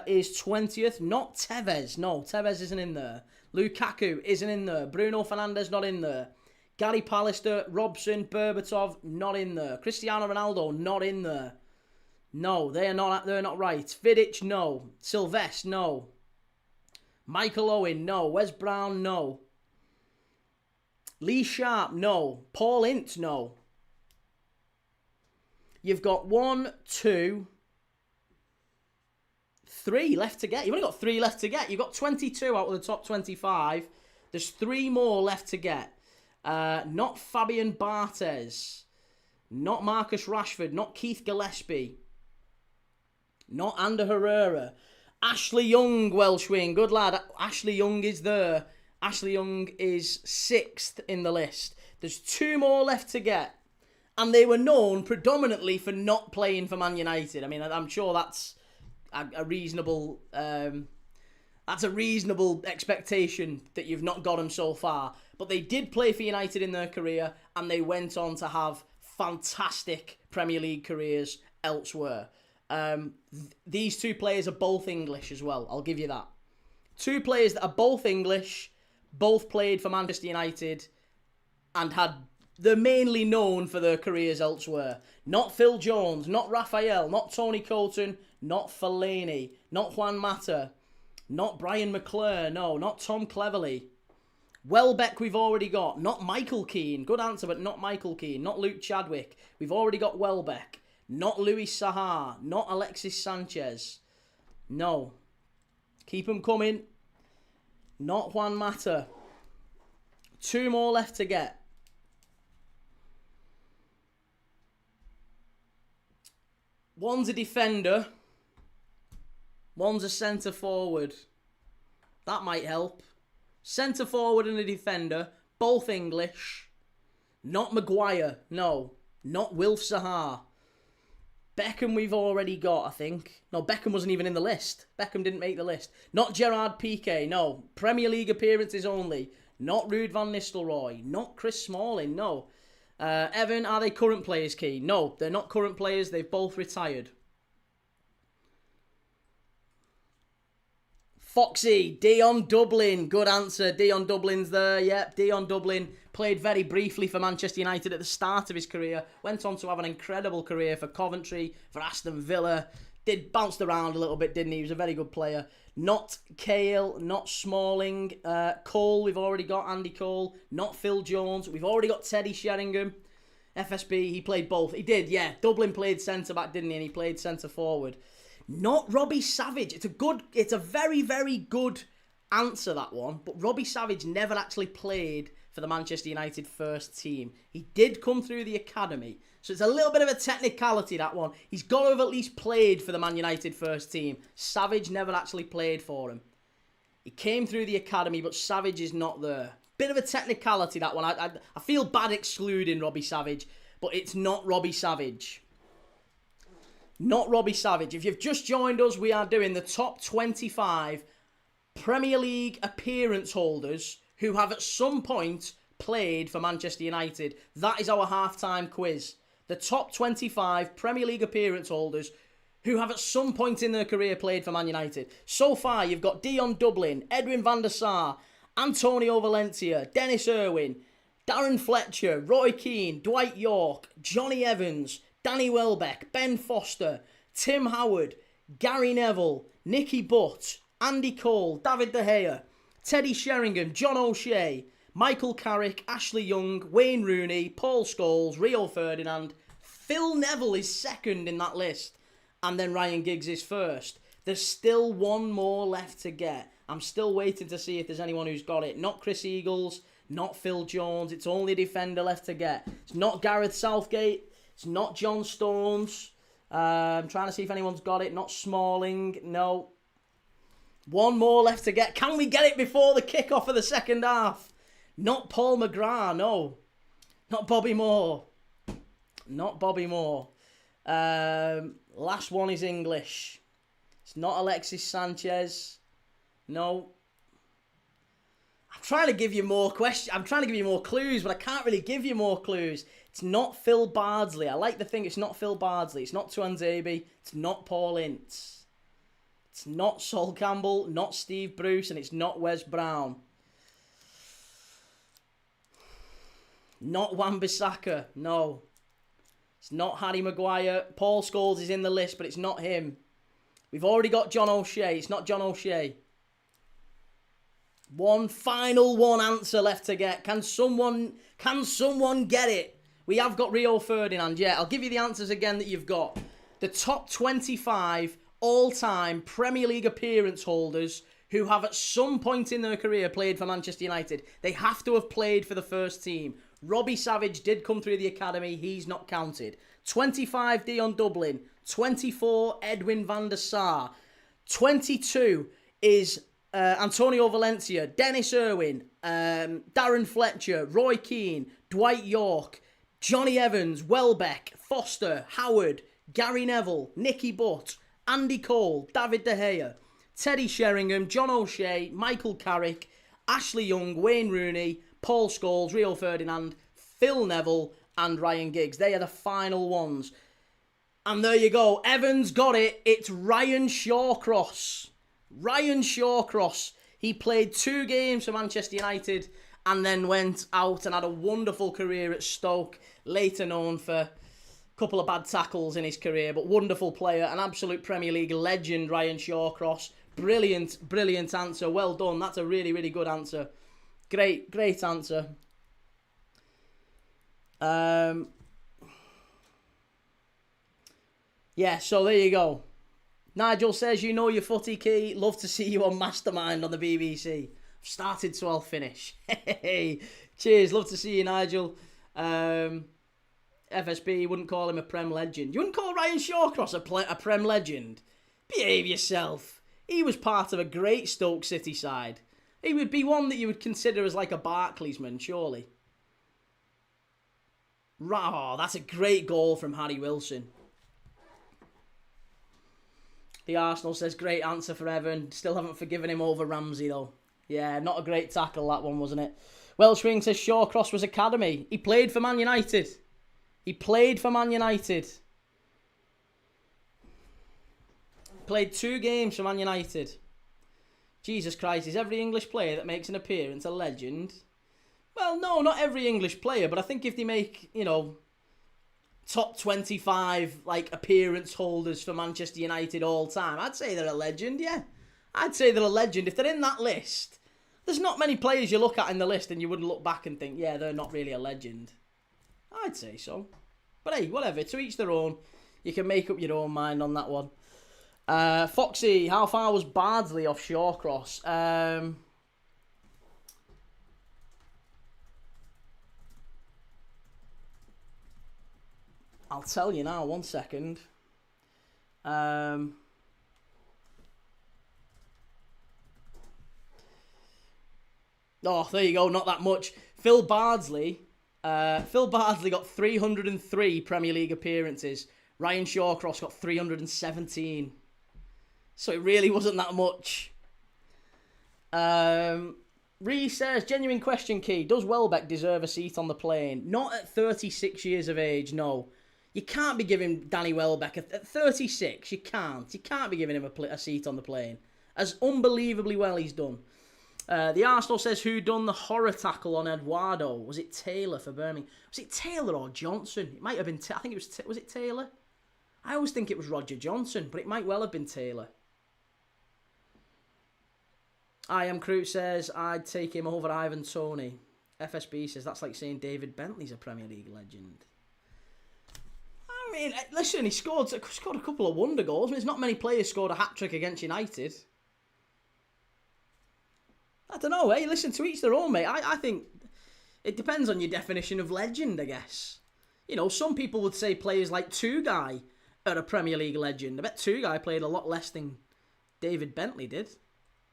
Is 20th. Not Tevez. No, Tevez isn't in there. Lukaku isn't in there. Bruno Fernandes not in there. Gary Pallister, Robson, Berbatov not in there. Cristiano Ronaldo not in there. No, they're not right. Vidic, no. Sylvester, no. Michael Owen, no. Wes Brown, no. Lee Sharp, no. Paul Ince, no. You've got 1, 2, 3 left to get. You've only got 3 left to get. You've got 22 out of the top 25. There's 3 more left to get. Not Fabian Barthez. Not Marcus Rashford. Not Keith Gillespie. Not Ander Herrera. Ashley Young, Welsh wing. Good lad. Ashley Young is there. Ashley Young is 6th in the list. There's 2 more left to get. And they were known predominantly for not playing for Man United. I mean, I'm sure that's a reasonable... that's a reasonable expectation that you've not got them so far. But they did play for United in their career, and they went on to have fantastic Premier League careers elsewhere. These 2 players are both English as well, I'll give you that. 2 players that are both English, both played for Manchester United, and they're mainly known for their careers elsewhere. Not Phil Jones, not Raphael, not Tony Coton, not Fellaini, not Juan Mata, not Brian McClure, no, not Tom Cleverley. Welbeck we've already got. Not Michael Keane. Good answer, but not Michael Keane. Not Luke Chadwick. We've already got Welbeck. Not Luis Sahar. Not Alexis Sanchez. No. Keep them coming. Not Juan Mata. 2 more left to get. One's a defender. One's a centre forward. That might help. Centre forward and a defender, both English. Not Maguire, no. Not Wilf Sahar. Beckham we've already got, I think. No, Beckham wasn't even in the list. Beckham didn't make the list. Not Gerard Piqué, no. Premier League appearances only. Not Ruud van Nistelrooy. Not Chris Smalling, no. Evan, are they current players, Key? No, they're not current players. They've both retired. Foxy, Dion Dublin. Good answer. Dion Dublin's there. Yep, Dion Dublin played very briefly for Manchester United at the start of his career. Went on to have an incredible career for Coventry, for Aston Villa. Bounced around a little bit, didn't he? He was a very good player. Not Cale, not Smalling. Cole, we've already got Andy Cole. Not Phil Jones. We've already got Teddy Sheringham. FSB, he played both. He did, yeah. Dublin played centre-back, didn't he? And he played centre-forward. Not Robbie Savage. It's a very, very good answer, that one. But Robbie Savage never actually played for the Manchester United first team. He did come through the academy. So it's a little bit of a technicality, that one. He's got to have at least played for the Man United first team. Savage never actually played for him. He came through the academy, but Savage is not there. Bit of a technicality, that one. I feel bad excluding Robbie Savage, but it's not Robbie Savage. Not Robbie Savage. If you've just joined us, we are doing the top 25 Premier League appearance holders who have at some point played for Manchester United. That is our halftime quiz. The top 25 Premier League appearance holders who have at some point in their career played for Man United. So far, you've got Dion Dublin, Edwin van der Sar, Antonio Valencia, Dennis Irwin, Darren Fletcher, Roy Keane, Dwight York, Johnny Evans, Danny Welbeck, Ben Foster, Tim Howard, Gary Neville, Nicky Butt, Andy Cole, David De Gea, Teddy Sheringham, John O'Shea, Michael Carrick, Ashley Young, Wayne Rooney, Paul Scholes, Rio Ferdinand. Phil Neville is second in that list. And then Ryan Giggs is first. There's still one more left to get. I'm still waiting to see if there's anyone who's got it. Not Chris Eagles, not Phil Jones. It's only a defender left to get. It's not Gareth Southgate. It's not John Stones. I'm trying to see if anyone's got it. Not Smalling. No. One more left to get. Can we get it before the kickoff of the second half? Not Paul McGrath. No. Not Bobby Moore. Not Bobby Moore. Last one is English. It's not Alexis Sanchez. No. I'm trying to give you more questions. I'm trying to give you more clues, but I can't really give you more clues. It's not Phil Bardsley. I like to think it's not Phil Bardsley. It's not Tuanzebe. It's not Paul Ince. It's not Sol Campbell, not Steve Bruce, and it's not Wes Brown. Not Wan-Bissaka. No. It's not Harry Maguire. Paul Scholes is in the list, but it's not him. We've already got John O'Shea. It's not John O'Shea. One final answer left to get. Can someone get it? We have got Rio Ferdinand. Yeah, I'll give you the answers again that you've got. The top 25 all-time Premier League appearance holders who have at some point in their career played for Manchester United. They have to have played for the first team. Robbie Savage did come through the academy. He's not counted. 25, Dion Dublin. 24, Edwin van der Sar. 22 is Antonio Valencia, Dennis Irwin, Darren Fletcher, Roy Keane, Dwight York, Johnny Evans, Welbeck, Foster, Howard, Gary Neville, Nicky Butt, Andy Cole, David De Gea, Teddy Sheringham, John O'Shea, Michael Carrick, Ashley Young, Wayne Rooney, Paul Scholes, Rio Ferdinand, Phil Neville, and Ryan Giggs. They are the final ones. And there you go. Evans got it. It's Ryan Shawcross. Ryan Shawcross. He played 2 games for Manchester United and then went out and had a wonderful career at Stoke. Later known for a couple of bad tackles in his career, but wonderful player. An absolute Premier League legend, Ryan Shawcross. Brilliant, brilliant answer. Well done. That's a really, really good answer. Great, great answer. Yeah, so there you go. Nigel says, you know your footy key. Love to see you on Mastermind on the BBC. I've started, so I'll finish. Hey, cheers. Love to see you, Nigel. FSB, wouldn't call him a Prem legend. You wouldn't call Ryan Shawcross a Prem legend? Behave yourself. He was part of a great Stoke City side. He would be one that you would consider as like a Barclaysman, surely. Oh, that's a great goal from Harry Wilson. The Arsenal says, great answer for Evan. Still haven't forgiven him over Ramsey, though. Yeah, not a great tackle, that one, wasn't it? Welshwing says Shawcross was academy. He played for Man United. He played for Man United. Played 2 games for Man United. Jesus Christ, is every English player that makes an appearance a legend? Well, no, not every English player, but I think if they make, you know, top 25, like, appearance holders for Manchester United all time, I'd say they're a legend, yeah. I'd say they're a legend. If they're in that list, there's not many players you look at in the list and you wouldn't look back and think, yeah, they're not really a legend. I'd say so. But hey, whatever, to each their own. You can make up your own mind on that one. Foxy, how far was Bardsley off Shawcross? I'll tell you now, 1 second. Oh, there you go, not that much. Phil Bardsley got 303 Premier League appearances. Ryan Shawcross got 317. So it really wasn't that much. Reece says, genuine question, Key. Does Welbeck deserve a seat on the plane? Not at 36 years of age, no. You can't be giving Danny Welbeck at 36. You can't. You can't be giving him a seat on the plane. As unbelievably well he's done. The Arsenal says, who done the horror tackle on Eduardo? Was it Taylor for Birmingham? Was it Taylor or Johnson? It might have been, I think it was it Taylor? I always think it was Roger Johnson, but it might well have been Taylor. I Am Crew says, I'd take him over Ivan Toney. FSB says, that's like saying David Bentley's a Premier League legend. I mean, listen, he scored a couple of wonder goals. I mean, there's not many players scored a hat-trick against United. I don't know, hey, listen, to each their own, mate. I think it depends on your definition of legend, I guess. You know, some people would say players like Two-Guy are a Premier League legend. I bet Two-Guy played a lot less than David Bentley did.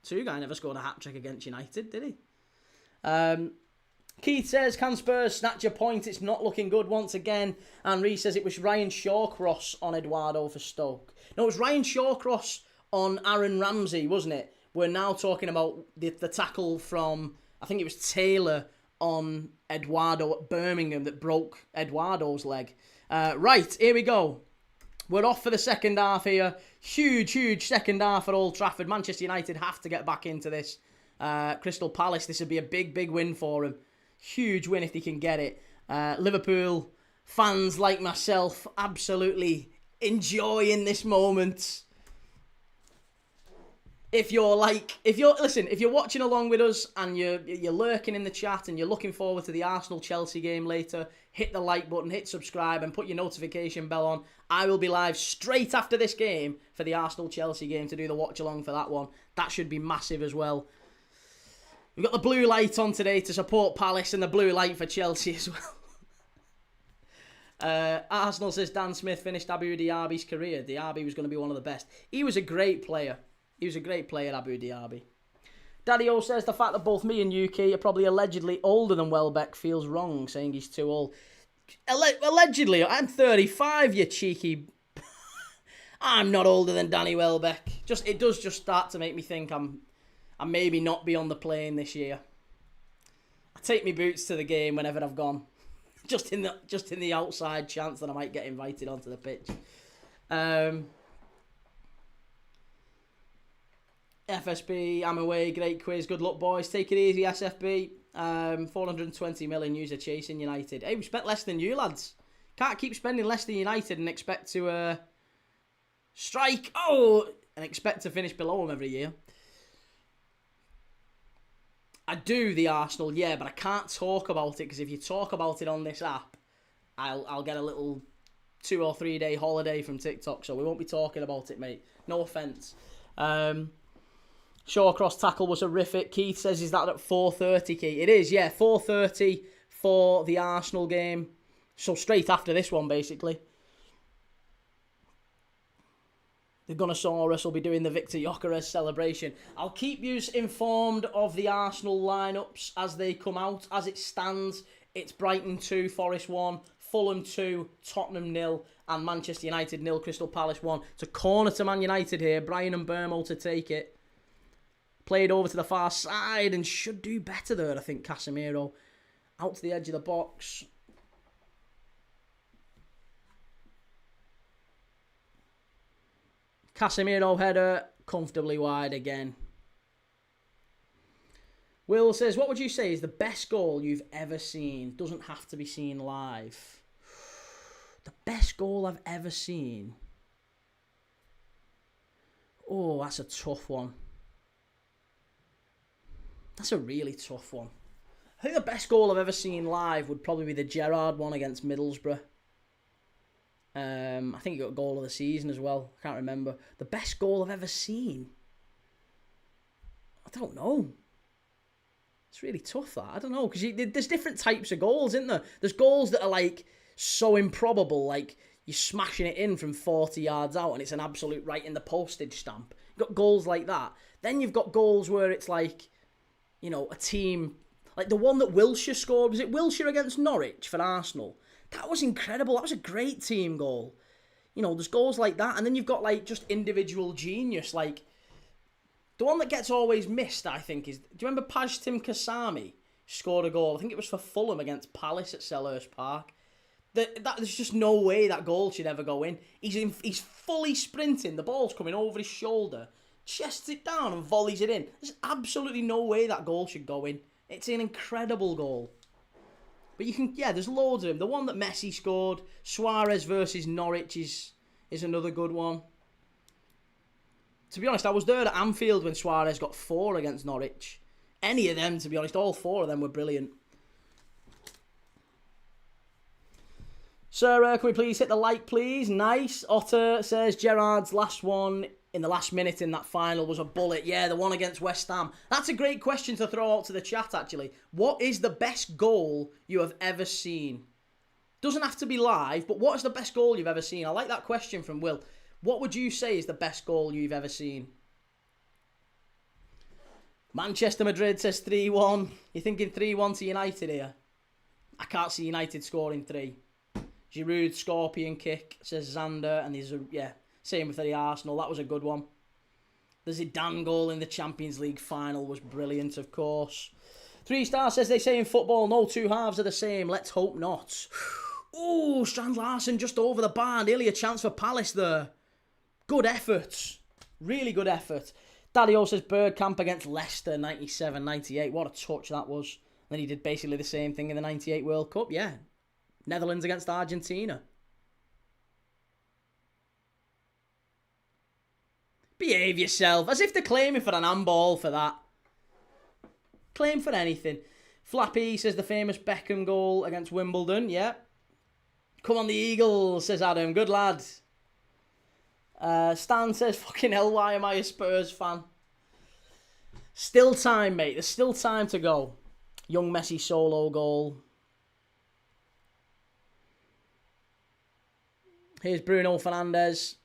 Two-Guy never scored a hat-trick against United, did he? Keith says, can Spurs snatch a point? It's not looking good once again. And Reece says it was Ryan Shawcross on Eduardo for Stoke. No, it was Ryan Shawcross on Aaron Ramsey, wasn't it? We're now talking about the tackle from, I think it was Taylor on Eduardo at Birmingham that broke Eduardo's leg. Right, here we go. We're off for the second half here. Huge second half at Old Trafford. Manchester United have to get back into this. Crystal Palace, this would be a big win for them. Huge win if they can get it. Liverpool fans like myself absolutely enjoying this moment. If you're watching along with us and you're lurking in the chat and you're looking forward to the Arsenal-Chelsea game later, hit the like button, hit subscribe and put your notification bell on. I will be live straight after this game for the Arsenal-Chelsea game to do the watch-along for that one. That should be massive as well. We've got the blue light on today to support Palace and the blue light for Chelsea as well. Arsenal says Dan Smith finished Abu Diaby's career. Diaby was going to be one of the best. He was a great player. He was a great player, Abu Diaby. Daddy O says the fact that both me and UK are probably allegedly older than Welbeck feels wrong, saying he's too old. Allegedly, I'm 35, you cheeky... I'm not older than Danny Welbeck. It does just start to make me think I maybe not be on the plane this year. I take my boots to the game whenever I've gone. Just in the outside chance that I might get invited onto the pitch. FSB, I'm away, great quiz, good luck boys, take it easy SFB. 420 million user chasing United. Hey, we spent less than you lads. Can't keep spending less than United and expect to strike, and expect to finish below them every year. I do the Arsenal, yeah, but I can't talk about it because if you talk about it on this app, I'll get a little 2 or 3 day holiday from TikTok, so we won't be talking about it, mate. No offence. Shawcross tackle was horrific. Keith says, is that at 4:30, Keith? It is, yeah, 4:30 for the Arsenal game. So straight after this one, basically. The Gunnosaurus will be doing the Victor Gyökeres celebration. I'll keep you informed of the Arsenal lineups as they come out. As it stands, it's Brighton 2, Forest 1, Fulham 2, Tottenham 0, and Manchester United 0, Crystal Palace 1. It's a corner to Man United here. Brian and Burmo to take it. Played over to the far side and should do better there, I think, Casemiro. Out to the edge of the box. Casemiro header, comfortably wide again. Will says, what would you say is the best goal you've ever seen? Doesn't have to be seen live. The best goal I've ever seen? Oh, that's a tough one. That's a really tough one. I think the best goal I've ever seen live would probably be the Gerrard one against Middlesbrough. I think he got a goal of the season as well. I can't remember. The best goal I've ever seen? I don't know. It's really tough, that. I don't know, because there's different types of goals, isn't there? There's goals that are, like, so improbable, like you're smashing it in from 40 yards out and it's an absolute right in the postage stamp. You've got goals like that. Then you've got goals where it's like, you know, a team... Like the one that Wilshere scored. Was it Wilshere against Norwich for Arsenal? That was incredible. That was a great team goal. You know, there's goals like that. And then you've got, like, just individual genius. Like, the one that gets always missed, I think, is... Do you remember Pajtim Kasami scored a goal? I think it was for Fulham against Palace at Selhurst Park. There's just no way that goal should ever go in. He's fully sprinting. The ball's coming over his shoulder. chests it down and volleys it in. There's absolutely no way that goal should go in. It's an incredible goal. But you can, there's loads of them. The one that Messi scored, Suarez versus Norwich is another good one. To be honest, I was there at Anfield when Suarez got 4 against Norwich. Any of them, to be honest, all 4 of them were brilliant. Sir, can we please hit the like, please? Nice. Otter says Gerrard's last one in the last minute in that final was a bullet. Yeah, the one against West Ham. That's a great question to throw out to the chat, actually. What is the best goal you have ever seen? Doesn't have to be live, but what is the best goal you've ever seen? I like that question from Will. What would you say is the best goal you've ever seen? Manchester Madrid says 3-1. You're thinking 3-1 to United here? I can't see United scoring 3. Giroud scorpion kick, says Xander, and there's same with the Arsenal. That was a good one. The Zidane goal in the Champions League final was brilliant, of course. 3 Star says they say in football, no 2 halves are the same. Let's hope not. Ooh, Strand Larsen just over the bar. Nearly a chance for Palace there. Good effort. Really good effort. Daddy-O says Bergkamp against Leicester, 97-98. What a touch that was. Then he did basically the same thing in the 98 World Cup. Yeah. Netherlands against Argentina. Behave yourself. As if they're claiming for an handball for that. Claim for anything. Flappy says the famous Beckham goal against Wimbledon. Yeah. Come on the Eagles, says Adam. Good lad. Stan says, fucking hell, why am I a Spurs fan? Still time, mate. There's still time to go. Young Messi solo goal. Here's Bruno Fernandes.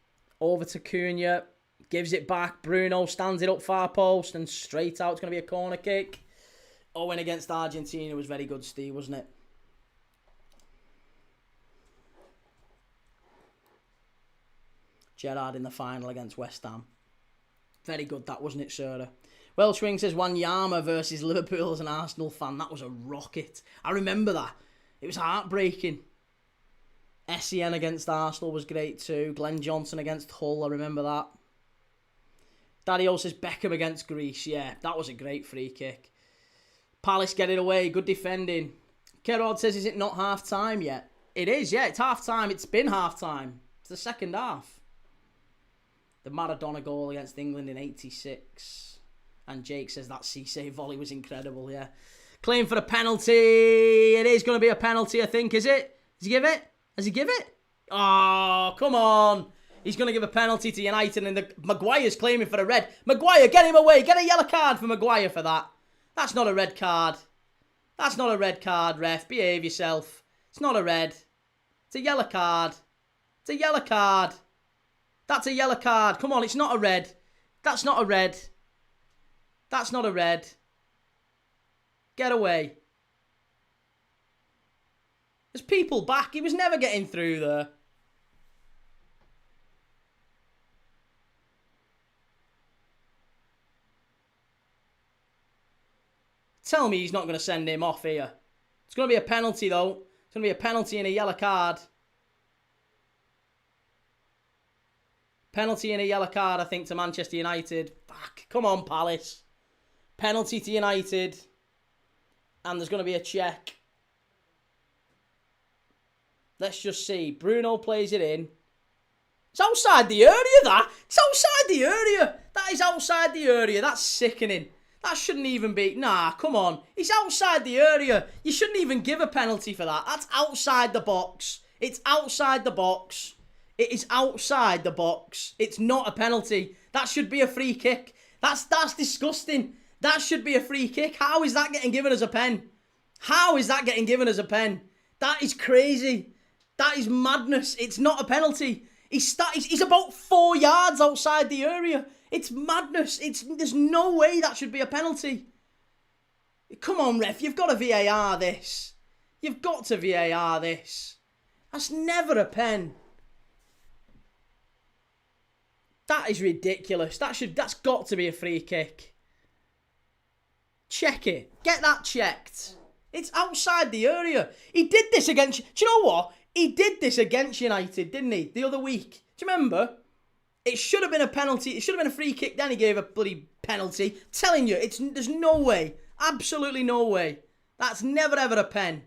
Over to Cunha. Gives it back. Bruno stands it up far post and straight out. It's going to be a corner kick. Owen against Argentina was very good, Steve, wasn't it? Gerrard in the final against West Ham. Very good that, wasn't it, Sarah? Welshwing says Wanyama versus Liverpool as an Arsenal fan. That was a rocket. I remember that. It was heartbreaking. Essien against Arsenal was great too. Glenn Johnson against Hull. I remember that. Daddy-O says Beckham against Greece. Yeah, that was a great free kick. Palace get it away. Good defending. Kerrod says, is it not half time yet? It is, yeah. It's half time. It's been half time. It's the second half. The Maradona goal against England in 86. And Jake says that Cisse volley was incredible, yeah. Claim for a penalty. It is going to be a penalty, I think, is it? Does he give it? Does he give it? Oh, come on. He's going to give a penalty to United and Maguire's claiming for a red. Maguire, get him away. Get a yellow card for Maguire for that. That's not a red card. That's not a red card, ref. Behave yourself. It's not a red. It's a yellow card. It's a yellow card. That's a yellow card. Come on, it's not a red. That's not a red. That's not a red. Get away. There's people back. He was never getting through there. Tell me he's not going to send him off here. It's going to be a penalty, though. It's going to be a penalty and a yellow card. Penalty and a yellow card, I think, to Manchester United. Fuck. Come on, Palace. Penalty to United. And there's going to be a check. Let's just see. Bruno plays it in. It's outside the area, that. It's outside the area. That is outside the area. That's sickening. That shouldn't even be... Nah, come on. It's outside the area. You shouldn't even give a penalty for that. That's outside the box. It's outside the box. It is outside the box. It's not a penalty. That should be a free kick. That's disgusting. That should be a free kick. How is that getting given as a pen? How is that getting given as a pen? That is crazy. That is madness. It's not a penalty. He's about 4 yards outside the area. It's madness. There's no way that should be a penalty. Come on, ref. You've got to VAR this. You've got to VAR this. That's never a pen. That is ridiculous. That's got to be a free kick. Check it. Get that checked. It's outside the area. He did this against... Do you know what? He did this against United, didn't he? The other week. Do you remember? It should have been a penalty. It should have been a free kick. Then he gave a bloody penalty. Telling you, there's no way. Absolutely no way. That's never ever a pen.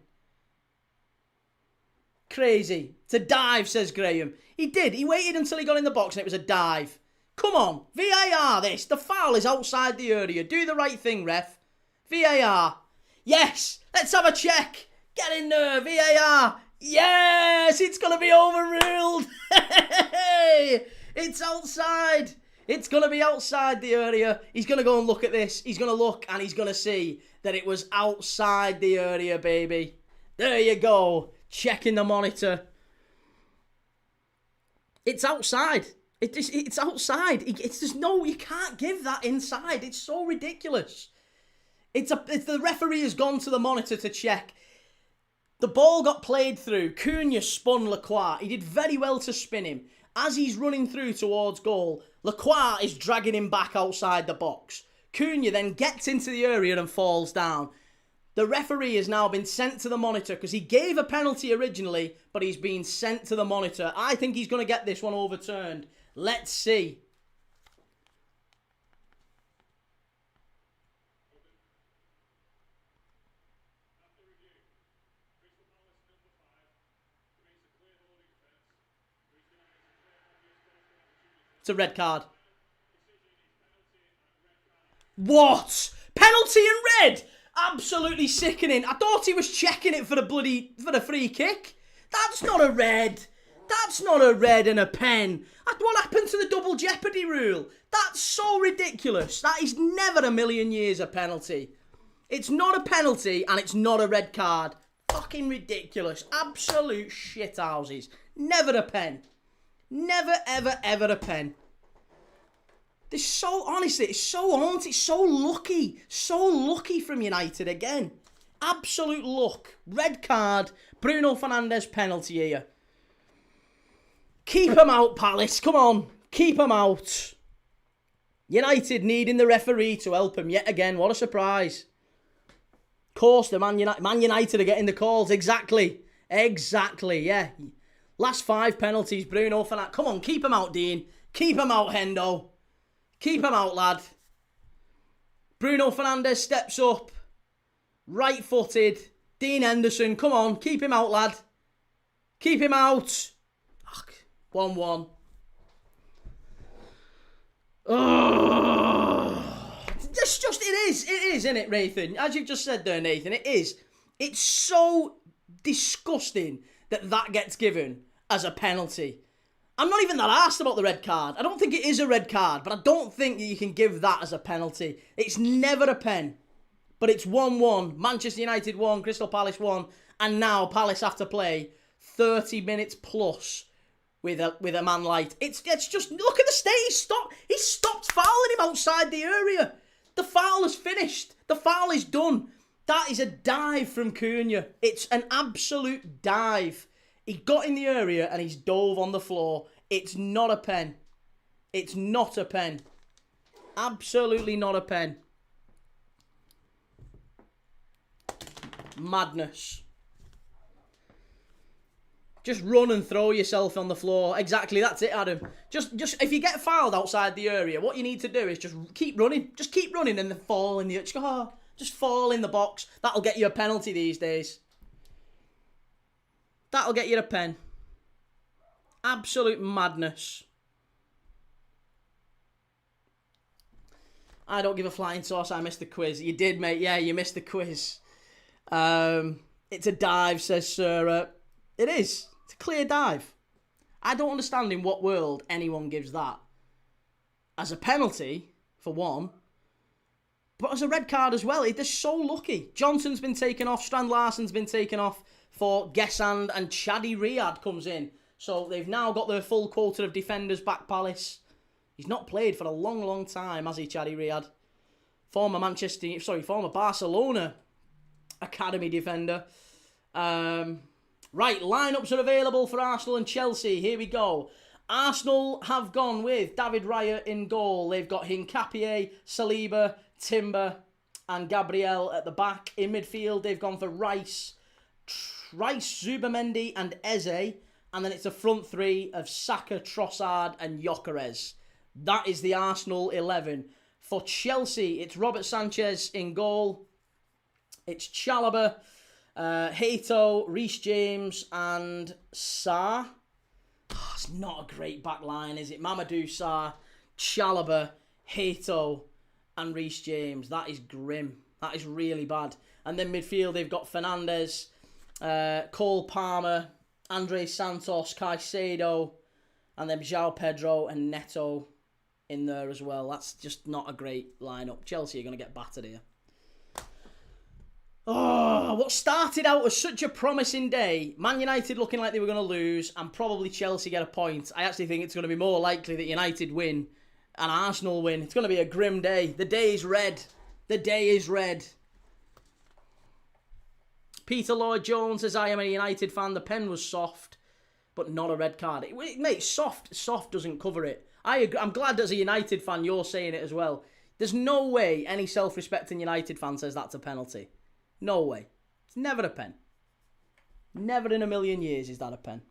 Crazy. It's a dive, says Graham. He did. He waited until he got in the box and it was a dive. Come on. VAR this. The foul is outside the area. Do the right thing, ref. VAR. Yes. Let's have a check. Get in there. VAR. Yes. It's going to be overruled. It's outside. It's going to be outside the area. He's going to go and look at this. He's going to look and he's going to see that it was outside the area, baby. There you go. Checking the monitor. It's outside. It's outside. It's just no. You can't give that inside. It's so ridiculous. It's the referee has gone to the monitor to check. The ball got played through. Cunha spun Lacroix. He did very well to spin him. As he's running through towards goal, Lacroix is dragging him back outside the box. Cunha then gets into the area and falls down. The referee has now been sent to the monitor because he gave a penalty originally, but he's been sent to the monitor. I think he's going to get this one overturned. Let's see. It's a red card. What? Penalty and red? Absolutely sickening. I thought he was checking it for the free kick. That's not a red. That's not a red and a pen. What happened to the double jeopardy rule? That's so ridiculous. That is never a million years a penalty. It's not a penalty and it's not a red card. Fucking ridiculous. Absolute shithouses. Never a pen. Never, ever, ever a pen. This so, honestly, it's so haunted. It's so lucky. So lucky from United again. Absolute luck. Red card. Bruno Fernandes penalty here. Keep him out, Palace. Come on. Keep him out. United needing the referee to help him yet again. What a surprise. Of course, the Man United are getting the calls. Exactly. Exactly, yeah. Last 5 penalties, Bruno Fernandes. Come on, keep him out, Dean. Keep him out, Hendo. Keep him out, lad. Bruno Fernandes steps up. Right-footed. Dean Henderson, come on. Keep him out, lad. Keep him out. 1-1. Oh. It is, isn't it, Nathan? As you've just said there, Nathan, it is. It's so disgusting that gets given as a penalty. I'm not even that arsed about the red card. I don't think it is a red card, but I don't think that you can give that as a penalty. It's never a pen. But it's 1-1. Manchester United 1, Crystal Palace 1, and now Palace have to play 30 minutes plus with a man light. It's just, look at the state. He stopped fouling him outside the area. The foul is finished. The foul is done. That is a dive from Cunha. It's an absolute dive. He got in the area and he's dove on the floor. It's not a pen. It's not a pen. Absolutely not a pen. Madness. Just run and throw yourself on the floor. Exactly, that's it, Adam. Just if you get fouled outside the area, what you need to do is just keep running. Just keep running and then fall in the... Just fall in the box. That'll get you a penalty these days. That'll get you a pen. Absolute madness. I don't give a flying sauce. I missed the quiz. You did, mate. Yeah, you missed the quiz. It's a dive, says Sarah. It is. It's a clear dive. I don't understand in what world anyone gives that as a penalty, for one, but as a red card as well. They're so lucky. Johnson's been taken off. Strand Larsen's been taken off for Gesand, and Chadi Riyad comes in. So they've now got their full quota of defenders back, Palace. He's not played for a long, long time, has he, Chadi Riyad? Former Barcelona academy defender. Right, lineups are available for Arsenal and Chelsea. Here we go. Arsenal have gone with David Raya in goal. They've got Hincapié, Saliba, Timber and Gabriel at the back. In midfield, they've gone for Rice, Zubimendi and Eze. And then it's a front three of Saka, Trossard and Gyökeres. That is the Arsenal 11. For Chelsea, it's Robert Sanchez in goal. It's Chalobah, Hato, Reece James and Sarr. Oh, it's not a great back line, is it? Mamadou Sarr, Chalobah, Hato and Reece James. That is grim. That is really bad. And then midfield, they've got Fernandes, Cole Palmer, Andre Santos, Caicedo, and then João Pedro and Neto in there as well. That's just not a great lineup. Chelsea are going to get battered here. Oh, what started out as such a promising day, Man United looking like they were going to lose, and probably Chelsea get a point. I actually think it's going to be more likely that United win and Arsenal win. It's going to be a grim day. The day is red. The day is red. Peter Lloyd-Jones says, I am a United fan. The pen was soft, but not a red card. Mate, soft doesn't cover it. I'm glad as a United fan you're saying it as well. There's no way any self-respecting United fan says that's a penalty. No way. It's never a pen. Never in a million years is that a pen.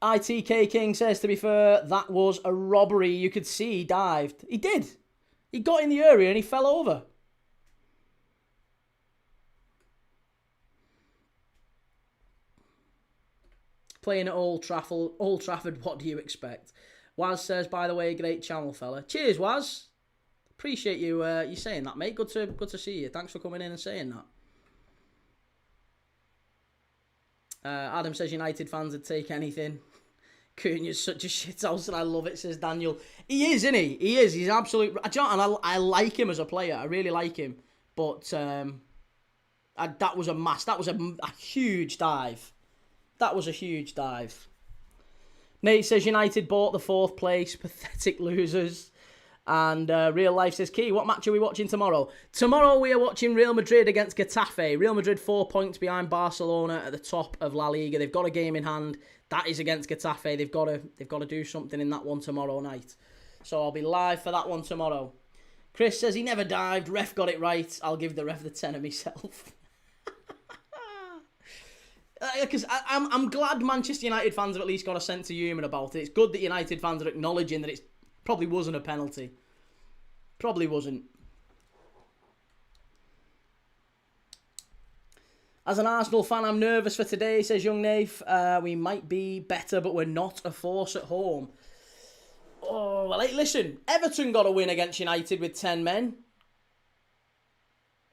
ITK King says, to be fair, that was a robbery. You could see he dived. He did. He got in the area and he fell over. Playing at Old Trafford, what do you expect? Waz says, by the way, great channel, fella. Cheers, Waz. Appreciate you saying that, mate. Good to see you. Thanks for coming in and saying that. Adam says United fans would take anything. Cunha's such a shithouse and I love it, says Daniel. He is, isn't he? He is. He's absolute. And I like him as a player. I really like him. But that was a huge dive. That was a huge dive. Nate says United bought the 4th place. Pathetic losers. And Real Life says, Key, what match are we watching tomorrow? Tomorrow we are watching Real Madrid against Getafe. Real Madrid 4 points behind Barcelona at the top of La Liga. They've got a game in hand. That is against Getafe. They've got to do something in that one tomorrow night. So I'll be live for that one tomorrow. Chris says he never dived. Ref got it right. I'll give the ref the 10 of myself. Because I'm glad Manchester United fans have at least got a sense of humour about it. It's good that United fans are acknowledging that it probably wasn't a penalty. Probably wasn't. As an Arsenal fan, I'm nervous for today, says Young Nave. We might be better, but we're not a force at home. Oh, well, hey, listen. Everton got a win against United with 10 men.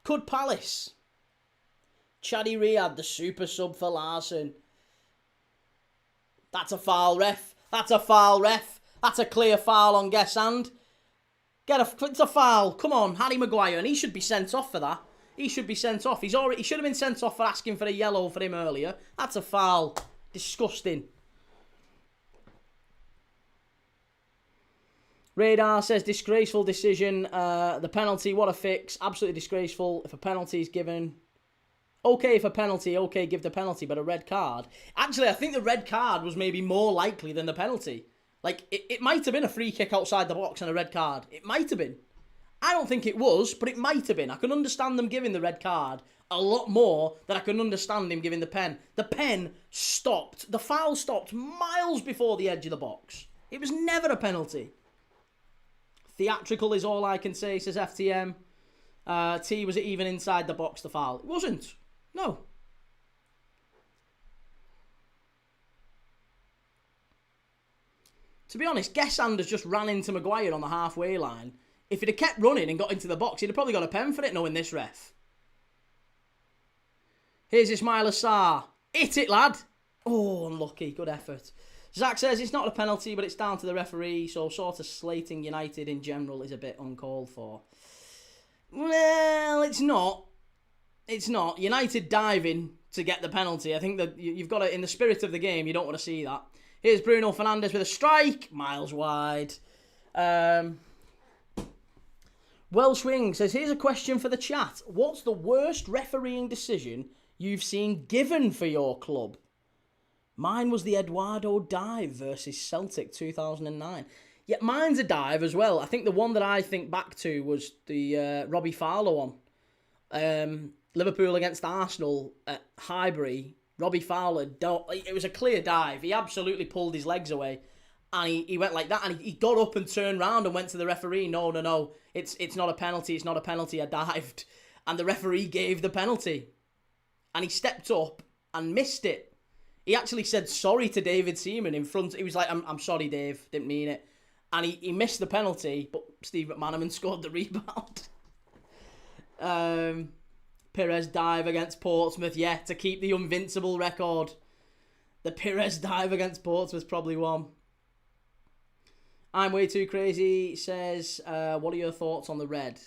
Could Palace? Chaddy Riyad, the super sub for Larson. That's a foul, ref. That's a foul, ref. That's a clear foul on Gesand. It's a foul. Come on, Harry Maguire, and he should be sent off for that. He should be sent off. He should have been sent off for asking for a yellow for him earlier. That's a foul. Disgusting. Radar says disgraceful decision. The penalty, what a fix. Absolutely disgraceful. If a penalty is given. Okay, if a penalty, okay, give the penalty, but a red card. Actually, I think the red card was maybe more likely than the penalty. Like, it might have been a free kick outside the box and a red card. It might have been. I don't think it was, but it might have been. I can understand them giving the red card a lot more than I can understand him giving the pen. The pen stopped. The foul stopped miles before the edge of the box. It was never a penalty. Theatrical is all I can say, says FTM. T, was it even inside the box, the foul? It wasn't. No. To be honest, Gesand just ran into Maguire on the halfway line. If he'd have kept running and got into the box, he'd have probably got a pen for it, knowing this ref. Here's Ismail Assar. Hit it, lad. Oh, unlucky. Good effort. Zach says it's not a penalty, but it's down to the referee, so sort of slating United in general is a bit uncalled for. Well, it's not. It's not. United diving to get the penalty. I think that you've got to, in the spirit of the game, you don't want to see that. Here's Bruno Fernandes with a strike. Miles wide. Welsh Wing says, here's a question for the chat. What's the worst refereeing decision you've seen given for your club? Mine was the Eduardo dive versus Celtic 2009. Yeah, mine's a dive as well. I think the one that I think back to was the Robbie Fowler one. Liverpool against Arsenal at Highbury. Robbie Fowler, it was a clear dive. He absolutely pulled his legs away. And he went like that, and he got up and turned around and went to the referee. No, it's not a penalty. It's not a penalty. I dived. And the referee gave the penalty. And he stepped up and missed it. He actually said sorry to David Seaman in front. He was like, I'm sorry, Dave. Didn't mean it. And he missed the penalty, but Steve McManaman scored the rebound. Pires dive against Portsmouth, to keep the invincible record. The Pires dive against Portsmouth probably won. I'm way too crazy says, what are your thoughts on the red?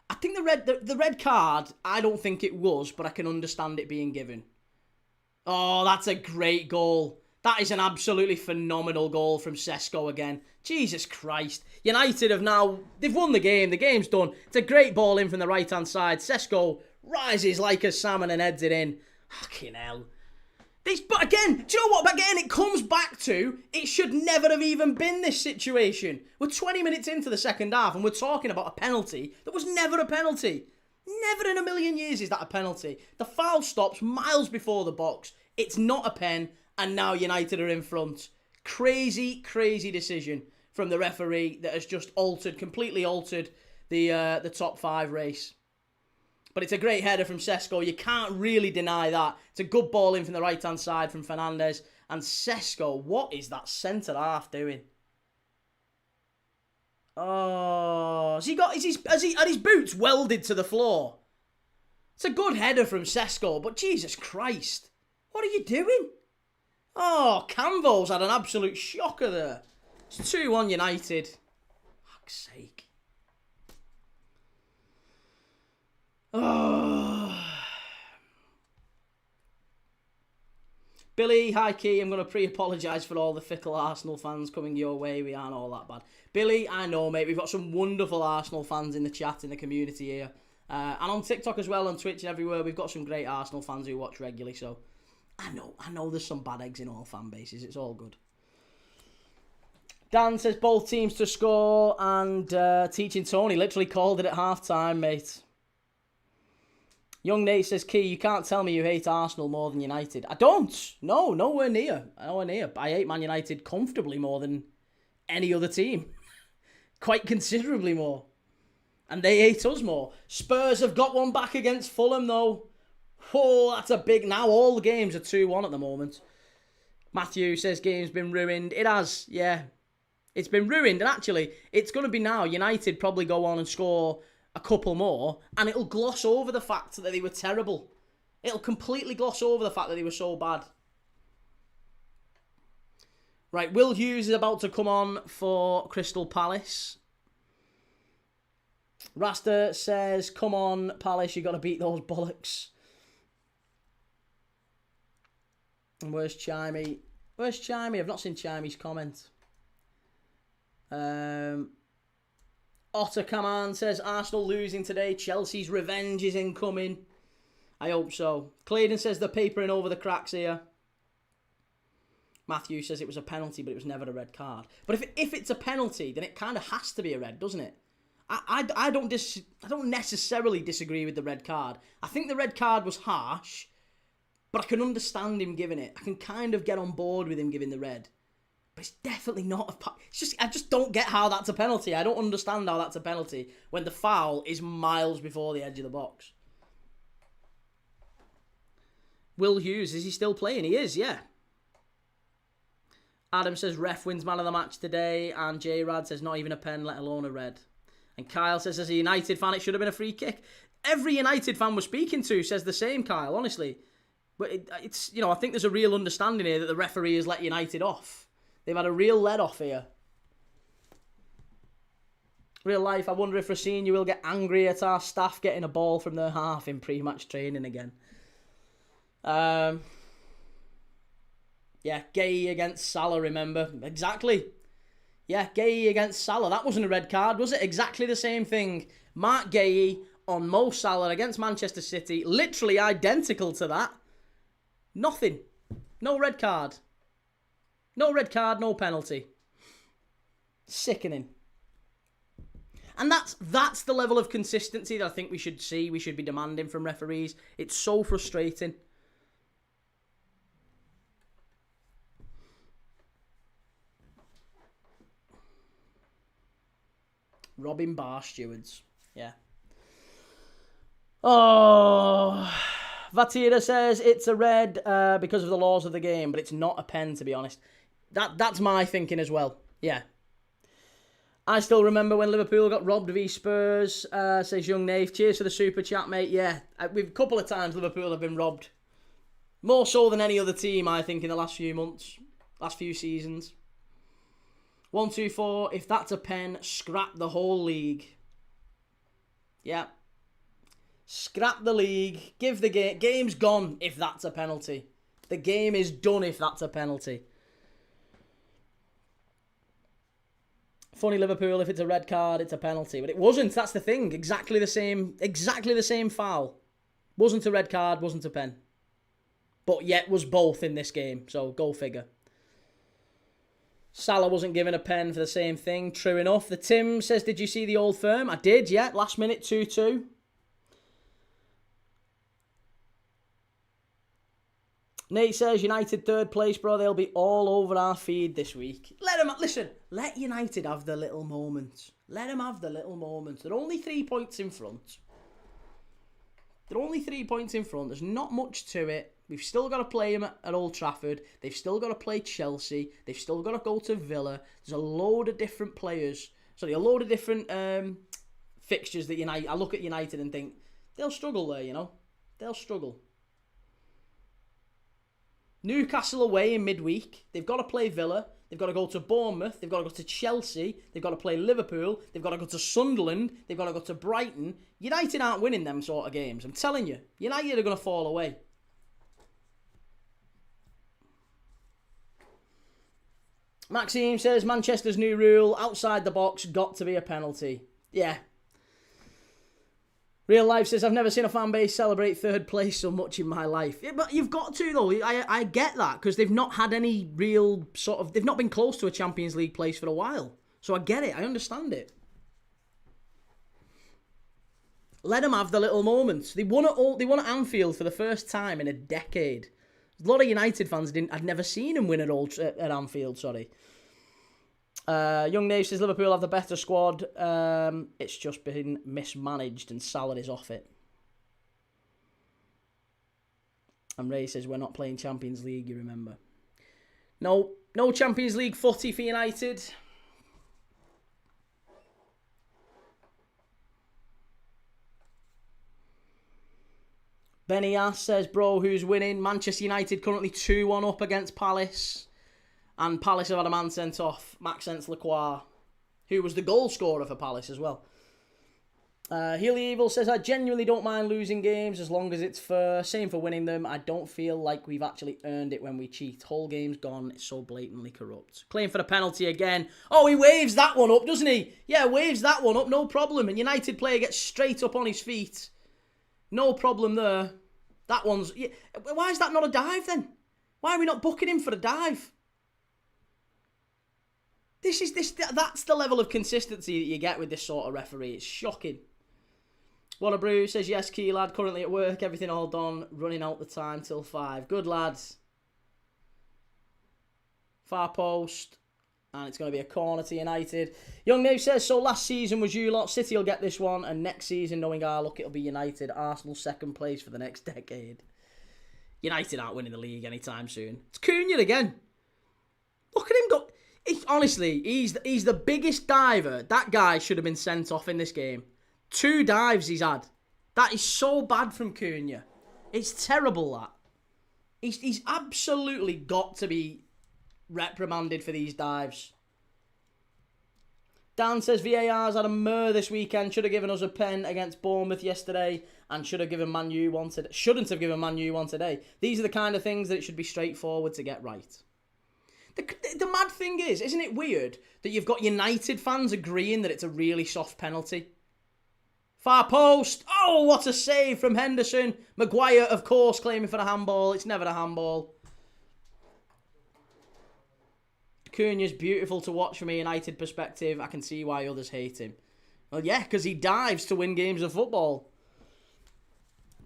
I think the red card, I don't think it was, but I can understand it being given. Oh, that's a great goal. That is an absolutely phenomenal goal from Sesko again. Jesus Christ. United they've won the game. The game's done. It's a great ball in from the right-hand side. Sesko rises like a salmon and heads it in. Fucking hell. But again, do you know what? Again, it comes back to, it should never have even been this situation. We're 20 minutes into the second half and we're talking about a penalty that was never a penalty. Never in a million years is that a penalty. The foul stops miles before the box. It's not a pen, and now United are in front. Crazy, crazy decision from the referee that has just completely altered the top 5 race. But it's a great header from Sesko. You can't really deny that. It's a good ball in from the right-hand side from Fernandes. And Sesko, what is that centre-half doing? Oh, had his boots welded to the floor? It's a good header from Sesko, but Jesus Christ. What are you doing? Oh, Canvo's had an absolute shocker there. It's 2-1 United. Fuck's sake. Oh. Billy, hi Key, I'm going to pre-apologise for all the fickle Arsenal fans coming your way. We aren't all that bad. Billy, I know, mate, we've got some wonderful Arsenal fans in the chat, in the community here. And on TikTok as well, on Twitch and everywhere, we've got some great Arsenal fans who watch regularly, so I know there's some bad eggs in all fan bases. It's all good. Dan says both teams to score, and Teaching Tony literally called it at half-time, mate. Young Nate says, Key, you can't tell me you hate Arsenal more than United. I don't. No, nowhere near. Nowhere near. I hate Man United comfortably more than any other team. Quite considerably more. And they hate us more. Spurs have got one back against Fulham, though. Oh, that's a big... Now all the games are 2-1 at the moment. Matthew says game's been ruined. It has, yeah. It's been ruined. And actually, it's going to be now. United probably go on and score a couple more, and it'll gloss over the fact that they were terrible. It'll completely gloss over the fact that they were so bad. Right, Will Hughes is about to come on for Crystal Palace. Rasta says, come on, Palace, you got to beat those bollocks. And where's Chimey? Where's Chimey? I've not seen Chimey's comment. Otter Kaman says, Arsenal losing today. Chelsea's revenge is incoming. I hope so. Claydon says they're papering over the cracks here. Matthew says it was a penalty, but it was never a red card. But if it's a penalty, then it kind of has to be a red, doesn't it? I don't necessarily disagree with the red card. I think the red card was harsh, but I can understand him giving it. I can kind of get on board with him giving the red. But it's definitely not I just don't get how that's a penalty. I don't understand how that's a penalty when the foul is miles before the edge of the box. Will Hughes, is he still playing? He is, yeah. Adam says ref wins man of the match today, and J-Rad says not even a pen, let alone a red. And Kyle says as a United fan it should have been a free kick. Every United fan we're speaking to says the same, Kyle, honestly. But it's I think there's a real understanding here that the referee has let United off. They've had a real let-off here. Real life, I wonder if Rossini will get angry at our staff getting a ball from their half in pre-match training again. Yeah, Gay against Salah, remember? Exactly. Yeah, Gay against Salah. That wasn't a red card, was it? Exactly the same thing. Mark Gay on Mo Salah against Manchester City. Literally identical to that. Nothing. No red card. No red card, no penalty. Sickening. And that's the level of consistency that I think we should see, we should be demanding from referees. It's so frustrating. Robbing bar stewards. Yeah. Oh, Vatira says it's a red because of the laws of the game, but it's not a pen, to be honest. That's my thinking as well. Yeah. I still remember when Liverpool got robbed v Spurs, says Young Nave. Cheers for the super chat, mate. Yeah, we've a couple of times Liverpool have been robbed. More so than any other team, I think, in the last few months, last few seasons. 124, if that's a pen, scrap the whole league. Yeah. Scrap the league. Give the game. Game's gone if that's a penalty. The game is done if that's a penalty. Funny Liverpool, if it's a red card, it's a penalty. But it wasn't, that's the thing. Exactly the same foul. Wasn't a red card, wasn't a pen. But yet was both in this game, so go figure. Salah wasn't given a pen for the same thing, true enough. The Tim says, did you see the Old Firm? I did, yeah, last minute 2-2. Nate says, United third place, bro. They'll be all over our feed this week. Let United have the little moments. Let them have the little moments. They're only 3 points in front. There's not much to it. We've still got to play them at Old Trafford. They've still got to play Chelsea. They've still got to go to Villa. There's a load of different players. Sorry, a load of different fixtures that I look at United and think, they'll struggle there, you know. They'll struggle. Newcastle away in midweek. They've got to play Villa. They've got to go to Bournemouth. They've got to go to Chelsea. They've got to play Liverpool. They've got to go to Sunderland. They've got to go to Brighton. United aren't winning them sort of games. I'm telling you. United are going to fall away. Maxime says, Manchester's new rule, outside the box, got to be a penalty. Yeah. Real Life says, I've never seen a fan base celebrate third place so much in my life. Yeah, but you've got to, though. I get that, because they've not had any real sort of... They've not been close to a Champions League place for a while. So I get it. I understand it. Let them have the little moments. They won at Anfield for the first time in a decade. A lot of United fans I'd never seen them win at Anfield, sorry. Young Nave says Liverpool have the better squad. It's just been mismanaged and Salah is off it. And Ray says we're not playing Champions League, you remember. No Champions League footy for United. Benny Ass says, bro, who's winning? Manchester United currently 2-1 up against Palace. And Palace have had a man sent off, Maxence Lacroix, who was the goal scorer for Palace as well. Healy Evil says, I genuinely don't mind losing games as long as it's fair. Same for winning them. I don't feel like we've actually earned it when we cheat. Whole game's gone. It's so blatantly corrupt. Claim for the penalty again. Oh, he waves that one up, doesn't he? Yeah, waves that one up. No problem. And United player gets straight up on his feet. No problem there. That one's... Why is that not a dive then? Why are we not booking him for a dive? That's the level of consistency that you get with this sort of referee. It's shocking. What Brew says, yes, key lad, currently at work, everything all done, running out the time till 5. Good lads. Far post. And it's going to be a corner to United. Young Nave says, so last season was you lot. City will get this one. And next season, knowing our luck, it'll be United. Arsenal second place for the next decade. United aren't winning the league anytime soon. It's Cunha again. Look at him go. Honestly, he's the biggest diver. That guy should have been sent off in this game. 2 dives he's had. That is so bad from Cunha. It's terrible, that. He's absolutely got to be reprimanded for these dives. Dan says VAR's had a murr this weekend. Should have given us a pen against Bournemouth yesterday and should have given Man U one today. Shouldn't have given Man U one today. These are the kind of things that it should be straightforward to get right. The mad thing is, isn't it weird that you've got United fans agreeing that it's a really soft penalty? Far post. Oh, what a save from Henderson. Maguire, of course, claiming for a handball. It's never a handball. Cunha's beautiful to watch from a United perspective. I can see why others hate him. Well, yeah, because he dives to win games of football.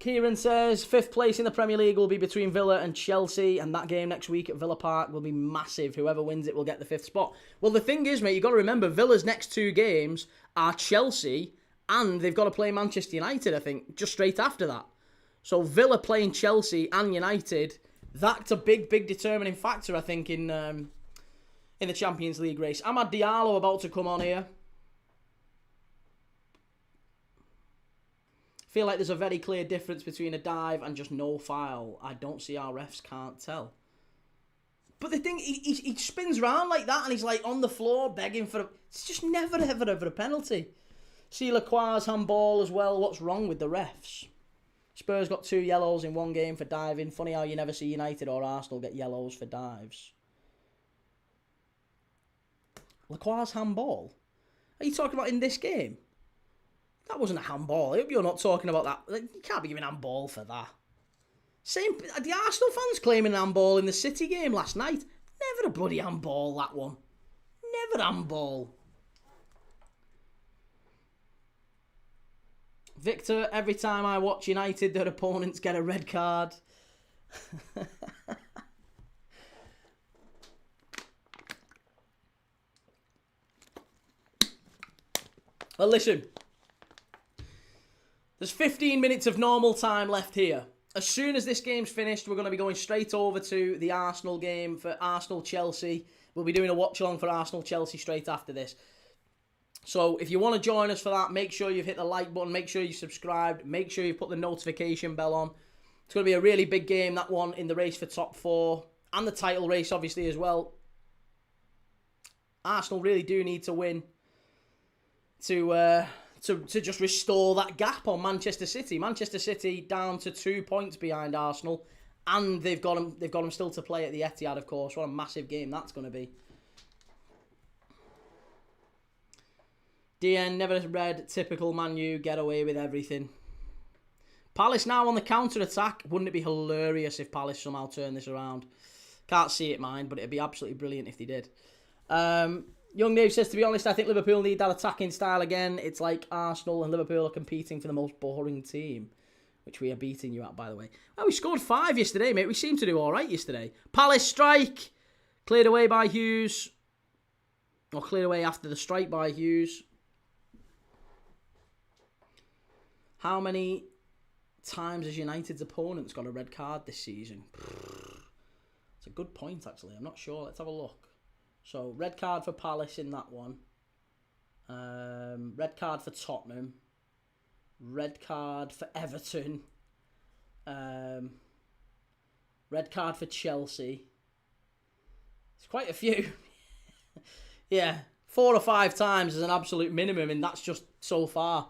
Kieran says 5th place in the Premier League will be between Villa and Chelsea, and that game next week at Villa Park will be massive. Whoever wins it will get the 5th spot. Well, the thing is, mate, you've got to remember Villa's next 2 games are Chelsea, and they've got to play Manchester United, I think, just straight after that. So Villa playing Chelsea and United, that's a big determining factor, I think, in the Champions League race. Amad Diallo about to come on here. Feel like there's a very clear difference between a dive and just no foul. I don't see how refs can't tell. But the thing, he spins around like that and he's like on the floor begging for it's just never ever a penalty. See Lacroix's handball as well. What's wrong with the refs? Spurs got 2 yellows in 1 game for diving. Funny how you never see United or Arsenal get yellows for dives. Lacroix's handball? Are you talking about in this game? That wasn't a handball. I hope you're not talking about that. You can't be giving handball for that. Same. The Arsenal fans claiming an handball in the City game last night. Never a bloody handball, that one. Never handball. Victor, every time I watch United, their opponents get a red card. Well, listen. There's 15 minutes of normal time left here. As soon as this game's finished, we're going to be going straight over to the Arsenal game for Arsenal-Chelsea. We'll be doing a watch-along for Arsenal-Chelsea straight after this. So if you want to join us for that, make sure you've hit the like button, make sure you've subscribed, make sure you've put the notification bell on. It's going to be a really big game, that one, in the race for top 4. And the title race, obviously, as well. Arsenal really do need to win to just restore that gap on Manchester City. Manchester City down to 2 points behind Arsenal, and they've got them still to play at the Etihad, of course. What a massive game that's going to be. DN never read typical Man U, get away with everything. Palace now on the counter-attack. Wouldn't it be hilarious if Palace somehow turn this around? Can't see it, mind, but it'd be absolutely brilliant if they did. Young Dave says, to be honest, I think Liverpool need that attacking style again. It's like Arsenal and Liverpool are competing for the most boring team, which we are beating you at, by the way. Well, we scored 5 yesterday, mate. We seemed to do all right yesterday. Palace strike. Cleared away by Hughes. Or cleared away after the strike by Hughes. How many times has United's opponents got a red card this season? It's a good point, actually. I'm not sure. Let's have a look. So, red card for Palace in that one. Red card for Tottenham. Red card for Everton. Red card for Chelsea. It's quite a few. Yeah, 4 or 5 times is an absolute minimum, and that's just so far.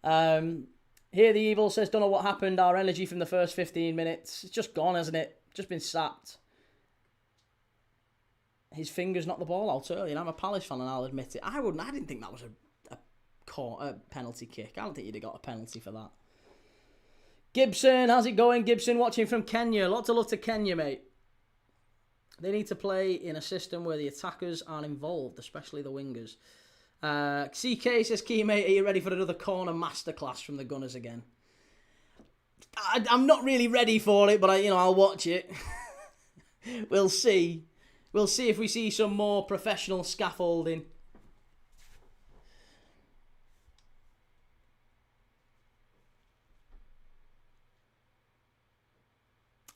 Here the Evil says, don't know what happened. Our energy from the first 15 minutes. It's just gone, hasn't it? Just been sapped. His fingers knocked the ball out early, and I'm a Palace fan, and I'll admit it. I didn't think that was a penalty kick. I don't think you'd have got a penalty for that. Gibson, how's it going? Gibson watching from Kenya. Lots of love to Kenya, mate. They need to play in a system where the attackers are involved, especially the wingers. CK says, Key mate, are you ready for another corner masterclass from the Gunners again? I'm not really ready for it, but I'll watch it. We'll see. We'll see if we see some more professional scaffolding.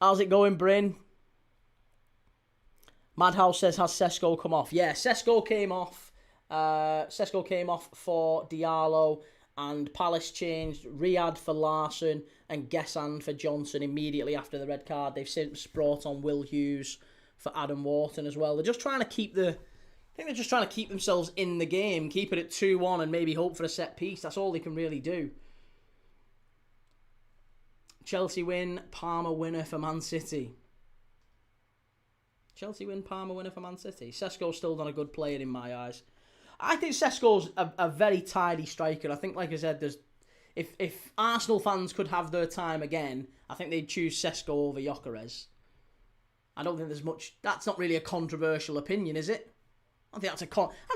How's it going, Bryn? Madhouse says, has Sesko come off? Yeah, Sesko came off. Sesko came off for Diallo, and Palace changed Riyad for Larson and Gesand for Johnson immediately after the red card. They've since brought on Will Hughes for Adam Wharton as well. They're just trying to keep themselves in the game, keep it at 2-1 and maybe hope for a set piece. That's all they can really do. Chelsea win, Palmer winner for Man City. Chelsea win, Palmer winner for Man City. Sesko's still done a good player in my eyes. I think Sesko's a very tidy striker. I think, like I said, if Arsenal fans could have their time again, I think they'd choose Sesko over Gyökeres. I don't think there's much. That's not really a controversial opinion, is it? I don't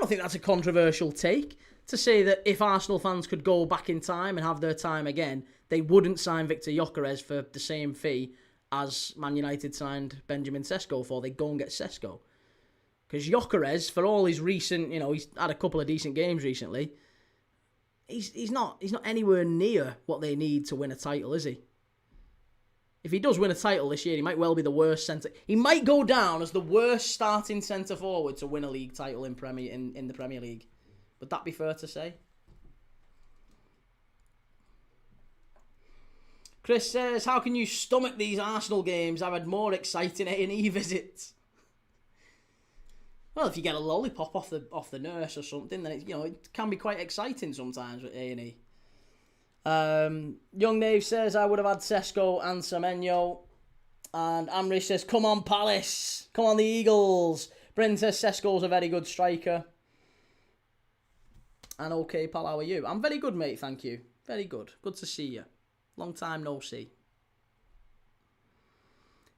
think that's a controversial take to say that if Arsenal fans could go back in time and have their time again, they wouldn't sign Victor Gyökeres for the same fee as Man United signed Benjamin Sesko for. They'd go and get Sesko. Because Gyökeres, for all his recent, he's had a couple of decent games recently, he's not anywhere near what they need to win a title, is he? If he does win a title this year, he might well be the worst centre. He might go down as the worst starting centre forward to win a league title in the Premier League. Would that be fair to say? Chris says, how can you stomach these Arsenal games? I've had more exciting A&E visits. Well, if you get a lollipop off the nurse or something, then it can be quite exciting sometimes with A&E. Young Dave says, I would have had Sesko and Semenyo. And Amrish says, come on Palace, come on the Eagles. Bryn says, Sesko's a very good striker. And okay, pal, how are you? I'm very good, mate, thank you. Very good. Good to see you. Long time no see.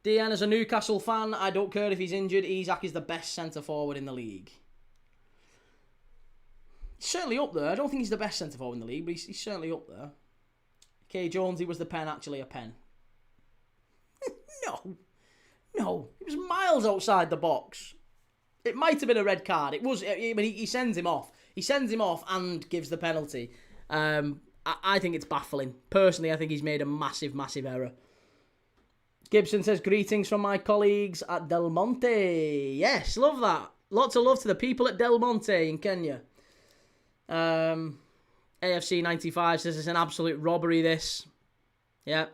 DN, as a Newcastle fan, I don't care if he's injured. Isak is the best centre-forward in the league. He's certainly up there. I don't think he's the best centre-forward in the league, but he's certainly up there. Kay Jonesy, was the pen actually a pen? No. It was miles outside the box. It might have been a red card. It was. I mean, he sends him off. He sends him off and gives the penalty. I think it's baffling. Personally, I think he's made a massive, massive error. Gibson says, greetings from my colleagues at Del Monte. Yes, love that. Lots of love to the people at Del Monte in Kenya. AFC 95 says it's an absolute robbery, this. Yeah.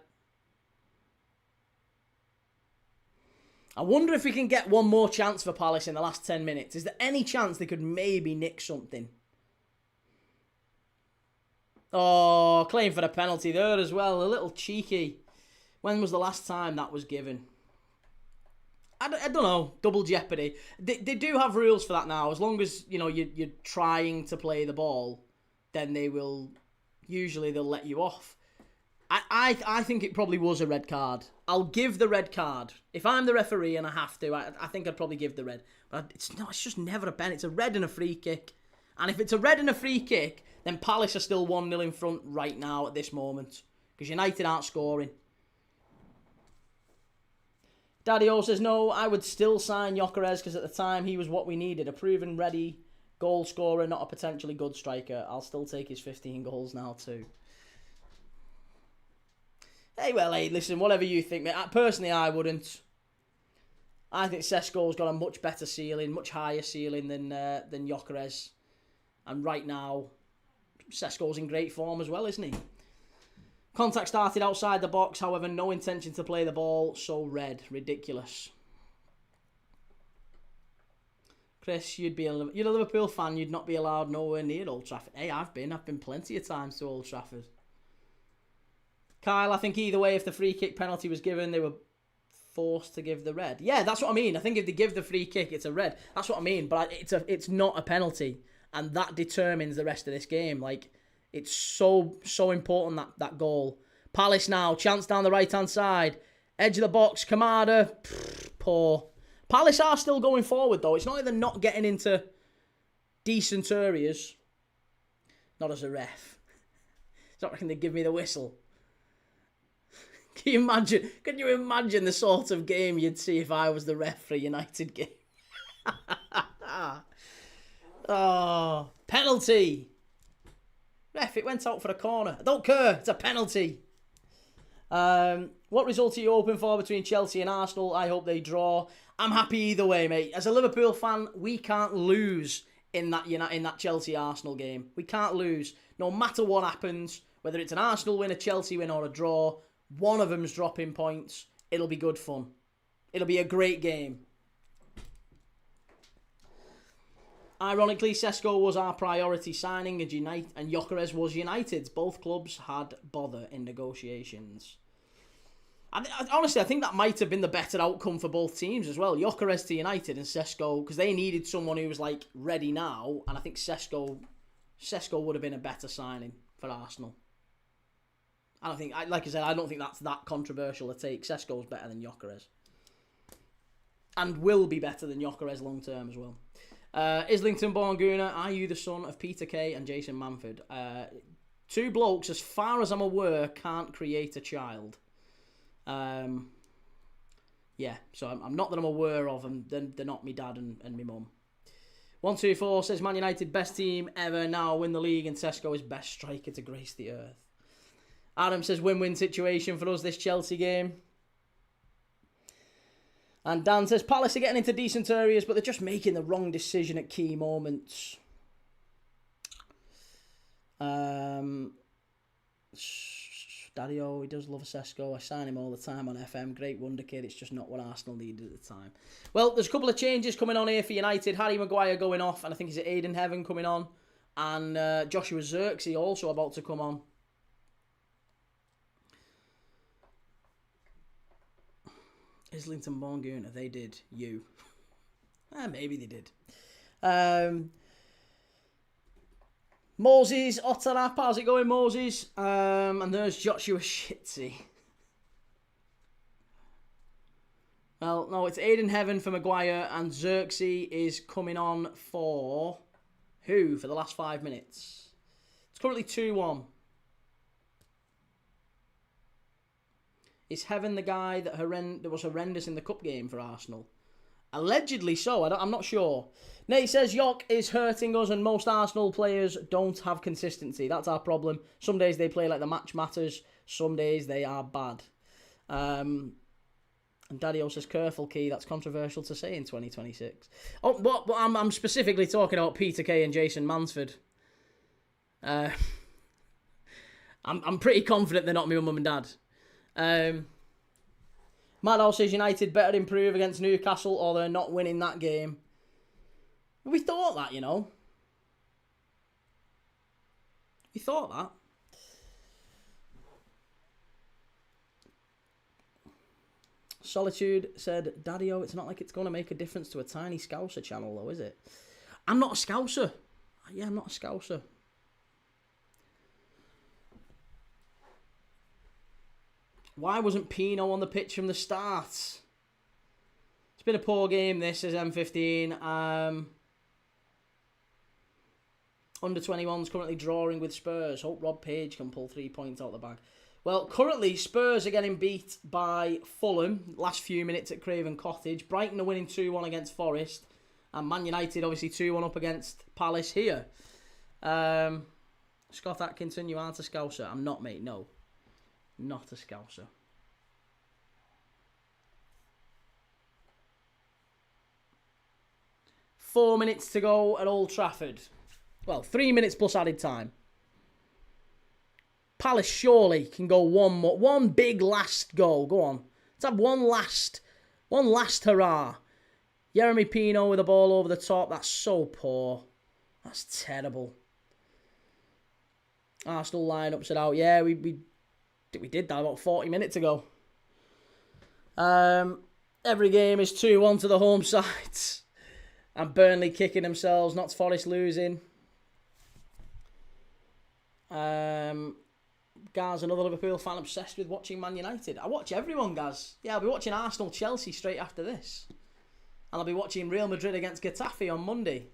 I wonder if we can get one more chance for Palace in the last 10 minutes. Is there any chance they could maybe nick something? Oh, claim for the penalty there as well. A little cheeky. When was the last time that was given? I don't know. Double jeopardy. They do have rules for that now. As long as you're trying to play the ball, then they'll let you off. I think it probably was a red card. I'll give the red card. If I'm the referee and I have to, I think I'd probably give the red. But it's just never a pen. It's a red and a free kick. And if it's a red and a free kick, then Palace are still 1-0 in front right now at this moment. Because United aren't scoring. Daddy O says, no, I would still sign Gyökeres because at the time he was what we needed. A proven ready goal scorer, not a potentially good striker. I'll still take his 15 goals now too. Hey, listen, whatever you think, mate. Personally, I wouldn't. I think Sesko's got a much better ceiling, much higher ceiling than Gyökeres. And right now, Sesko's in great form as well, isn't he? Contact started outside the box, however, no intention to play the ball, so red. Ridiculous. Chris, you're a Liverpool fan, you'd not be allowed nowhere near Old Trafford. Hey, I've been plenty of times to Old Trafford. Kyle, I think either way, if the free kick penalty was given, they were forced to give the red. Yeah, that's what I mean. I think if they give the free kick, it's a red. That's what I mean, but it's not a penalty, and that determines the rest of this game. Like, it's so important, that goal. Palace now, chance down the right-hand side. Edge of the box, Kamada. Poor. Palace are still going forward, though. It's not like they're not getting into decent areas. Not as a ref. It's not like they give me the whistle. Can you imagine the sort of game you'd see if I was the ref for a United game? Oh, penalty. Ref, it went out for a corner. I don't care. It's a penalty. What result are you hoping for between Chelsea and Arsenal? I hope they draw. I'm happy either way, mate. As a Liverpool fan, we can't lose in that Chelsea-Arsenal game. We can't lose. No matter what happens, whether it's an Arsenal win, a Chelsea win, or a draw, one of them's dropping points. It'll be good fun. It'll be a great game. Ironically, Sesko was our priority signing, and Gyökeres was United's. Both clubs had bother in negotiations. Honestly, I think that might have been the better outcome for both teams as well. Gyökeres to United and Sesko, because they needed someone who was ready now, and I think Sesko would have been a better signing for Arsenal. I don't think, like I said, I don't think that's that controversial to take. Sesko's better than Gyökeres, and will be better than Gyökeres long term as well. Islington Born Gooner, are you the son of Peter Kay and Jason Manford? Two blokes, as far as I'm aware, can't create a child. Yeah, so I'm not that I'm aware of them. They're not me dad and me mum. 124 says Man United best team ever, now win the league, and Sesko is best striker to grace the earth. Adam says win-win situation for us this Chelsea game. And Dan says Palace are getting into decent areas, but they're just making the wrong decision at key moments. Daddy-O, he does love a Sesko. I sign him all the time on FM. Great wonder kid. It's just not what Arsenal needed at the time. Well, there's a couple of changes coming on here for United. Harry Maguire going off, and I think he's at Aiden Heaven coming on. And Joshua Zirkzee also about to come on. Islington Bongoona, they did. You. Maybe they did. Moses Otarap, how's it going, Moses? And there's Joshua Shitsy. Well, no, it's Aiden Heaven for Maguire, and Zirkzee is coming on for who for the last 5 minutes? It's currently 2-1. Is Heaven the guy that was horrendous in the cup game for Arsenal? Allegedly so. I'm not sure. Nate says York is hurting us, and most Arsenal players don't have consistency. That's our problem. Some days they play like the match matters. Some days they are bad. And Daddy-O says careful, Key. That's controversial to say in 2026. Oh, but I'm specifically talking about Peter Kay and Jason Mansford. I'm pretty confident they're not my mum and dad. Maddow says United better improve against Newcastle or they're not winning that game. We thought that, you know. We thought that. Solitude said, Daddy-O, it's not like it's going to make a difference to a tiny Scouser channel though, is it? I'm not a Scouser. Yeah, I'm not a Scouser. Why wasn't Pino on the pitch from the start? It's been a poor game, this, says M15. Under 21's currently drawing with Spurs. Hope Rob Page can pull 3 points out the bag. Well, currently, Spurs are getting beat by Fulham. Last few minutes at Craven Cottage. Brighton are winning 2-1 against Forest. And Man United, obviously, 2-1 up against Palace here. Scott Atkinson, you aren't a Scouser. I'm not, mate, no. Not a Scouser. Four minutes to go at Old Trafford. Well, 3 minutes plus added time. Palace surely can go one big last goal. Go on. Let's have one last hurrah. Jeremy Pino with the ball over the top. That's so poor. That's terrible. Arsenal lineups it out. Yeah, we did that about 40 minutes ago. Every game is 2-1 to the home sides. And Burnley kicking themselves, not Forest losing. Gaz, another Liverpool fan obsessed with watching Man United. I watch everyone, Gaz. Yeah, I'll be watching Arsenal Chelsea straight after this. And I'll be watching Real Madrid against Getafe on Monday.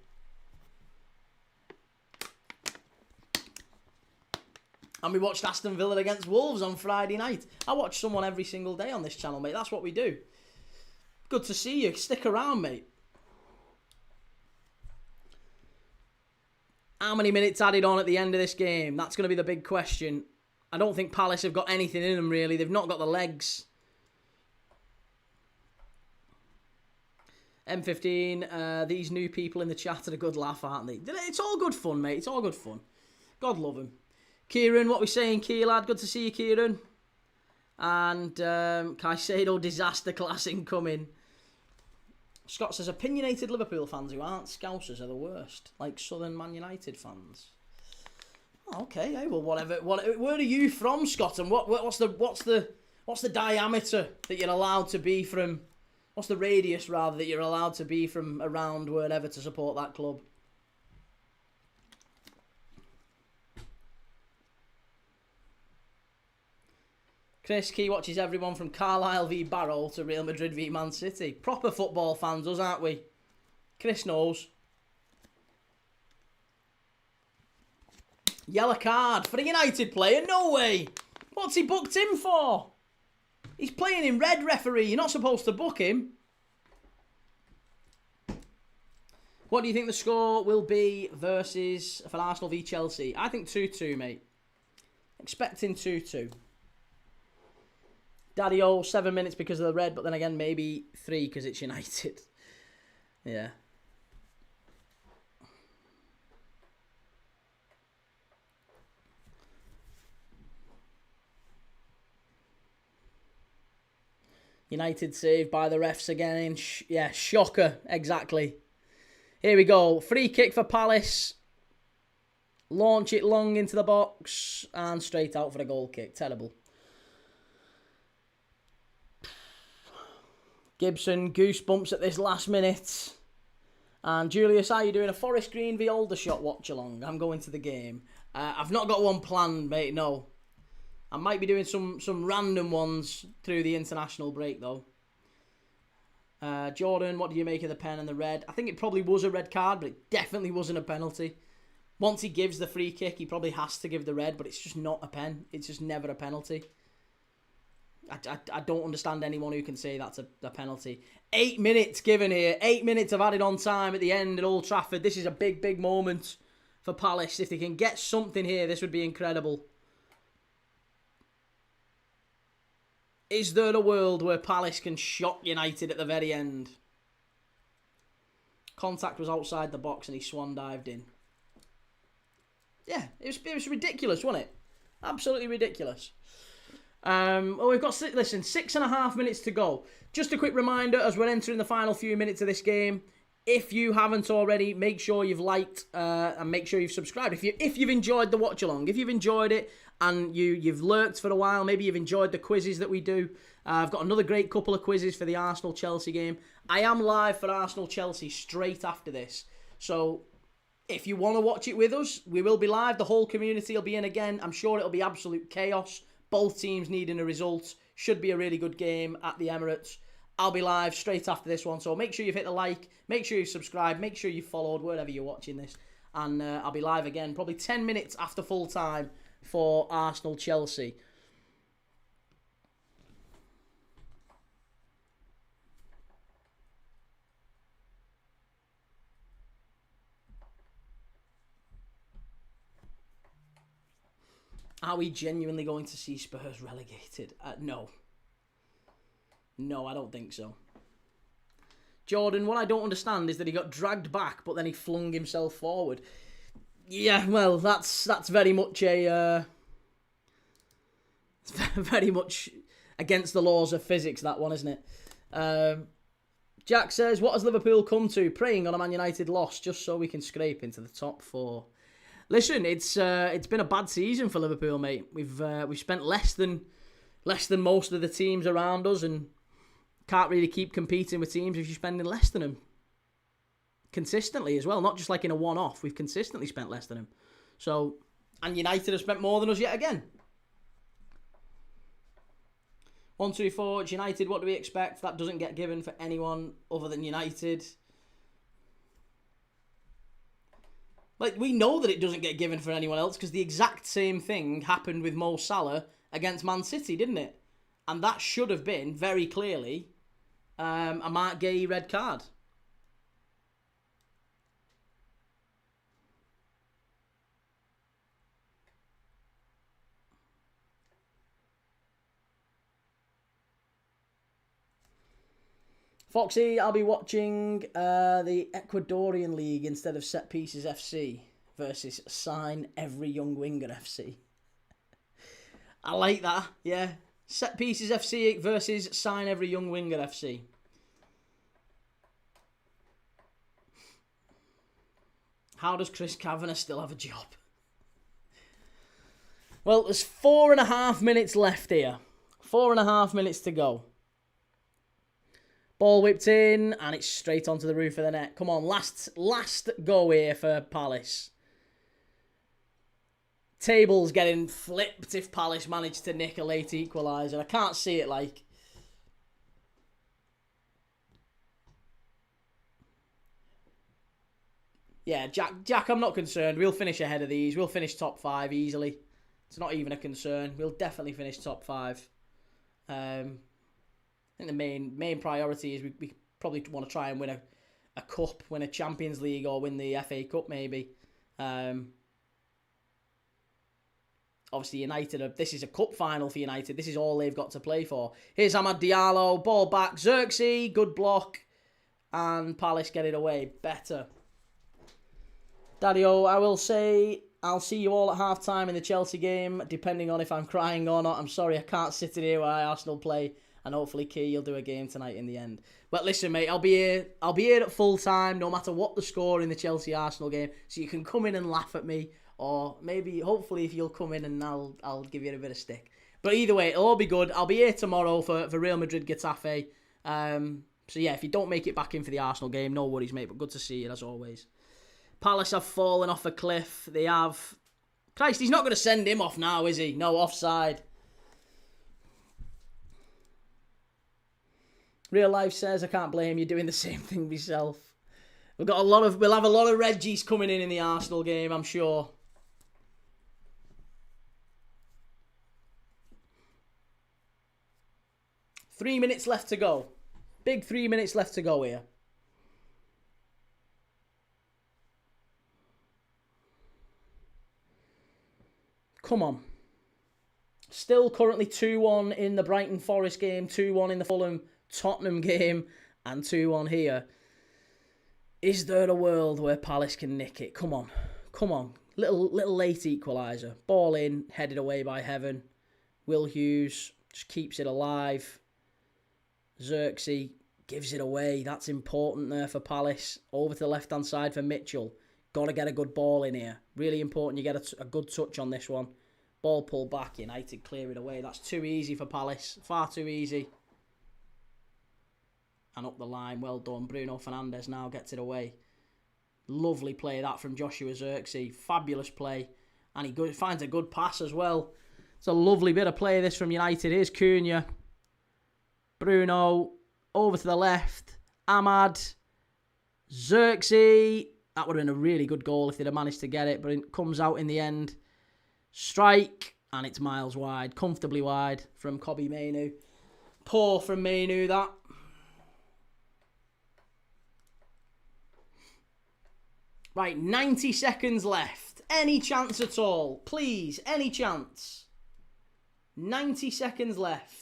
And we watched Aston Villa against Wolves on Friday night. I watch someone every single day on this channel, mate. That's what we do. Good to see you. Stick around, mate. How many minutes added on at the end of this game? That's going to be the big question. I don't think Palace have got anything in them, really. They've not got the legs. M15, these new people in the chat are a good laugh, aren't they? It's all good fun, mate. It's all good fun. God love him. Kieran, what we saying, Key lad? Good to see you, Kieran. And Caicedo disaster class incoming. Scott says, opinionated Liverpool fans who aren't Scousers are the worst, like Southern Man United fans. Oh, okay, hey, well, whatever. Where are you from, Scott? And what's the diameter that you're allowed to be from? What's the radius, rather, that you're allowed to be from around wherever to support that club? Chris Key watches everyone from Carlisle v Barrow to Real Madrid v Man City. Proper football fans, us, aren't we? Chris knows. Yellow card for a United player? No way. What's he booked him for? He's playing in red, referee. You're not supposed to book him. What do you think the score will be versus for Arsenal v Chelsea? I think 2-2, mate. Expecting 2-2. Daddy-O, 7 minutes because of the red, but then again, maybe 3 because it's United. Yeah. United saved by the refs again. Yeah, shocker. Exactly. Here we go. Free kick for Palace. Launch it long into the box. And straight out for the goal kick. Terrible. Gibson, goosebumps at this last minute. And Julius, how are you doing? A Forest Green v Aldershot watch-along. I'm going to the game. I've not got one planned, mate, no. I might be doing some random ones through the international break, though. Jordan, what do you make of the pen and the red? I think it probably was a red card, but it definitely wasn't a penalty. Once he gives the free kick, he probably has to give the red, but it's just not a pen. It's just never a penalty. I don't understand anyone who can say that's a penalty. 8 minutes given here. 8 minutes of added on time at the end at Old Trafford. This is a big, big moment for Palace. If they can get something here, this would be incredible. Is there a world where Palace can shock United at the very end? Contact was outside the box and he swan dived in. Yeah, it was ridiculous, wasn't it? Absolutely ridiculous. Well, we've got, listen, 6.5 minutes to go. Just a quick reminder as we're entering the final few minutes of this game. If you haven't already, make sure you've liked and make sure you've subscribed. If you've enjoyed the watch along, if you've enjoyed it and you've lurked for a while, maybe you've enjoyed the quizzes that we do. I've got another great couple of quizzes for the Arsenal-Chelsea game. I am live for Arsenal-Chelsea straight after this. So if you want to watch it with us, we will be live. The whole community will be in again. I'm sure it'll be absolute chaos. Both teams needing a result. Should be a really good game at the Emirates. I'll be live straight after this one. So make sure you've hit the like. Make sure you've subscribed. Make sure you've followed wherever you're watching this. And I'll be live again probably 10 minutes after full time for Arsenal-Chelsea. Are we genuinely going to see Spurs relegated? No. No, I don't think so. Jordan, what I don't understand is that he got dragged back, but then he flung himself forward. Yeah, well, that's very much a... very much against the laws of physics, that one, isn't it? Jack says, what has Liverpool come to? Praying on a Man United loss just so we can scrape into the top 4. Listen, it's been a bad season for Liverpool, mate. We've spent less than most of the teams around us, and can't really keep competing with teams if you're spending less than them consistently as well. Not just like in a one-off. We've consistently spent less than them. So, and United have spent more than us yet again. 1-2-4. It's United. What do we expect? That doesn't get given for anyone other than United. Like, we know that it doesn't get given for anyone else because the exact same thing happened with Mo Salah against Man City, didn't it? And that should have been, very clearly, a Mark Gay red card. Foxy, I'll be watching the Ecuadorian League instead of Set Pieces FC versus Sign Every Young Winger FC. I like that, yeah. Set Pieces FC versus Sign Every Young Winger FC. How does Chris Kavanagh still have a job? Well, there's 4.5 minutes left here. 4.5 minutes to go. Ball whipped in, and it's straight onto the roof of the net. Come on, last go here for Palace. Table's getting flipped if Palace manage to nick a late equaliser. I can't see it like... Yeah, Jack, I'm not concerned. We'll finish ahead of these. We'll finish top 5 easily. It's not even a concern. We'll definitely finish top 5. I think the main priority is we probably want to try and win a cup, win a Champions League, or win the FA Cup maybe. Obviously, United, this is a cup final for United. This is all they've got to play for. Here's Amad Diallo, ball back. Xerxes, good block. And Palace get it away. Better. Daddy-o, I will say, I'll see you all at half-time in the Chelsea game, depending on if I'm crying or not. I'm sorry, I can't sit in here while Arsenal play, and hopefully Key, you'll do a game tonight in the end. But listen, mate, I'll be here at full-time, no matter what the score in the Chelsea-Arsenal game, so you can come in and laugh at me, or maybe, hopefully, if you'll come in and I'll give you a bit of stick. But either way, it'll all be good. I'll be here tomorrow for Real Madrid-Getafe. So yeah, if you don't make it back in for the Arsenal game, no worries, mate, but good to see you, as always. Palace have fallen off a cliff. They have. Christ, he's not going to send him off now, is he? No, offside. Real life says, I can't blame you doing the same thing myself. We'll have a lot of Reggies coming in the Arsenal game, I'm sure. Three minutes left to go. Big 3 minutes left to go here. Come on. Still currently 2-1 in the Brighton Forest game, 2-1 in the Fulham Tottenham game, and 2-1 here. Is there a world where Palace can nick it? Come on. Come on. Little late equaliser. Ball in, headed away by Heaven. Will Hughes just keeps it alive. Xerxes gives it away. That's important there for Palace. Over to the left-hand side for Mitchell. Got to get a good ball in here. Really important you get a good touch on this one. Ball pulled back. United clear it away. That's too easy for Palace. Far too easy. And up the line. Well done. Bruno Fernandes now gets it away. Lovely play that from Joshua Xerxes. Fabulous play. And he finds a good pass as well. It's a lovely bit of play this from United. Here's Cunha. Bruno. Over to the left. Amad. Xerxes. That would have been a really good goal if they'd have managed to get it, but it comes out in the end. Strike, and it's miles wide, comfortably wide from Kobbie Mainoo. Poor from Mainoo, that. Right, 90 seconds left. Any chance at all? Please, any chance? 90 seconds left.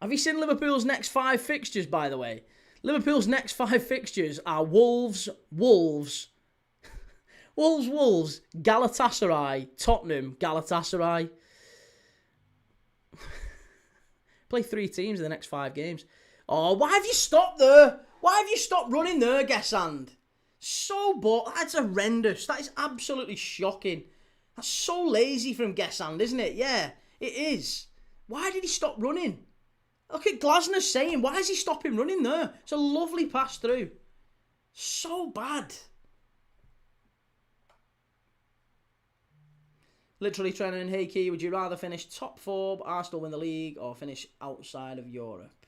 Have you seen Liverpool's next 5 fixtures, by the way? Liverpool's next 5 fixtures are Wolves, Galatasaray, Tottenham, Galatasaray. Play 3 teams in the next 5 games. Oh, why have you stopped there? Why have you stopped running there, Gesand? So bored. That's horrendous. That is absolutely shocking. That's so lazy from Gesand, isn't it? Yeah, it is. Why did he stop running? Look at Glasner saying, why is he stopping running there? It's a lovely pass through. So bad. Literally training, hey Key, would you rather finish top 4, Arsenal win the league, or finish outside of Europe?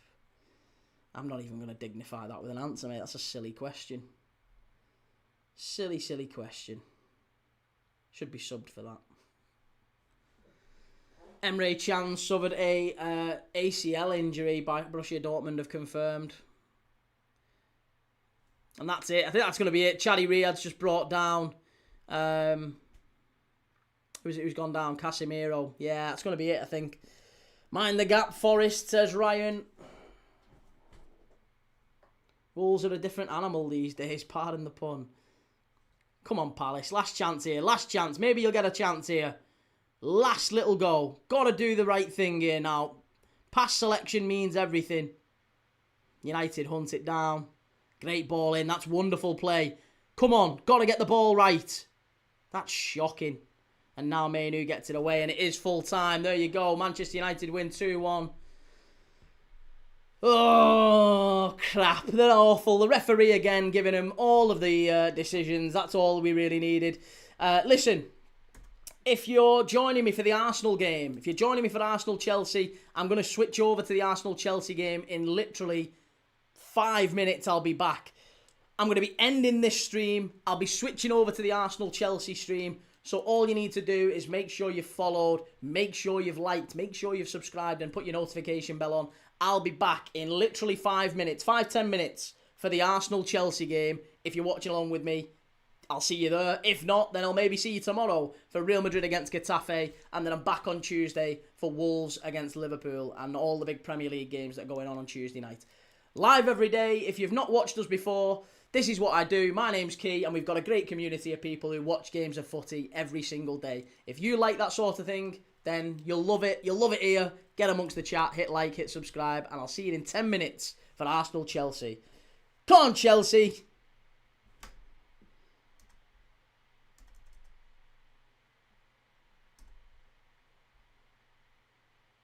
I'm not even going to dignify that with an answer, mate. That's a silly question. Silly question. Should be subbed for that. Emre Can suffered a ACL injury by Borussia Dortmund, have confirmed. And that's it. I think that's going to be it. Chadi Riyad's just brought down. Who's gone down? Casemiro. Yeah, that's going to be it, I think. Mind the gap, Forest, says Ryan. Wolves are a different animal these days, pardon the pun. Come on, Palace. Last chance here. Last chance. Maybe you'll get a chance here. Last little go. Got to do the right thing here now. Pass selection means everything. United hunt it down. Great ball in. That's wonderful play. Come on. Got to get the ball right. That's shocking. And now Mainoo gets it away, and it is full time. There you go. Manchester United win 2-1. Oh, crap. They're awful. The referee again giving him all of the decisions. That's all we really needed. Listen. if you're joining me for the Arsenal game, if you're joining me for Arsenal-Chelsea, I'm going to switch over to the Arsenal-Chelsea game in literally 5 minutes. I'll be back. I'm going to be ending this stream. I'll be switching over to the Arsenal-Chelsea stream. So all you need to do is make sure you've followed, make sure you've liked, make sure you've subscribed and put your notification bell on. I'll be back in literally 5 minutes, 5-10 minutes for the Arsenal-Chelsea game. If you're watching along with me, I'll see you there. If not, then I'll maybe see you tomorrow for Real Madrid against Getafe. And then I'm back on Tuesday for Wolves against Liverpool and all the big Premier League games that are going on Tuesday night. Live every day. If you've not watched us before, this is what I do. My name's Key, and we've got a great community of people who watch games of footy every single day. If you like that sort of thing, then you'll love it. You'll love it here. Get amongst the chat, hit like, hit subscribe, and I'll see you in 10 minutes for Arsenal-Chelsea. Come on, Chelsea.